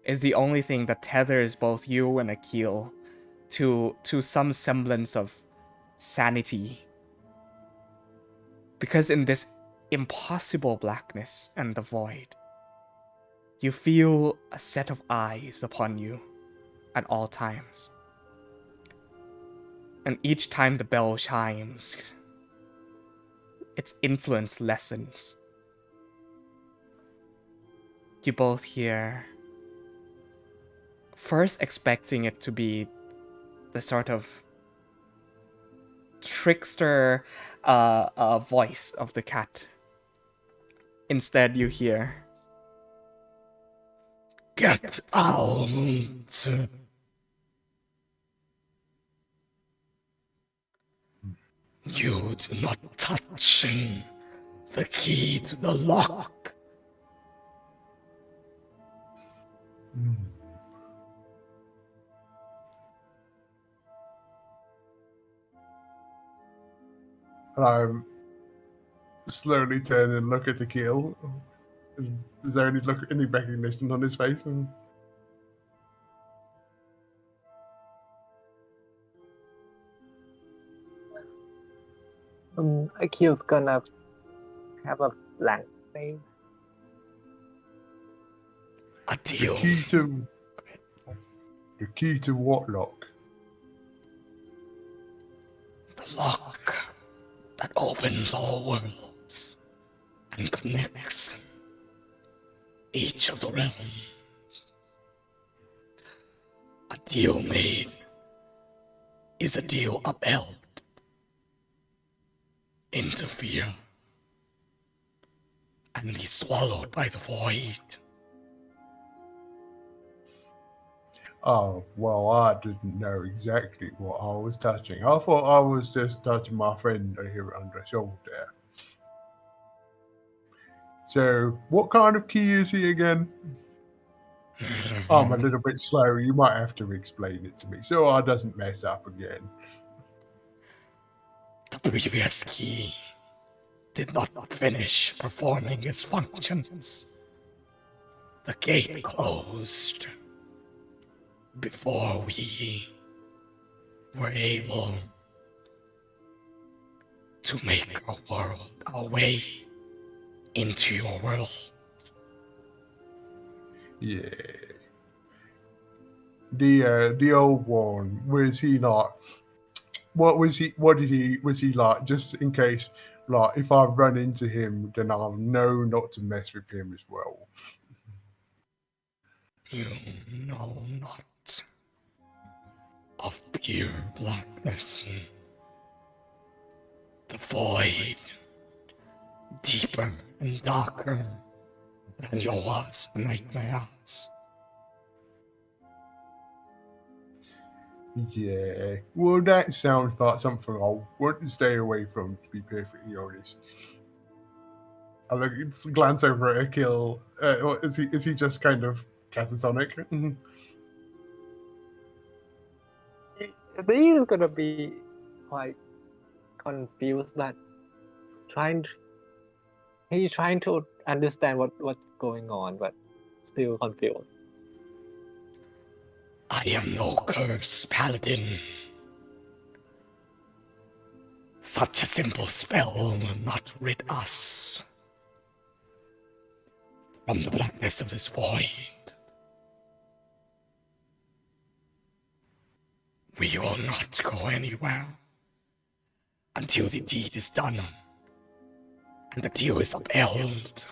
is the only thing that tethers both you and Akil to some semblance of sanity. Because in this impossible blackness and the void, you feel a set of eyes upon you at all times. And each time the bell chimes, its influence lessens. You both hear, first expecting it to be the sort of trickster voice of the cat. Instead, you hear, "Get out! You do not touch the key to the lock." And I'm slowly turn and look at Akil. Is there any recognition on his face? Akil's gonna have a blank face. A The deal. key to what lock? The lock that opens all worlds and connects each of the realms. A deal made is a deal upheld. Interfere and be swallowed by the void. Oh, well, I didn't know exactly what I was touching. I thought I was just touching my friend here on the shoulder. So, what kind of key is he again? I'm a little bit slow. You might have to explain it to me so I doesn't mess up again. The previous key did not finish performing its functions. The gate closed before we were able to make our way into your world. Yeah. The old one, was he not? Was he like, just in case, like, if I run into him, then I'll know not to mess with him as well. You know not of pure blackness. The void, deeper and darker than your worst nightmares. Yeah, well, that sounds like something I want to stay away from, to be perfectly honest. I glance over at Akil. Is he just kind of catatonic? He's gonna be quite confused, but he's trying to understand what's going on, but still confused. I am no cursed paladin. Such a simple spell will not rid us from the blackness of this void. We will not go anywhere until the deed is done and the deal is upheld.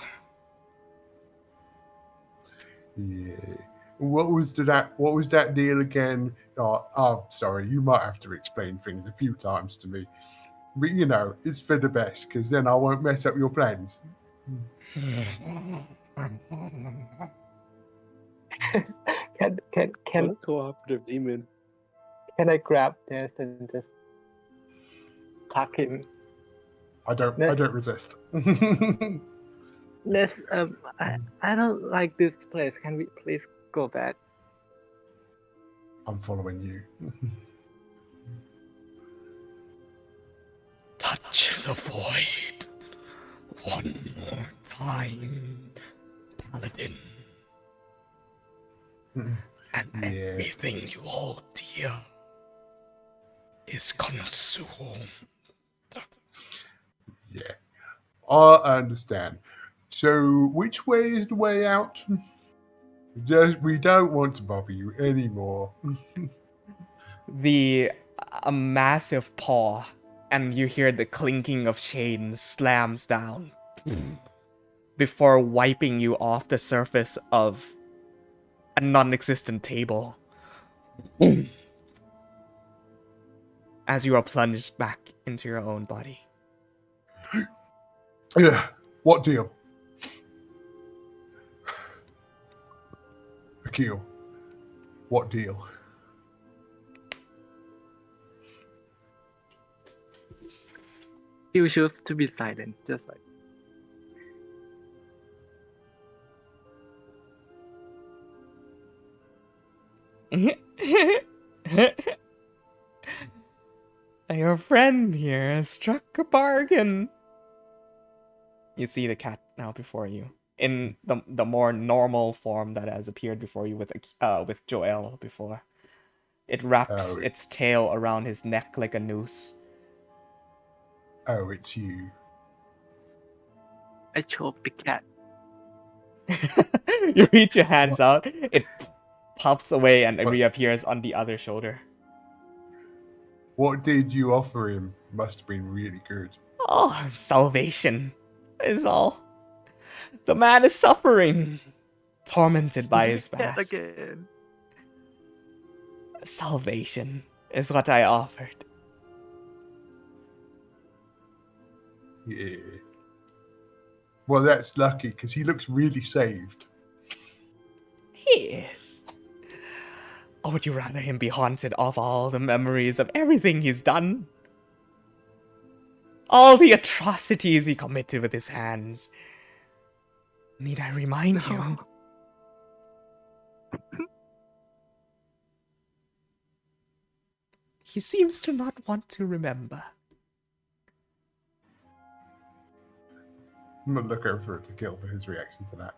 Yeah. What was that deal again? Oh, sorry, you might have to explain things a few times to me. But it's for the best, because then I won't mess up your plans. Can What cooperative demon? can I grab this and just tuck in? I don't resist. Let's I don't like this place. Can we please go back? I'm following you. Touch the void one more time, paladin, Mm, and Yeah. everything you hold dear is consumed. Yeah. I understand. So, which way is the way out? We don't want to bother you anymore. A massive paw, and you hear the clinking of chains slams down before wiping you off the surface of a non-existent table. As you are plunged back into your own body. Yeah. What deal? Akil. What deal? He chose to be silent, just like. Your friend here has struck a bargain. You see the cat now before you, in the more normal form that has appeared before you with Joel before. It wraps Oh, its tail around his neck like a noose. Oh, it's you. I choked the cat. You reach your hands out, it pops away and it What? reappears on the other shoulder. What did you offer him? Must have been really good. Oh, salvation is all. The man is suffering, tormented by his Cat past. again. Salvation is what I offered. Yeah. Well, that's lucky because he looks really saved. He is. Or would you rather him be haunted of all the memories of everything he's done? All the atrocities he committed with his hands. Need I remind you? He seems to not want to remember. I'm gonna look over to Gil for his reaction to that.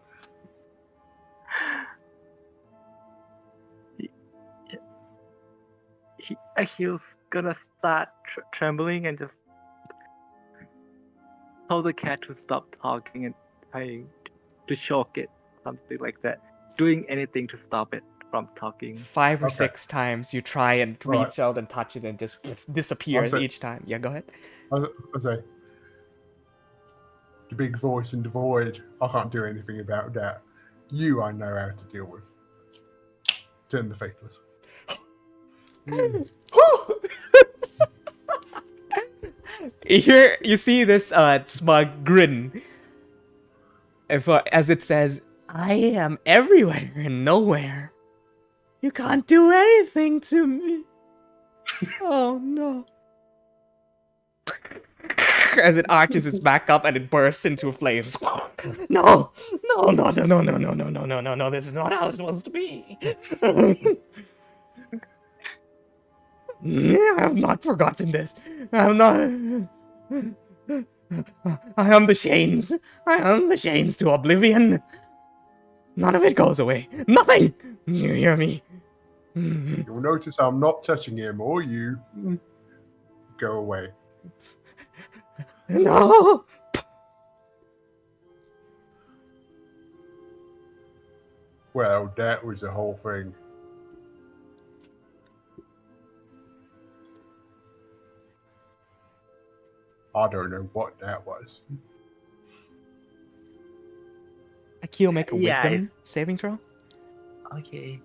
He was gonna start trembling and just tell the cat to stop talking and trying to choke it, something like that. Doing anything to stop it from talking. 5 or Okay. 6 times you try and Right. reach out and touch it and just disappears Also- each time. Yeah, go ahead. I say, the big voice in the void. I can't do anything about that. You, I know how to deal with. Turn the faithless. Here you see this smug grin. As it says, I am everywhere and nowhere. You can't do anything to me. Oh no. As it arches its back up and it bursts into flames. No, no, no, no, no, no, no, no, no, no, no, no. This is not how it's supposed to be. I have not forgotten this. I have not. I am the Shanes. I am the Shanes to oblivion. None of it goes away. Nothing. You hear me? You'll notice I'm not touching him or you. Go away. No. Well, that was the whole thing. I don't know what that was. Akil, make a Yeah, wisdom it's- saving throw. Okay.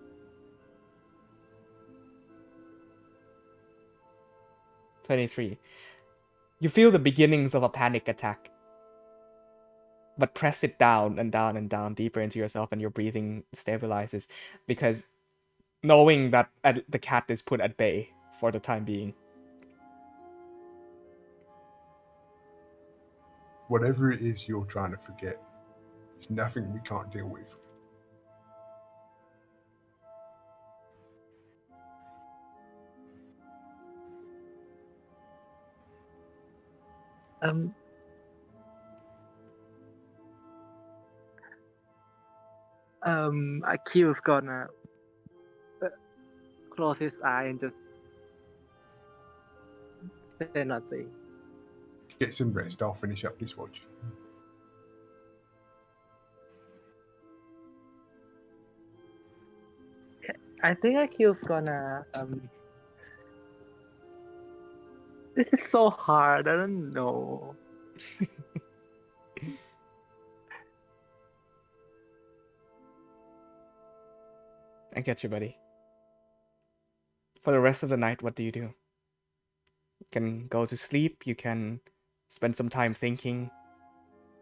23. You feel the beginnings of a panic attack. But press it down and down and down deeper into yourself, and your breathing stabilizes. Because knowing that the cat is put at bay for the time being. Whatever it is you're trying to forget, it's nothing we can't deal with. Um. Akil's gonna close his eye and just say nothing. Get some rest. I'll finish up this watch. I think Akil's gonna This is so hard. I don't know. I get you, buddy. For the rest of the night, what do? You can go to sleep, you can spend some time thinking,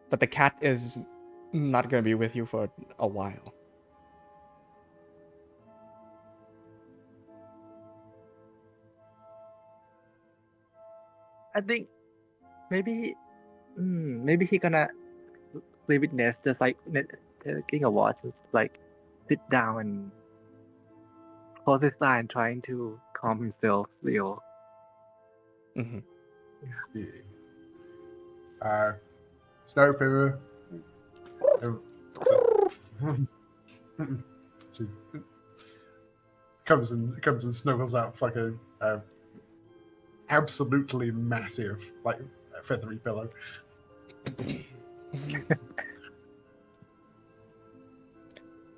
but the cat is not going to be with you for a while. I think maybe he gonna sleep with Ness, just like taking a watch, just like sit down and close his eye and trying to calm himself still. Mm-hmm. Yeah. Snowfeather. She comes and snuggles up like a absolutely massive, like feathery pillow.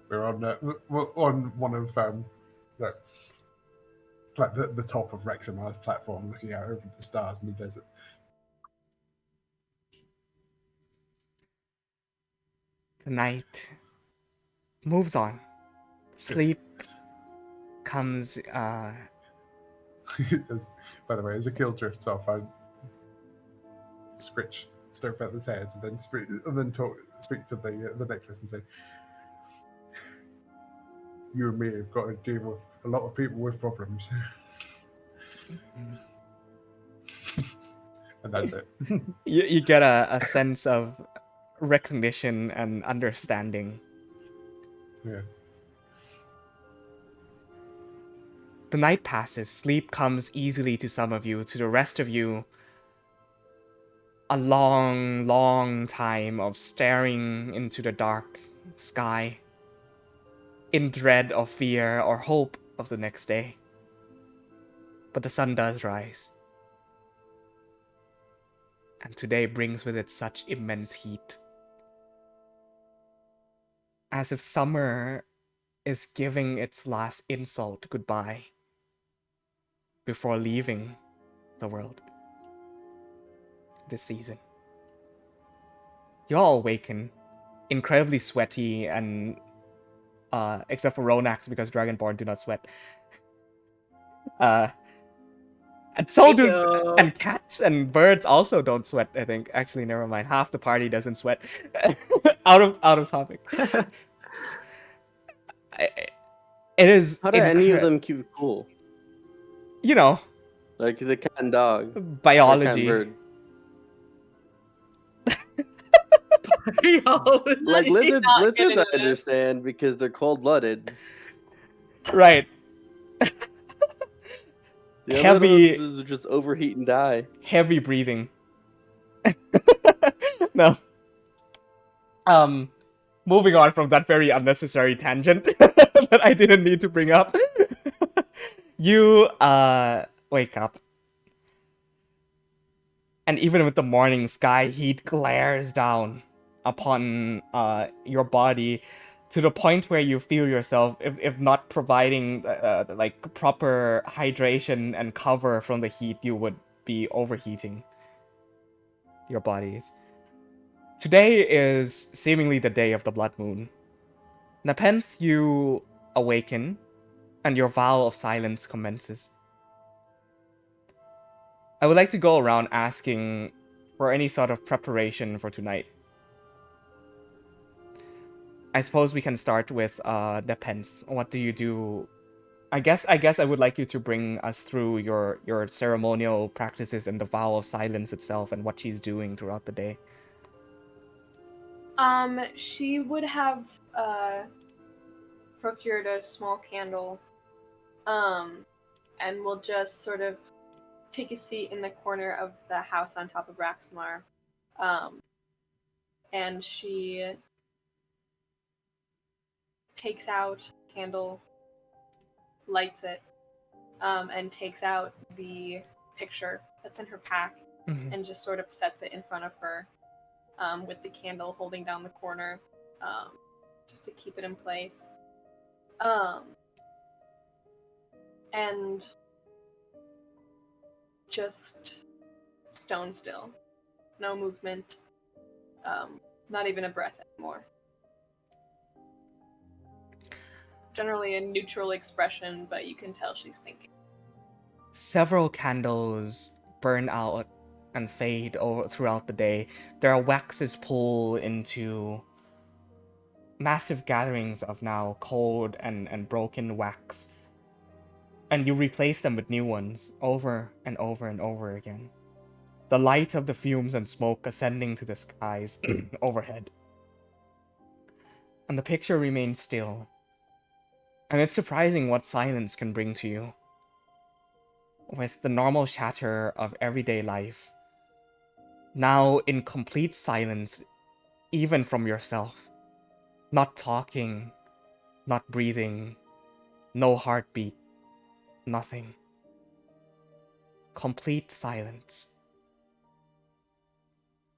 We're on one of the top of Reximar's platform, looking out over the stars in the desert. The night moves on. Sleep comes. By the way, as a kill drifts off, I scritch Snowfeather's head, and then speak to the necklace and say, "You and me have got to deal with a lot of people with problems." And that's it. You get a sense of recognition and understanding. Yeah. The night passes. Sleep comes easily to some of you. To the rest of you, a long, long time of staring into the dark sky in dread of fear or hope of the next day. But the sun does rise. And today brings with it such immense heat. As if summer is giving its last insult goodbye before leaving the world this season. You all awaken, incredibly sweaty, and except for Ronax, because Dragonborn do not sweat. And so do Heyo. and cats and birds also don't sweat. I think actually, never mind. Half the party doesn't sweat. out of topic. It is. How do any of them keep cool? You know, Like the cat and dog. Or cat and biology. bird. Biology. Like Is he lizards, not lizards getting I into this? understand because they're cold-blooded. Right. The other Heavy- ones are just overheat and die. Heavy breathing. No. Moving on from that very unnecessary tangent that I didn't need to bring up. You wake up. And even with the morning sky, heat glares down upon your body to the point where you feel yourself, if not providing like proper hydration and cover from the heat, you would be overheating your bodies. Today is seemingly the day of the blood moon. Nepenthe, you awaken, and your vow of silence commences. I would like to go around asking for any sort of preparation for tonight. I suppose we can start with Nepenthe. What do you do? I guess I would like you to bring us through your ceremonial practices and the vow of silence itself and what she's doing throughout the day. She would have procured a small candle, and will just sort of take a seat in the corner of the house on top of Raxmar, and she takes out candle, lights it, and takes out the picture that's in her pack Mhm. and just sort of sets it in front of her, with the candle holding down the corner, just to keep it in place. And just stone still. No movement. Not even a breath anymore. Generally a neutral expression, but you can tell she's thinking. Several candles burn out and fade over throughout the day. Their waxes pull into massive gatherings of now cold and broken wax. And you replace them with new ones over and over and over again. The light of the fumes and smoke ascending to the skies overhead. And the picture remains still. And it's surprising what silence can bring to you. With the normal chatter of everyday life, now in complete silence, even from yourself. Not talking, not breathing, no heartbeat, nothing. Complete silence.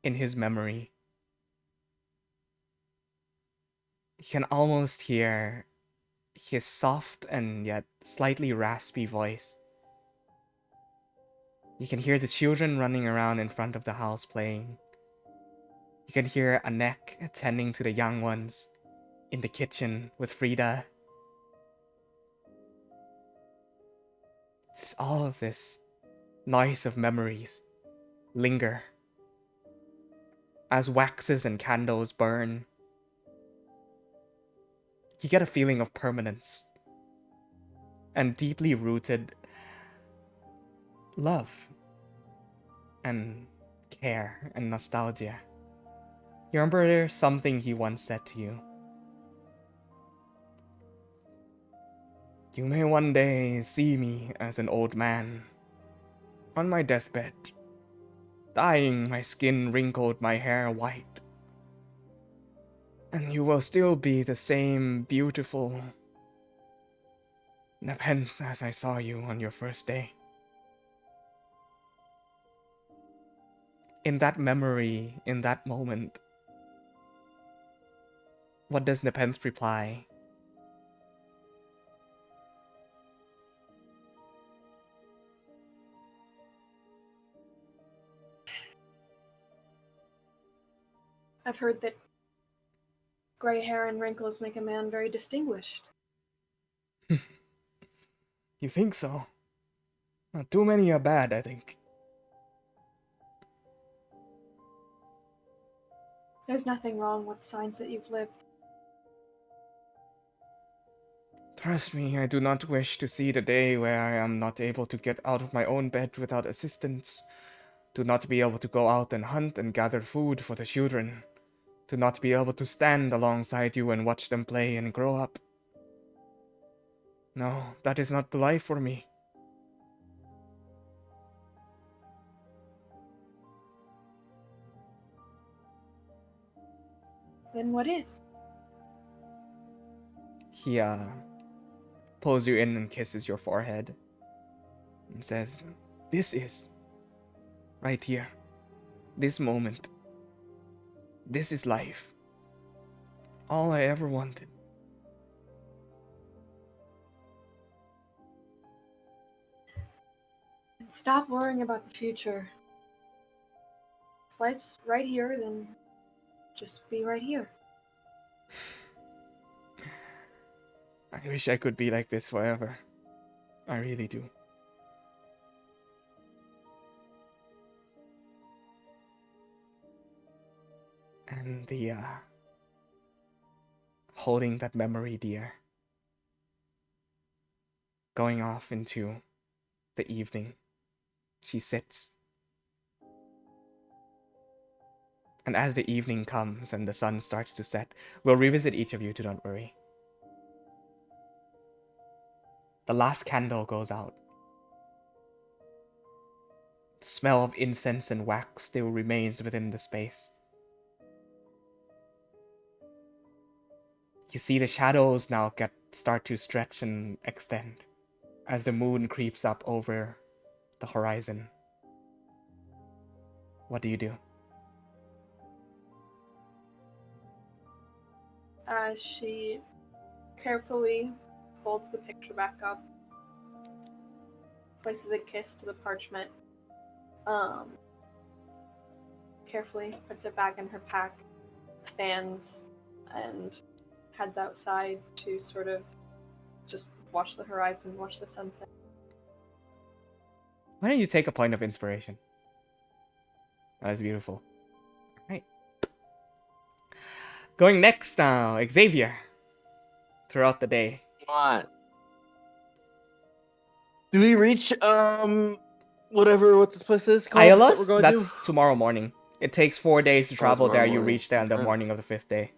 In his memory, you can almost hear his soft and yet slightly raspy voice. You can hear the children running around in front of the house playing. You can hear Anek attending to the young ones in the kitchen with Frida. Just all of this noise of memories linger as waxes and candles burn. You get a feeling of permanence and deeply rooted love and care and nostalgia. You remember something he once said to you. You may one day see me as an old man, on my deathbed, dying, my skin wrinkled, my hair white. And you will still be the same beautiful Nepenthe as I saw you on your first day. In that memory, in that moment, what does Nepenthe reply? I've heard that gray hair and wrinkles make a man very distinguished. You think so? Not too many are bad, I think. There's nothing wrong with signs that you've lived. Trust me, I do not wish to see the day where I am not able to get out of my own bed without assistance, to not be able to go out and hunt and gather food for the children, to not be able to stand alongside you and watch them play and grow up. No, that is not the life for me. Then what is? He pulls you in and kisses your forehead and says, "This is right here. This moment. This is life. All I ever wanted." And stop worrying about the future. If life's right here, then just be right here. I wish I could be like this forever. I really do. And the holding that memory dear, going off into the evening, she sits. And as the evening comes and the sun starts to set, we'll revisit each of you, do not worry. The last candle goes out. The smell of incense and wax still remains within the space. You see the shadows now start to stretch and extend as the moon creeps up over the horizon. What do you do? She carefully folds the picture back up, places a kiss to the parchment, carefully puts it back in her pack, stands, and heads outside to sort of just watch the horizon, watch the sunset. Why don't you take a point of inspiration? That is beautiful. Right. Going next now, Xavier. Throughout the day. What? Do we reach what this place is called that we're Ayala's? going That's to? tomorrow morning. It takes 4 days to travel tomorrow there. You morning. reach there on the Okay. morning of the 5th day.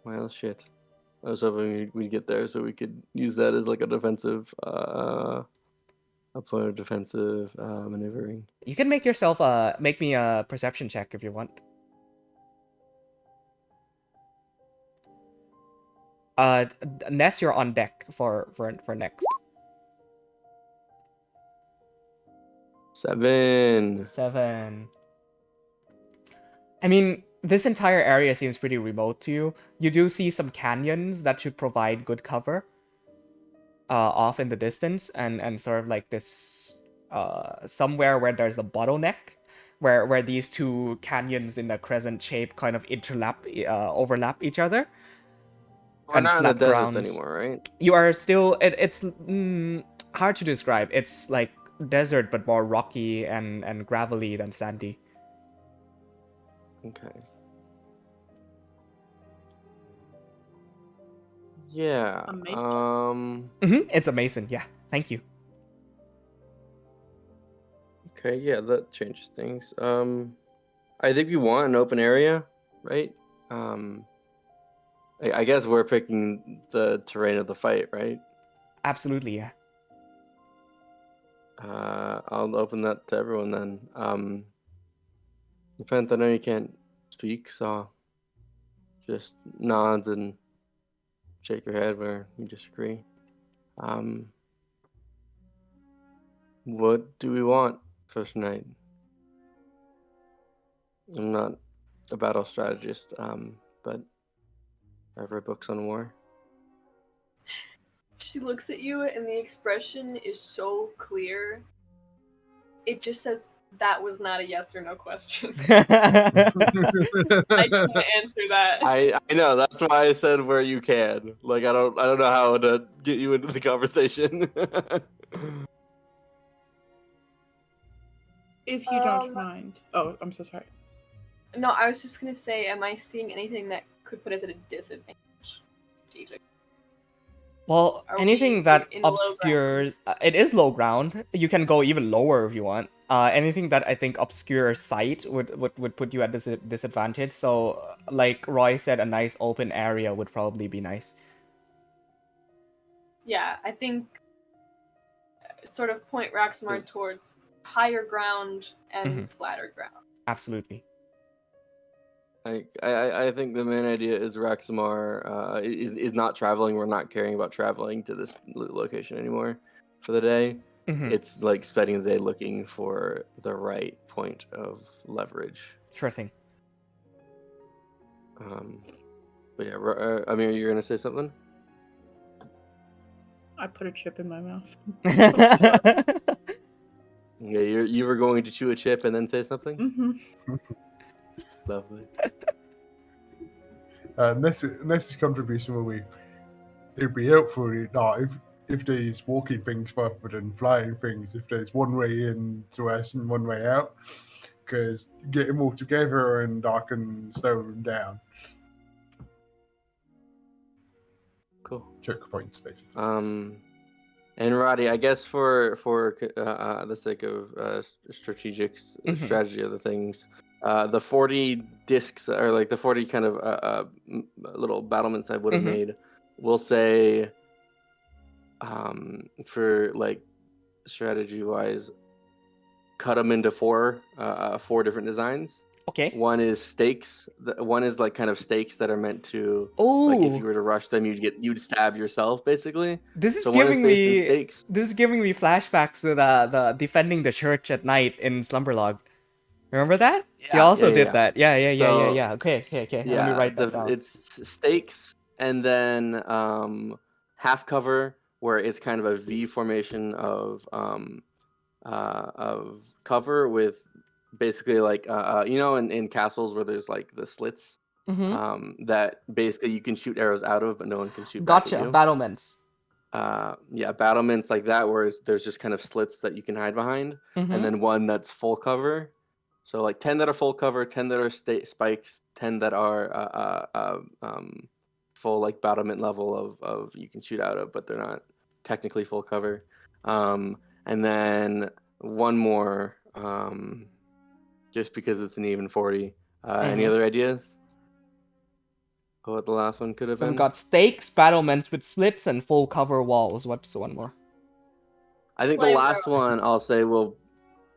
Well, shit. I was hoping we'd get there so we could use that as like a defensive, a point of defensive maneuvering. You can make me a perception check if you want. Ness, you're on deck for next. 7. 7. I mean, this entire area seems pretty remote to you. You do see some canyons that should provide good cover. Off in the distance, and sort of like this somewhere where there's a bottleneck, where these two canyons in a crescent shape kind of overlap each other. We're and not in the flat deserts grounds. anymore, right? You are still. It's hard to describe. It's like desert, but more rocky and gravelly than sandy. Okay. Yeah. Amazing. It's a mason. Yeah. Thank you. Okay. Yeah, that changes things. I think we want an open area, right? I guess we're picking the terrain of the fight, right? Absolutely. Yeah. I'll open that to everyone then. Depends. I know you can't speak, so just nods and shake your head where you disagree. What do we want for tonight? I'm not a battle strategist, but I've read books on war. She looks at you, and the expression is so clear. It just says, "That was not a yes or no question." I can't answer that. I know, that's why I said where you can. Like I don't know how to get you into the conversation. If you don't mind. Oh, I'm so sorry. No, I was just gonna say, am I seeing anything that could put us at a disadvantage? Strategic. Well, Are we anything that in the low obscures it is low ground. You can go even lower if you want. Anything that I think obscures sight would put you at disadvantage. So, like Roy said, a nice open area would probably be nice. Yeah, I think sort of point Raxmar towards higher ground and flatter ground. Absolutely. I think the main idea is Raxamar is not traveling. We're not caring about traveling to this location anymore for the day. It's like spending the day looking for the right point of leverage. Sure thing. But yeah, Amir, you're gonna say something? I put a chip in my mouth. Yeah, you were going to chew a chip and then say something? Mm-hmm. Lovely. Ness's contribution will be, it'd be helpful if there's walking things rather than flying things, if there's one way in to us and one way out, because get them all together and I can slow them down. Cool. Choke points, basically. And Roddy, I guess for the sake of strategy of the things, the 40 discs, or like the 40 kind of little battlements I would have made, we'll say, for like strategy wise, cut them into four different designs. Okay. One is stakes. One is like kind of stakes that are meant to, like if you Oh, were to rush them, you'd stab yourself basically. this is So one is giving based in me stakes. flashbacks to the defending the church at night in Slumberlog. Remember that? He Yeah, also yeah, did yeah. that. So Yeah. Okay. Let me yeah, write that down. it's stakes and then half cover where it's kind of a V formation of cover with basically like in castles where there's like the slits Mm-hmm. that basically you can shoot arrows out of but no one can shoot back at Gotcha. you. Battlements. Yeah, battlements like that where there's just kind of slits that you can hide behind, Mm-hmm. and then one that's full cover. So like 10 that are full cover, 10 that are spikes, 10 that are full like battlement level of you can shoot out of, but they're not technically full cover. And then one more, just because it's an even 40. Any other ideas? What the last one could have So we been? got stakes, battlements with slits, and full cover walls. What's one more? I think the Flamethrower. last one I'll say will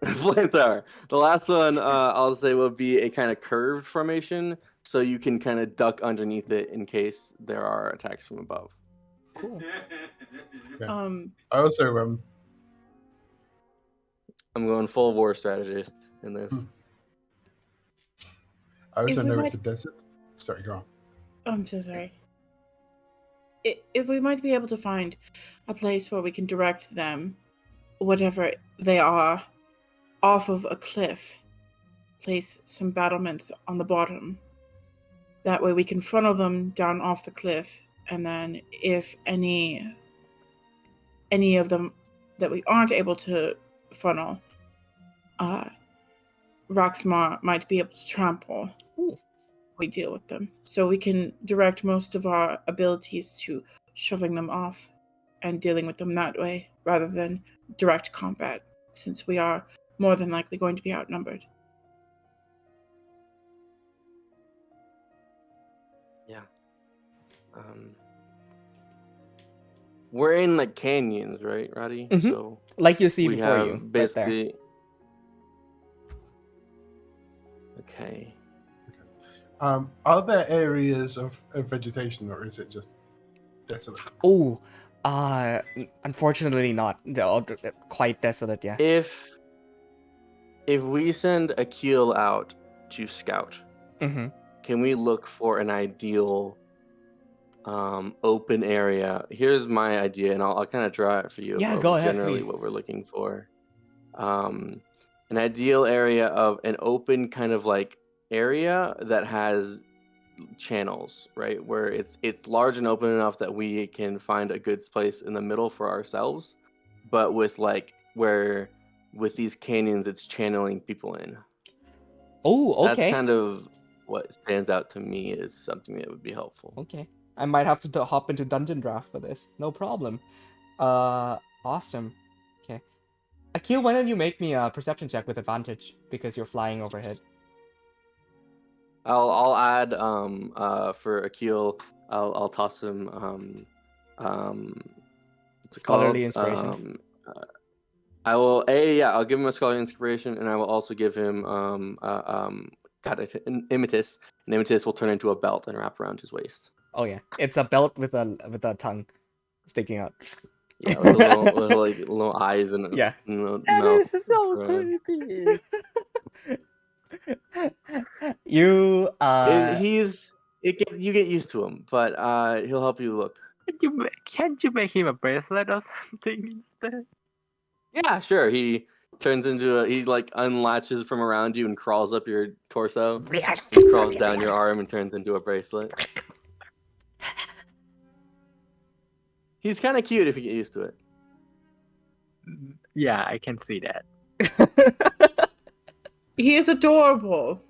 flamethrower. The last one I'll say will be a kind of curved formation, so you can kind of duck underneath it in case there are attacks from above. Cool. I also I'm going full war strategist in this. If we know might- it's a desert. Sorry, go on. I'm so sorry. If we might be able to find a place where we can direct them, whatever they are, off of a cliff, place some battlements on the bottom. That way we can funnel them down off the cliff, and then if any of them that we aren't able to funnel, Roxmar might be able to trample. Ooh. We deal with them. So we can direct most of our abilities to shoving them off and dealing with them that way, rather than direct combat, since we are more than likely going to be outnumbered. Yeah. We're in like canyons, right, Roddy? Mhm. So Like you see we before have you, right there. basically. Okay. Are there areas of vegetation, or is it just desolate? Oh, unfortunately not. They're all quite desolate. Yeah. If we send Akil out to scout, Mm-hmm. can we look for an ideal open area? Here's my idea, and I'll kind of draw it for you. Yeah, of go ahead, generally please. what we're looking for. An ideal area of an open kind of like area that has channels, right? Where it's large and open enough that we can find a good place in the middle for ourselves, but with like where with these canyons it's channeling people in. Oh, okay. That's kind of what stands out to me as something that would be helpful. Okay. I might have to hop into Dungeon Draft for this. No problem. Awesome. Okay. Akil, why don't you make me a perception check with advantage because you're flying overhead? I'll add for Akil. I'll toss him what's it Scholarly called? inspiration. I will I'll give him a scholarly inspiration, and I will also give him an imitus. An imitus will turn into a belt and wrap around his waist. Oh yeah, it's a belt with a tongue sticking out. Yeah, with little eyes and Yeah. and little That mouth. is so for- creepy. You you get used to him, but he'll help you look. Can't you make him a bracelet or something instead? Yeah, sure. He turns into he like unlatches from around you and crawls up your torso, and crawls down your arm and turns into a bracelet. He's kind of cute if you get used to it. Yeah, I can see that. He is adorable.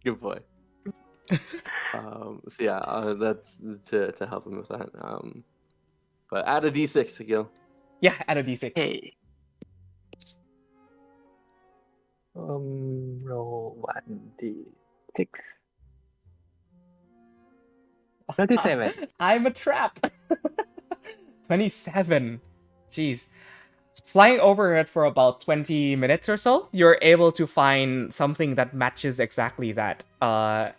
Good boy. So yeah, that's to help him with that. But add a d6 to go. Yeah, add a d6. Hey. Roll 1d6. 37. I'm a trap. 27. Jeez. Flying over it for about 20 minutes or so, you're able to find something that matches exactly that. A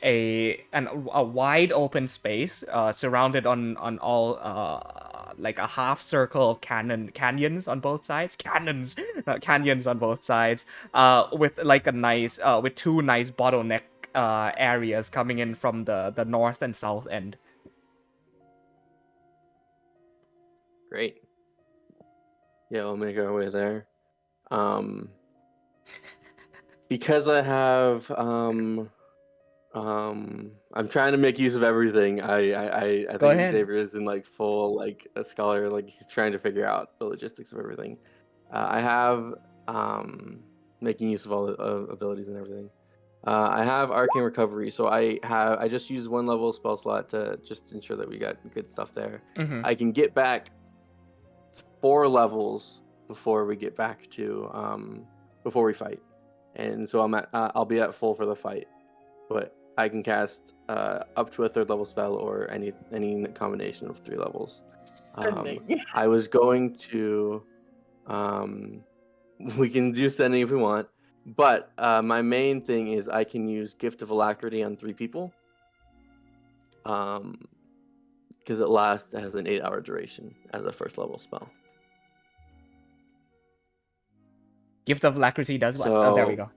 wide open space, surrounded on all like a half circle of canyons on both sides. Canyons on both sides. With like with two nice bottleneck areas coming in from the north and south end. Great. Yeah, we'll make our way there. Because I have I'm trying to make use of everything. I Go think ahead. Xavier is in like full like a scholar, like he's trying to figure out the logistics of everything. I have making use of all the abilities and everything. I have arcane recovery, so I just used 1 level spell slot to just ensure that we got good stuff there. Mm-hmm. I can get back 4 levels before we get back to before we fight, and so I'll be at full for the fight, but I can cast up to a 3rd level spell or any combination of 3 levels. Sending. I was going to we can do sending if we want, but my main thing is I can use Gift of Alacrity on 3 people, because it has an 8-hour duration as a 1st level spell. Gift of Alacrity does what? Oh, there we go.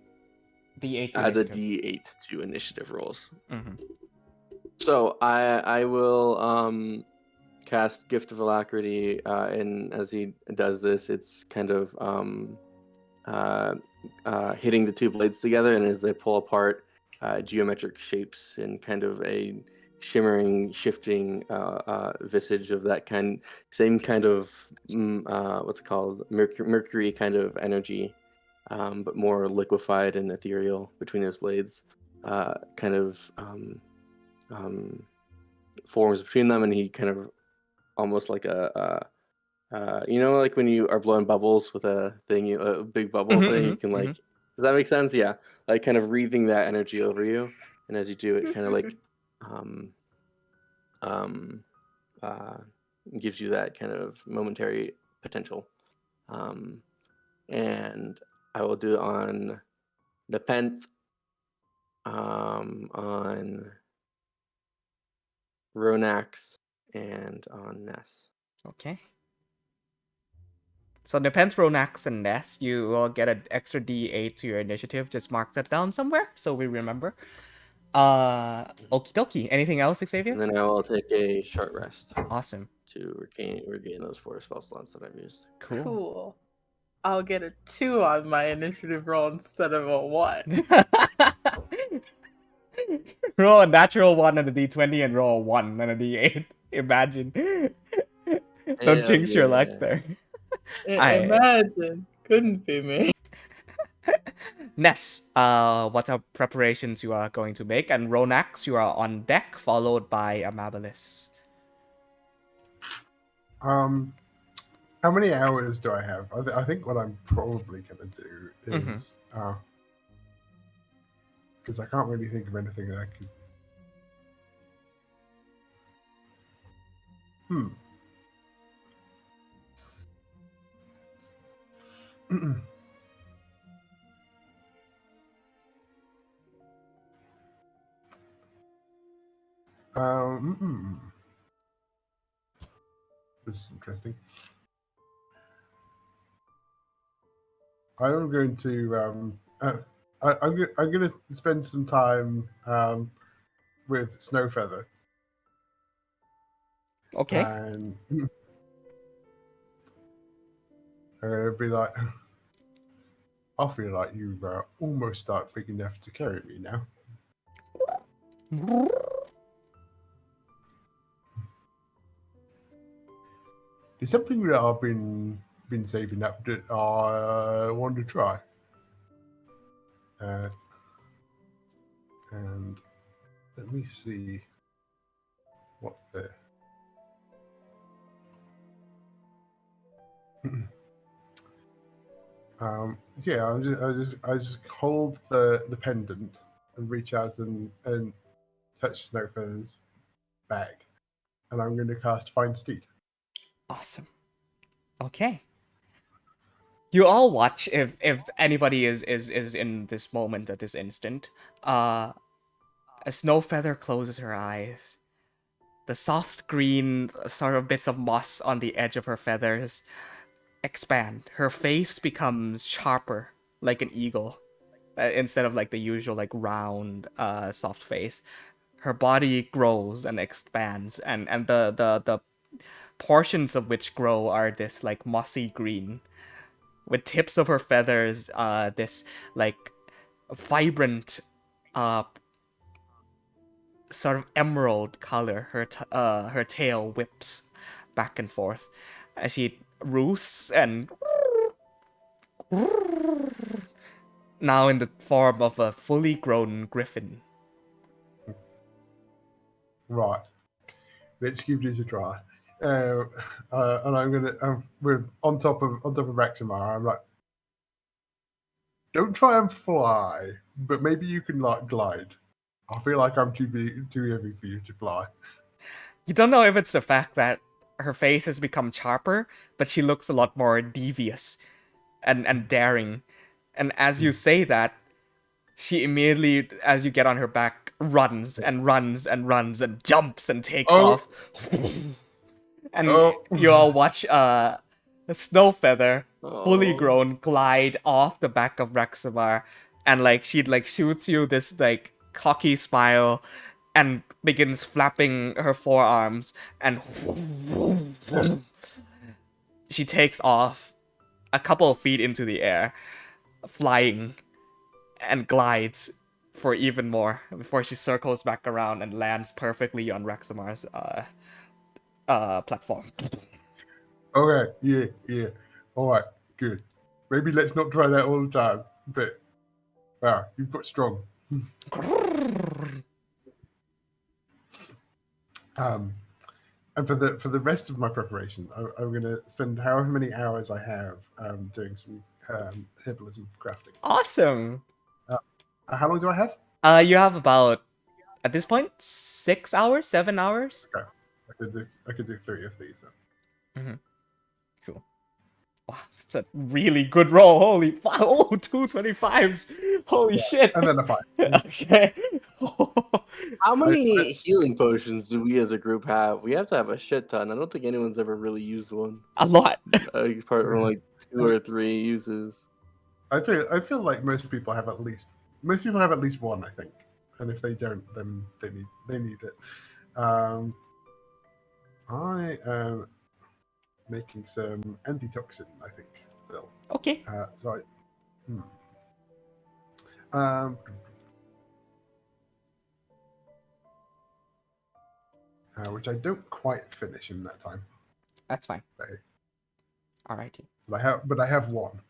D8 to Add a initiative. D8 to initiative rolls. Mm-hmm. So I will cast Gift of Alacrity, and as he does this, it's kind of hitting the 2 blades together, and as they pull apart, geometric shapes in kind of a shimmering, shifting visage of that same kind of what's it called, mercury kind of energy, but more liquefied and ethereal between his blades, kind of forms between them, and he kind of almost like like when you are blowing bubbles with a thing, a big bubble thing, you can like, does that make sense? Yeah, like kind of breathing that energy over you, and as you do it, kind of like gives you that kind of momentary potential. And I will do it on Nepenthe, on Ronax, and on Ness. Okay. So depends Ronax and Ness. You will get an extra D8 to your initiative. Just mark that down somewhere so we remember. Okie dokie. Anything else, Xavier? And then I will take a short rest Awesome. to regain those 4 spell slots that I've used. Cool. I'll get a 2 on my initiative roll instead of a 1. Roll a natural 1 on a D20 and roll a 1 on a D8. Imagine. Don't jinx your luck there. Imagine. Couldn't be me. Ness, what are preparations you are going to make? And Ronax, you are on deck, followed by Amabilis. How many hours do I have? I think what I'm probably going to do is because I can't really think of anything that I could. This is interesting. I'm going to I'm going to spend some time with Snowfeather. Okay. And I'm going to be like, I feel like you almost start big enough to carry me now. There's something that I've been saving up that I want to try. And let me see what the. Yeah, I just hold the pendant and reach out and touch Snowfeather's bag, and I'm going to cast Find Steed. Awesome. Okay. You all watch if anybody is in this moment at this instant. A snow feather closes her eyes. The soft green sort of bits of moss on the edge of her feathers expand. Her face becomes sharper, like an eagle, instead of like the usual like round, soft face. Her body grows and expands, and the portions of which grow are this like mossy green, with tips of her feathers, this like vibrant, uh, sort of emerald color. Her tail whips back and forth as she roosts and now in the form of a fully grown griffin. Right. Let's give this a try. And I'm gonna we're on top of Rexamar. I'm like, don't try and fly, but maybe you can like glide. I feel like I'm too heavy for you to fly. You don't know if it's the fact that her face has become sharper, but she looks a lot more devious and daring. And as you say that, she immediately, as you get on her back, runs and runs and runs and jumps and takes off. And you all watch a snow feather, fully grown, glide off the back of Rexamar, and like she like shoots you this like cocky smile, and begins flapping her forearms, and she takes off a couple of feet into the air, flying, and glides for even more before she circles back around and lands perfectly on Rexamar's platform. Okay, yeah. All right, good. Maybe let's not try that all the time. But wow, you've got strong. And for the rest of my preparation, I'm going to spend however many hours I have doing some herbalism crafting. Awesome. How long do I have? You have about, at this point, 6 hours, 7 hours. Okay, I could do 3 of these then. Cool. Wow, that's a really good roll. Holy fuck! Oh, 225s. Holy shit. And then a 5. Okay. How many healing potions do we as a group have? We have to have a shit ton. I don't think anyone's ever really used one. A lot. Apart from like 2 or 3 uses. I feel like most people have at least one, I think. And if they don't, then they need it. I am making some antitoxin, I think. Still. Okay. Which I don't quite finish in that time. That's fine. Okay. Alrighty. But I have one.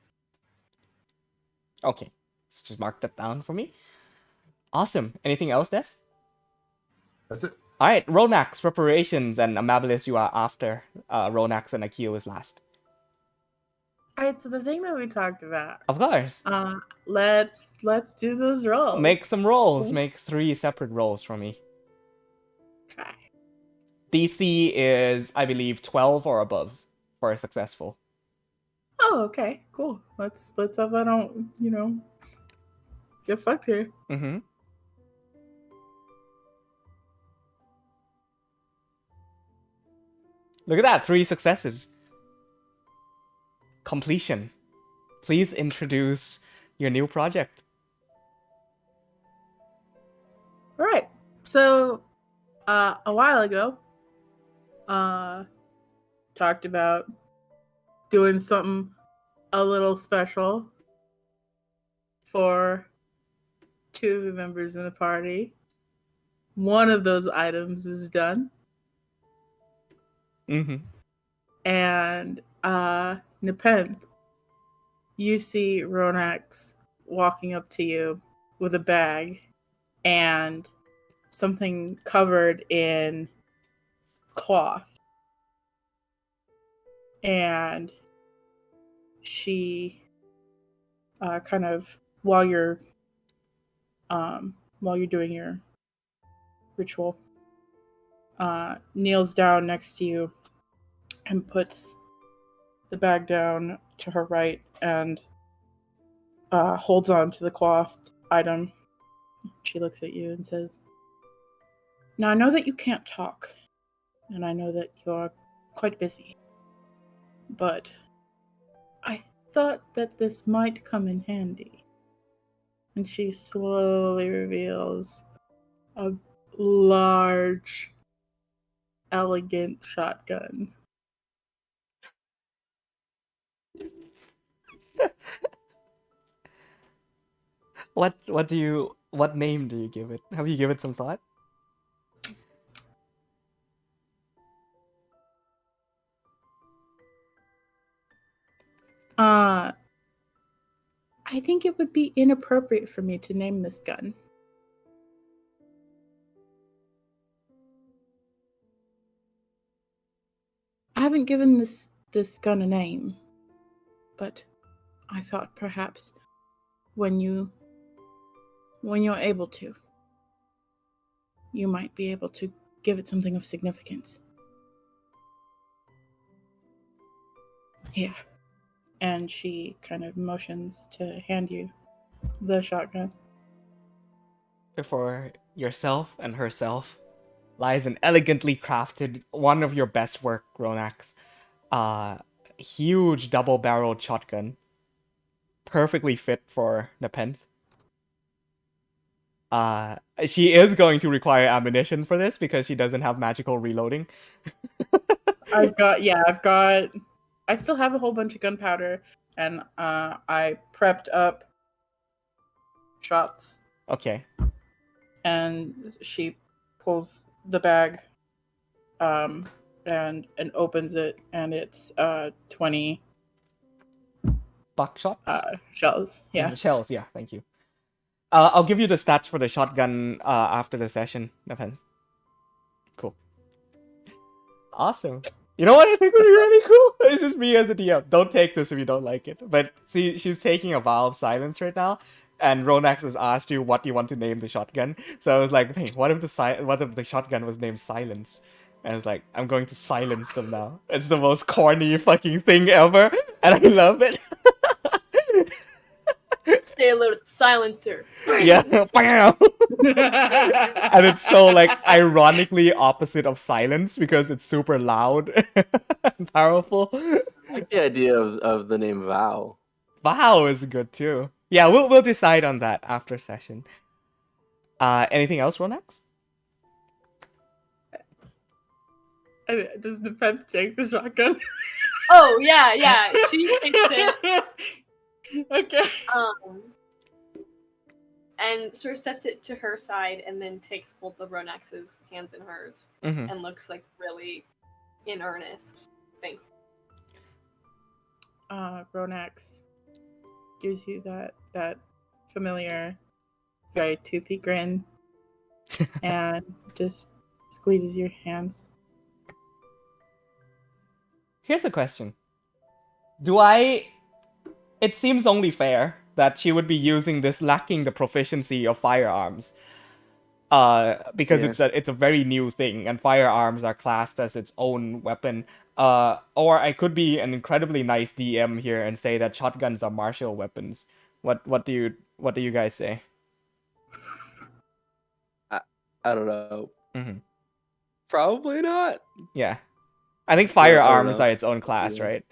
Okay. Let's just mark that down for me. Awesome. Anything else, Des? That's it. Alright, Ronax, preparations, and Amabilis, you are after. Ronax and Akio is last. Alright, so the thing that we talked about. Of course. Let's do those rolls. Make some rolls. Make 3 separate rolls for me. Okay. DC is, I believe, 12 or above for a successful. Oh, okay, cool. Let's hope I don't, get fucked here. Mm-hmm. Look at that, 3 successes. Completion. Please introduce your new project. All right. So, a while ago, talked about doing something a little special for 2 of the members in the party. One of those items is done. Mm-hmm. And Nepenthe, you see Ronax walking up to you with a bag and something covered in cloth. And she kind of while you're doing your ritual, kneels down next to you and puts the bag down to her right and holds on to the cloth item. She looks at you and says, "Now I know that you can't talk, and I know that you're quite busy, but I thought that this might come in handy." And she slowly reveals a large, elegant shotgun. What name do you give it? Have you given it some thought? I think it would be inappropriate for me to name this gun. I haven't given this gun a name, but I thought perhaps when you're able to, you might be able to give it something of significance. Yeah. And she kind of motions to hand you the shotgun. Before yourself and herself lies an elegantly crafted, one of your best work, Ronax. Huge double-barreled shotgun. Perfectly fit for Nepenthe. She is going to require ammunition for this because she doesn't have magical reloading. I still have a whole bunch of gunpowder, and I prepped up shots. Okay. And she pulls the bag, and opens it, and it's 20 buckshots? Shells. Yeah. Shells, yeah, thank you. I'll give you the stats for the shotgun after the session, Nepenthe. Cool. Awesome. You know what I think would be really cool? This is me as a DM. Don't take this if you don't like it. But see, she's taking a vow of silence right now, and Ronax has asked you what you want to name the shotgun. So I was like, hey, what if the shotgun was named Silence? And I was like, I'm going to silence him now. It's the most corny fucking thing ever, and I love it. Say hello to the silencer. Yeah, bam. And it's so like ironically opposite of silence because it's super loud and powerful. I like the idea of the name Vow. Vow is good too. Yeah, we'll decide on that after session. Anything else, Ronax? Does the pet take the shotgun? Oh yeah, she takes it. Okay. And sort of sets it to her side, and then takes both of Ronax's hands in hers, and looks like really in earnest. Thankful. Ronax gives you that familiar, very toothy grin, and just squeezes your hands. Here's a question. It seems only fair that she would be using this lacking the proficiency of firearms. Because it's a very new thing, and firearms are classed as its own weapon. Or I could be an incredibly nice DM here and say that shotguns are martial weapons. What do you guys say? I don't know. Mm-hmm. Probably not. Yeah, I think firearms are its own class, right?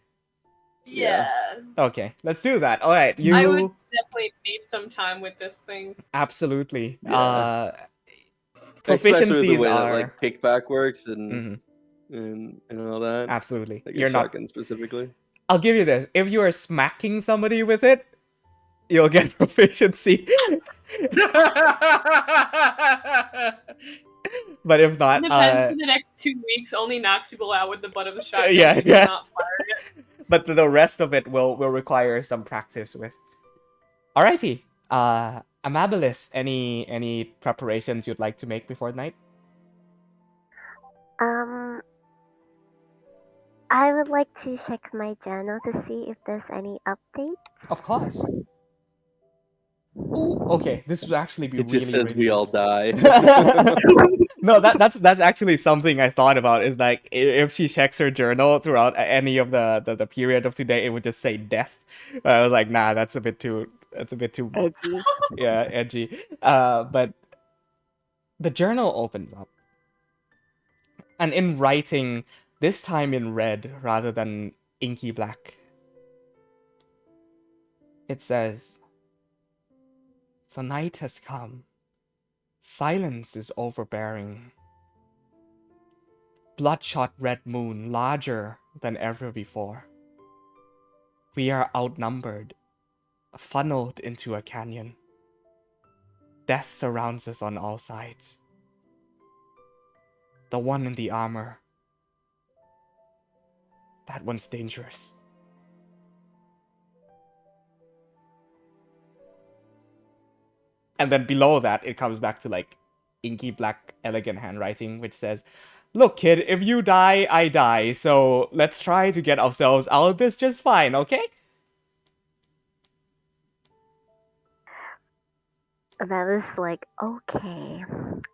Yeah. Okay, let's do that. All right, you. I would definitely need some time with this thing. Absolutely. Yeah. Proficiencies way are that, like, kickback works and all that. Absolutely. Like You're a not shotgun specifically. I'll give you this. If you are smacking somebody with it, you'll get proficiency. But if not, Depends for the next 2 weeks. Only knocks people out with the butt of the shotgun. Yeah, so yeah. Not fire it. But the rest of it will require some practice with. Alrighty. Amabilis, any preparations you'd like to make before night? I would like to check my journal to see if there's any updates. Of course. Ooh, okay, this would actually be It just really, says really we all useful. die. No, that's actually something I thought about. Is like if she checks her journal throughout any of the period of today, it would just say death. I was like, nah, that's a bit too Edgy. yeah, edgy. But the journal opens up, and in writing, this time in red rather than inky black, it says, "The night has come. Silence is overbearing. Bloodshot red moon larger than ever before. We are outnumbered, funneled into a canyon. Death surrounds us on all sides. The one in the armor, that one's dangerous." And then below that, it comes back to like inky black elegant handwriting, which says, "Look, kid, if you die, I die. So let's try to get ourselves out of this just fine, okay?" Bella's like, okay.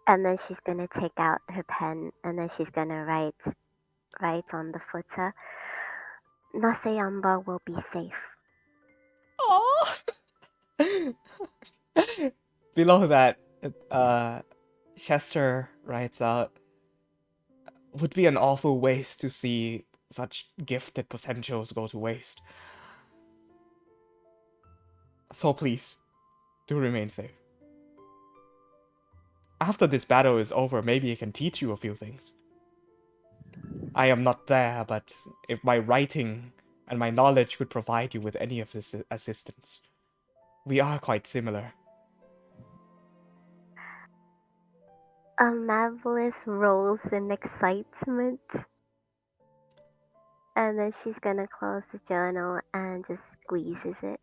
And then she's gonna take out her pen and then she's gonna write on the footer, Naseyamba will be safe. Aww. Below that, Chester writes out, "Would be an awful waste to see such gifted potentials go to waste. So please, do remain safe. After this battle is over, maybe I can teach you a few things. I am not there, but if my writing and my knowledge could provide you with any of this assistance, we are quite similar." Marvelous rolls in excitement. And then she's gonna close the journal and just squeezes it.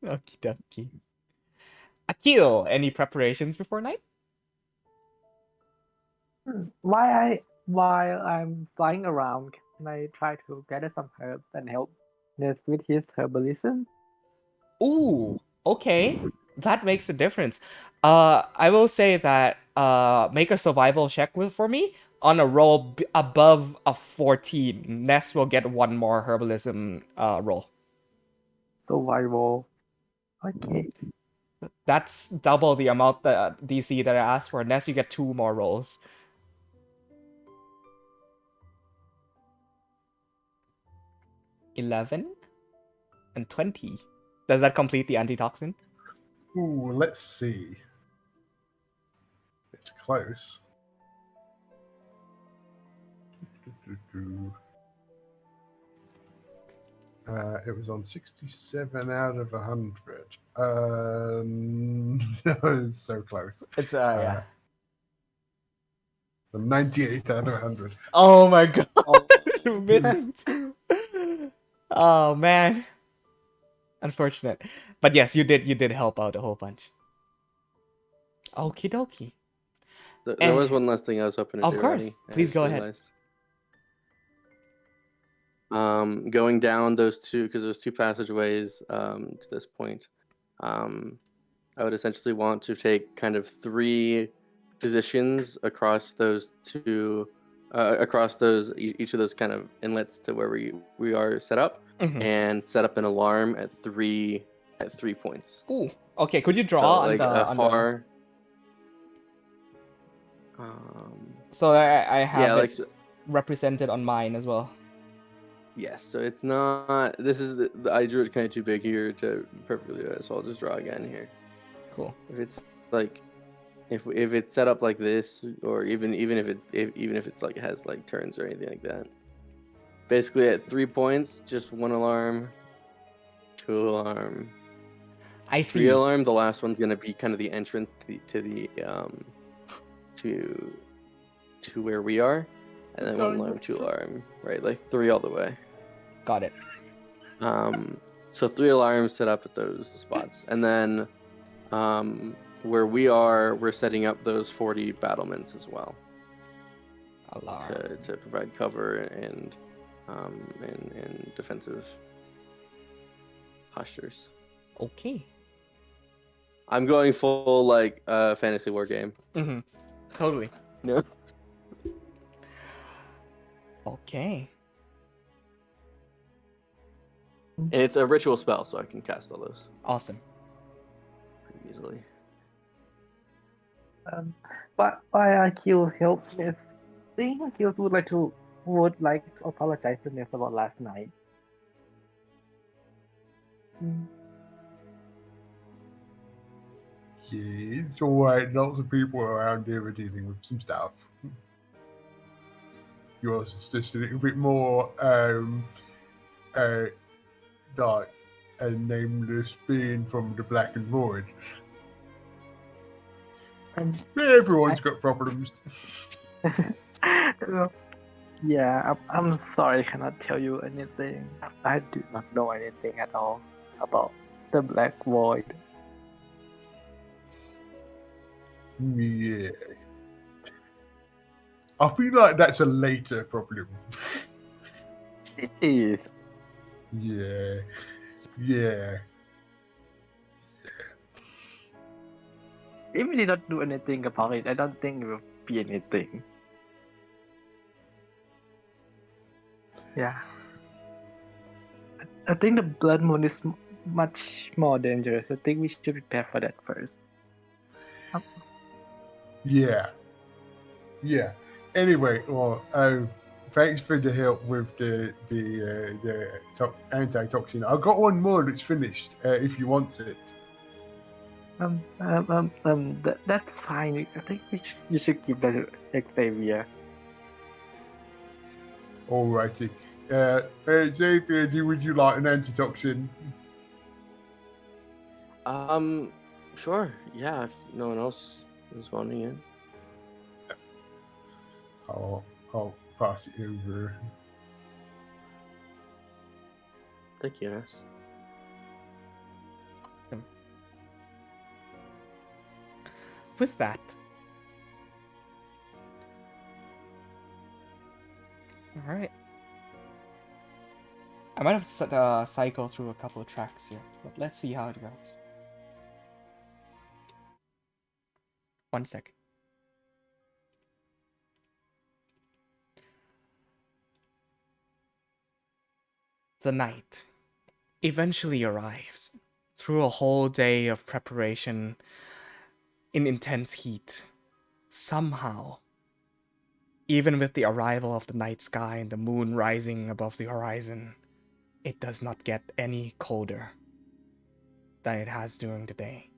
Okie dokie. Akil, any preparations before night? While I'm flying around, can I try to gather some herbs and help Ness with his herbalism? Ooh, okay. That makes a difference. I will say that make a survival check for me. On a roll above a 14, Ness will get one more herbalism roll. Survival. Okay. That's double the amount the DC that I asked for. Ness, you get 2 more rolls. $11 and 20. Does that complete the antitoxin? Ooh, let's see. It's close. It was on 67 out of 100. That was so close. It's yeah. The 98 out of 100. Oh my god. Oh. Missing 2. Oh man. Unfortunate. But yes, you did help out a whole bunch. Okie dokie. There was one last thing I was hoping to Of do. course. Ronnie. I Please just go ahead. realized. Going down those two, because there's 2 passageways to this point. I would essentially want to take kind of 3 positions across those 2, across those each of those kind of inlets to where we are set up, Mhm. and set up an alarm at 3 points. Ooh. Okay, could you draw So on like the on the far. so I have Yeah, it like represented on mine as well. yes. So it's not. This is I drew it kind of too big here to perfectly do it. So I'll just draw again here. Cool. If it's like, if it's set up like this, or even if it's like it has like turns or anything like that. Basically, at 3 points, just 1 alarm, 2 alarm, I 3 see. alarm. The last one's gonna be kind of the entrance to where we are, and then 1 alarm, 2 alarm, right? Like 3 all the way. Got it. So 3 alarms set up at those spots, and then where we are, we're setting up those 40 battlements as well Alarm. to provide cover and defensive postures. Okay. I'm going full like fantasy war game. Mm-hmm. Totally. No. Okay. And it's a ritual spell, so I can cast all those Awesome. pretty easily. But why Akil helps me? I think Akil would like to apologize to me about last night. Yeah, it's alright. Lots of people around here are dealing with some stuff. Yours is just a little bit more, like a nameless being from the Black and Void. Um, Everyone's got problems. Yeah, I'm sorry, I cannot tell you anything. I do not know anything at all about the Black Void. Yeah. I feel like that's a later problem. It is. Yeah. Yeah. If we did not do anything about it, I don't think it will be anything. Yeah. I think the blood moon is much more dangerous. I think we should prepare for that first. Yeah. Yeah. Anyway, well, thanks for the help with the antitoxin. I've got one more that's finished. If you want it. That's fine. I think you should give that to Xavier. Alrighty. Xavier, would you like an antitoxin? Sure. Yeah, if no one else is wanting it. I'll pass it over. Thank you, Ness. With that, all right. I might have to cycle through a couple of tracks here, but let's see how it goes. 1 second. The night eventually arrives through a whole day of preparation in intense heat. Somehow, even with the arrival of the night sky and the moon rising above the horizon, it does not get any colder than it has during the day.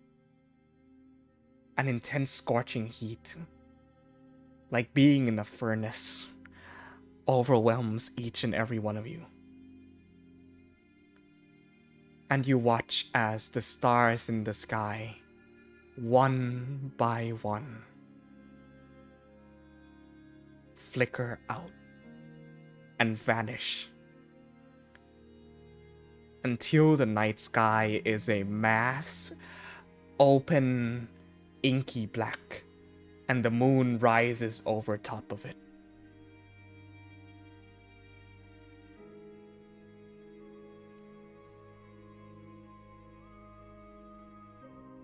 An intense scorching heat, like being in a furnace, overwhelms each and every one of you. And you watch as the stars in the sky, one by one, flicker out and vanish until the night sky is a mass, open, inky black, and the moon rises over top of it.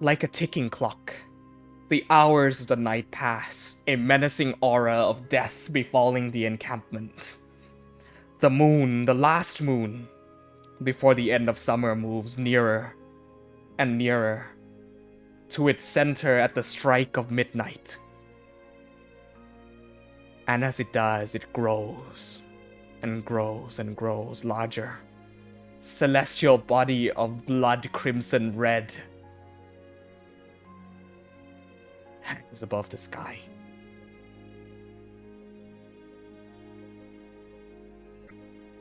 Like a ticking clock, the hours of the night pass, a menacing aura of death befalling the encampment. The moon, the last moon, before the end of summer, moves nearer and nearer to its center at the strike of midnight. And as it does, it grows and grows and grows larger. Celestial body of blood crimson red hangs above the sky.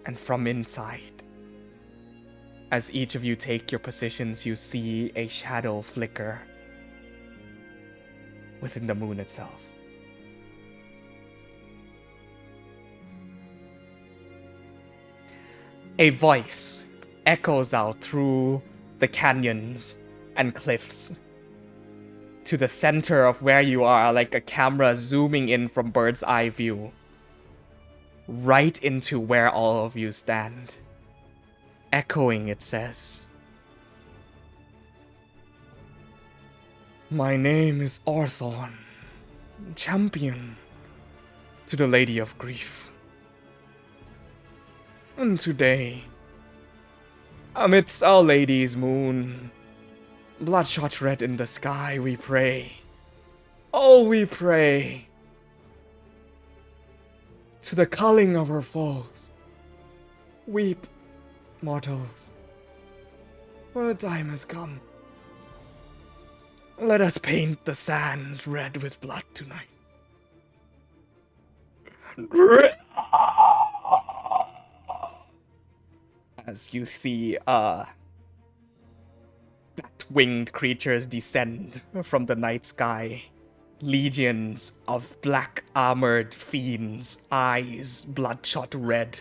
And from inside, as each of you take your positions, you see a shadow flicker within the moon itself. A voice echoes out through the canyons and cliffs to the center of where you are, like a camera zooming in from bird's eye view, right into where all of you stand. Echoing, it says, My name is Arthorn, champion to the Lady of Grief. And today, amidst Our Lady's moon, bloodshot red in the sky, we pray. Oh, we pray to the culling of her foes. Weep, mortals, for the time has come. Let us paint the sands red with blood tonight. As you see, bat-winged creatures descend from the night sky. Legions of black-armored fiends, eyes bloodshot red.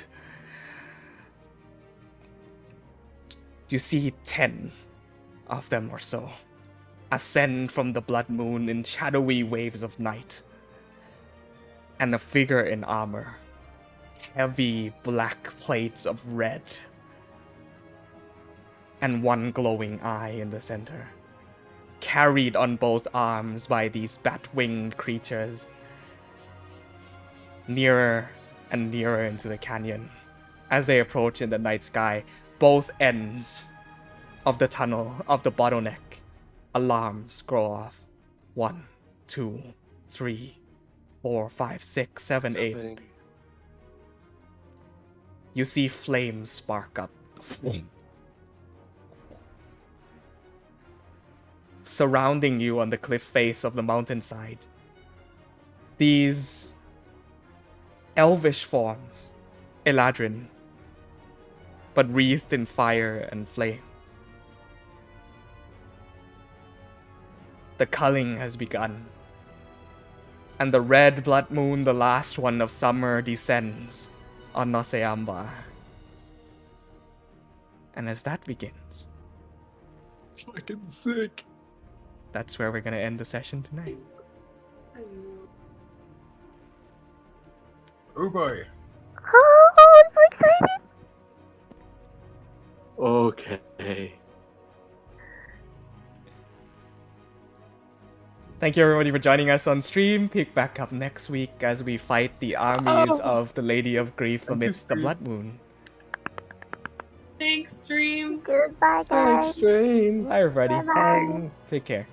You see 10 of them or so ascend from the blood moon in shadowy waves of night. And a figure in armor, heavy black plates of red, and one glowing eye in the center, carried on both arms by these bat-winged creatures, nearer and nearer into the canyon. As they approach in the night sky, both ends of the tunnel, of the bottleneck, alarms go off. 1, 2, 3, 4, 5, 6, 7, 8. You see flames spark up. Surrounding you on the cliff face of the mountainside. These elvish forms, Eladrin, but wreathed in fire and flame. The culling has begun, and the red blood moon, the last one of summer, descends on Noseamba. And as that begins, Fucking sick. that's where we're gonna end the session tonight. Oh boy. Oh, I'm so excited. Okay. Thank you everybody for joining us on stream. Pick back up next week as we fight the armies of the Lady of Grief amidst the blood moon. Thanks, stream. Goodbye, guys. Thanks, Jane. Bye everybody. Bye-bye. Take care.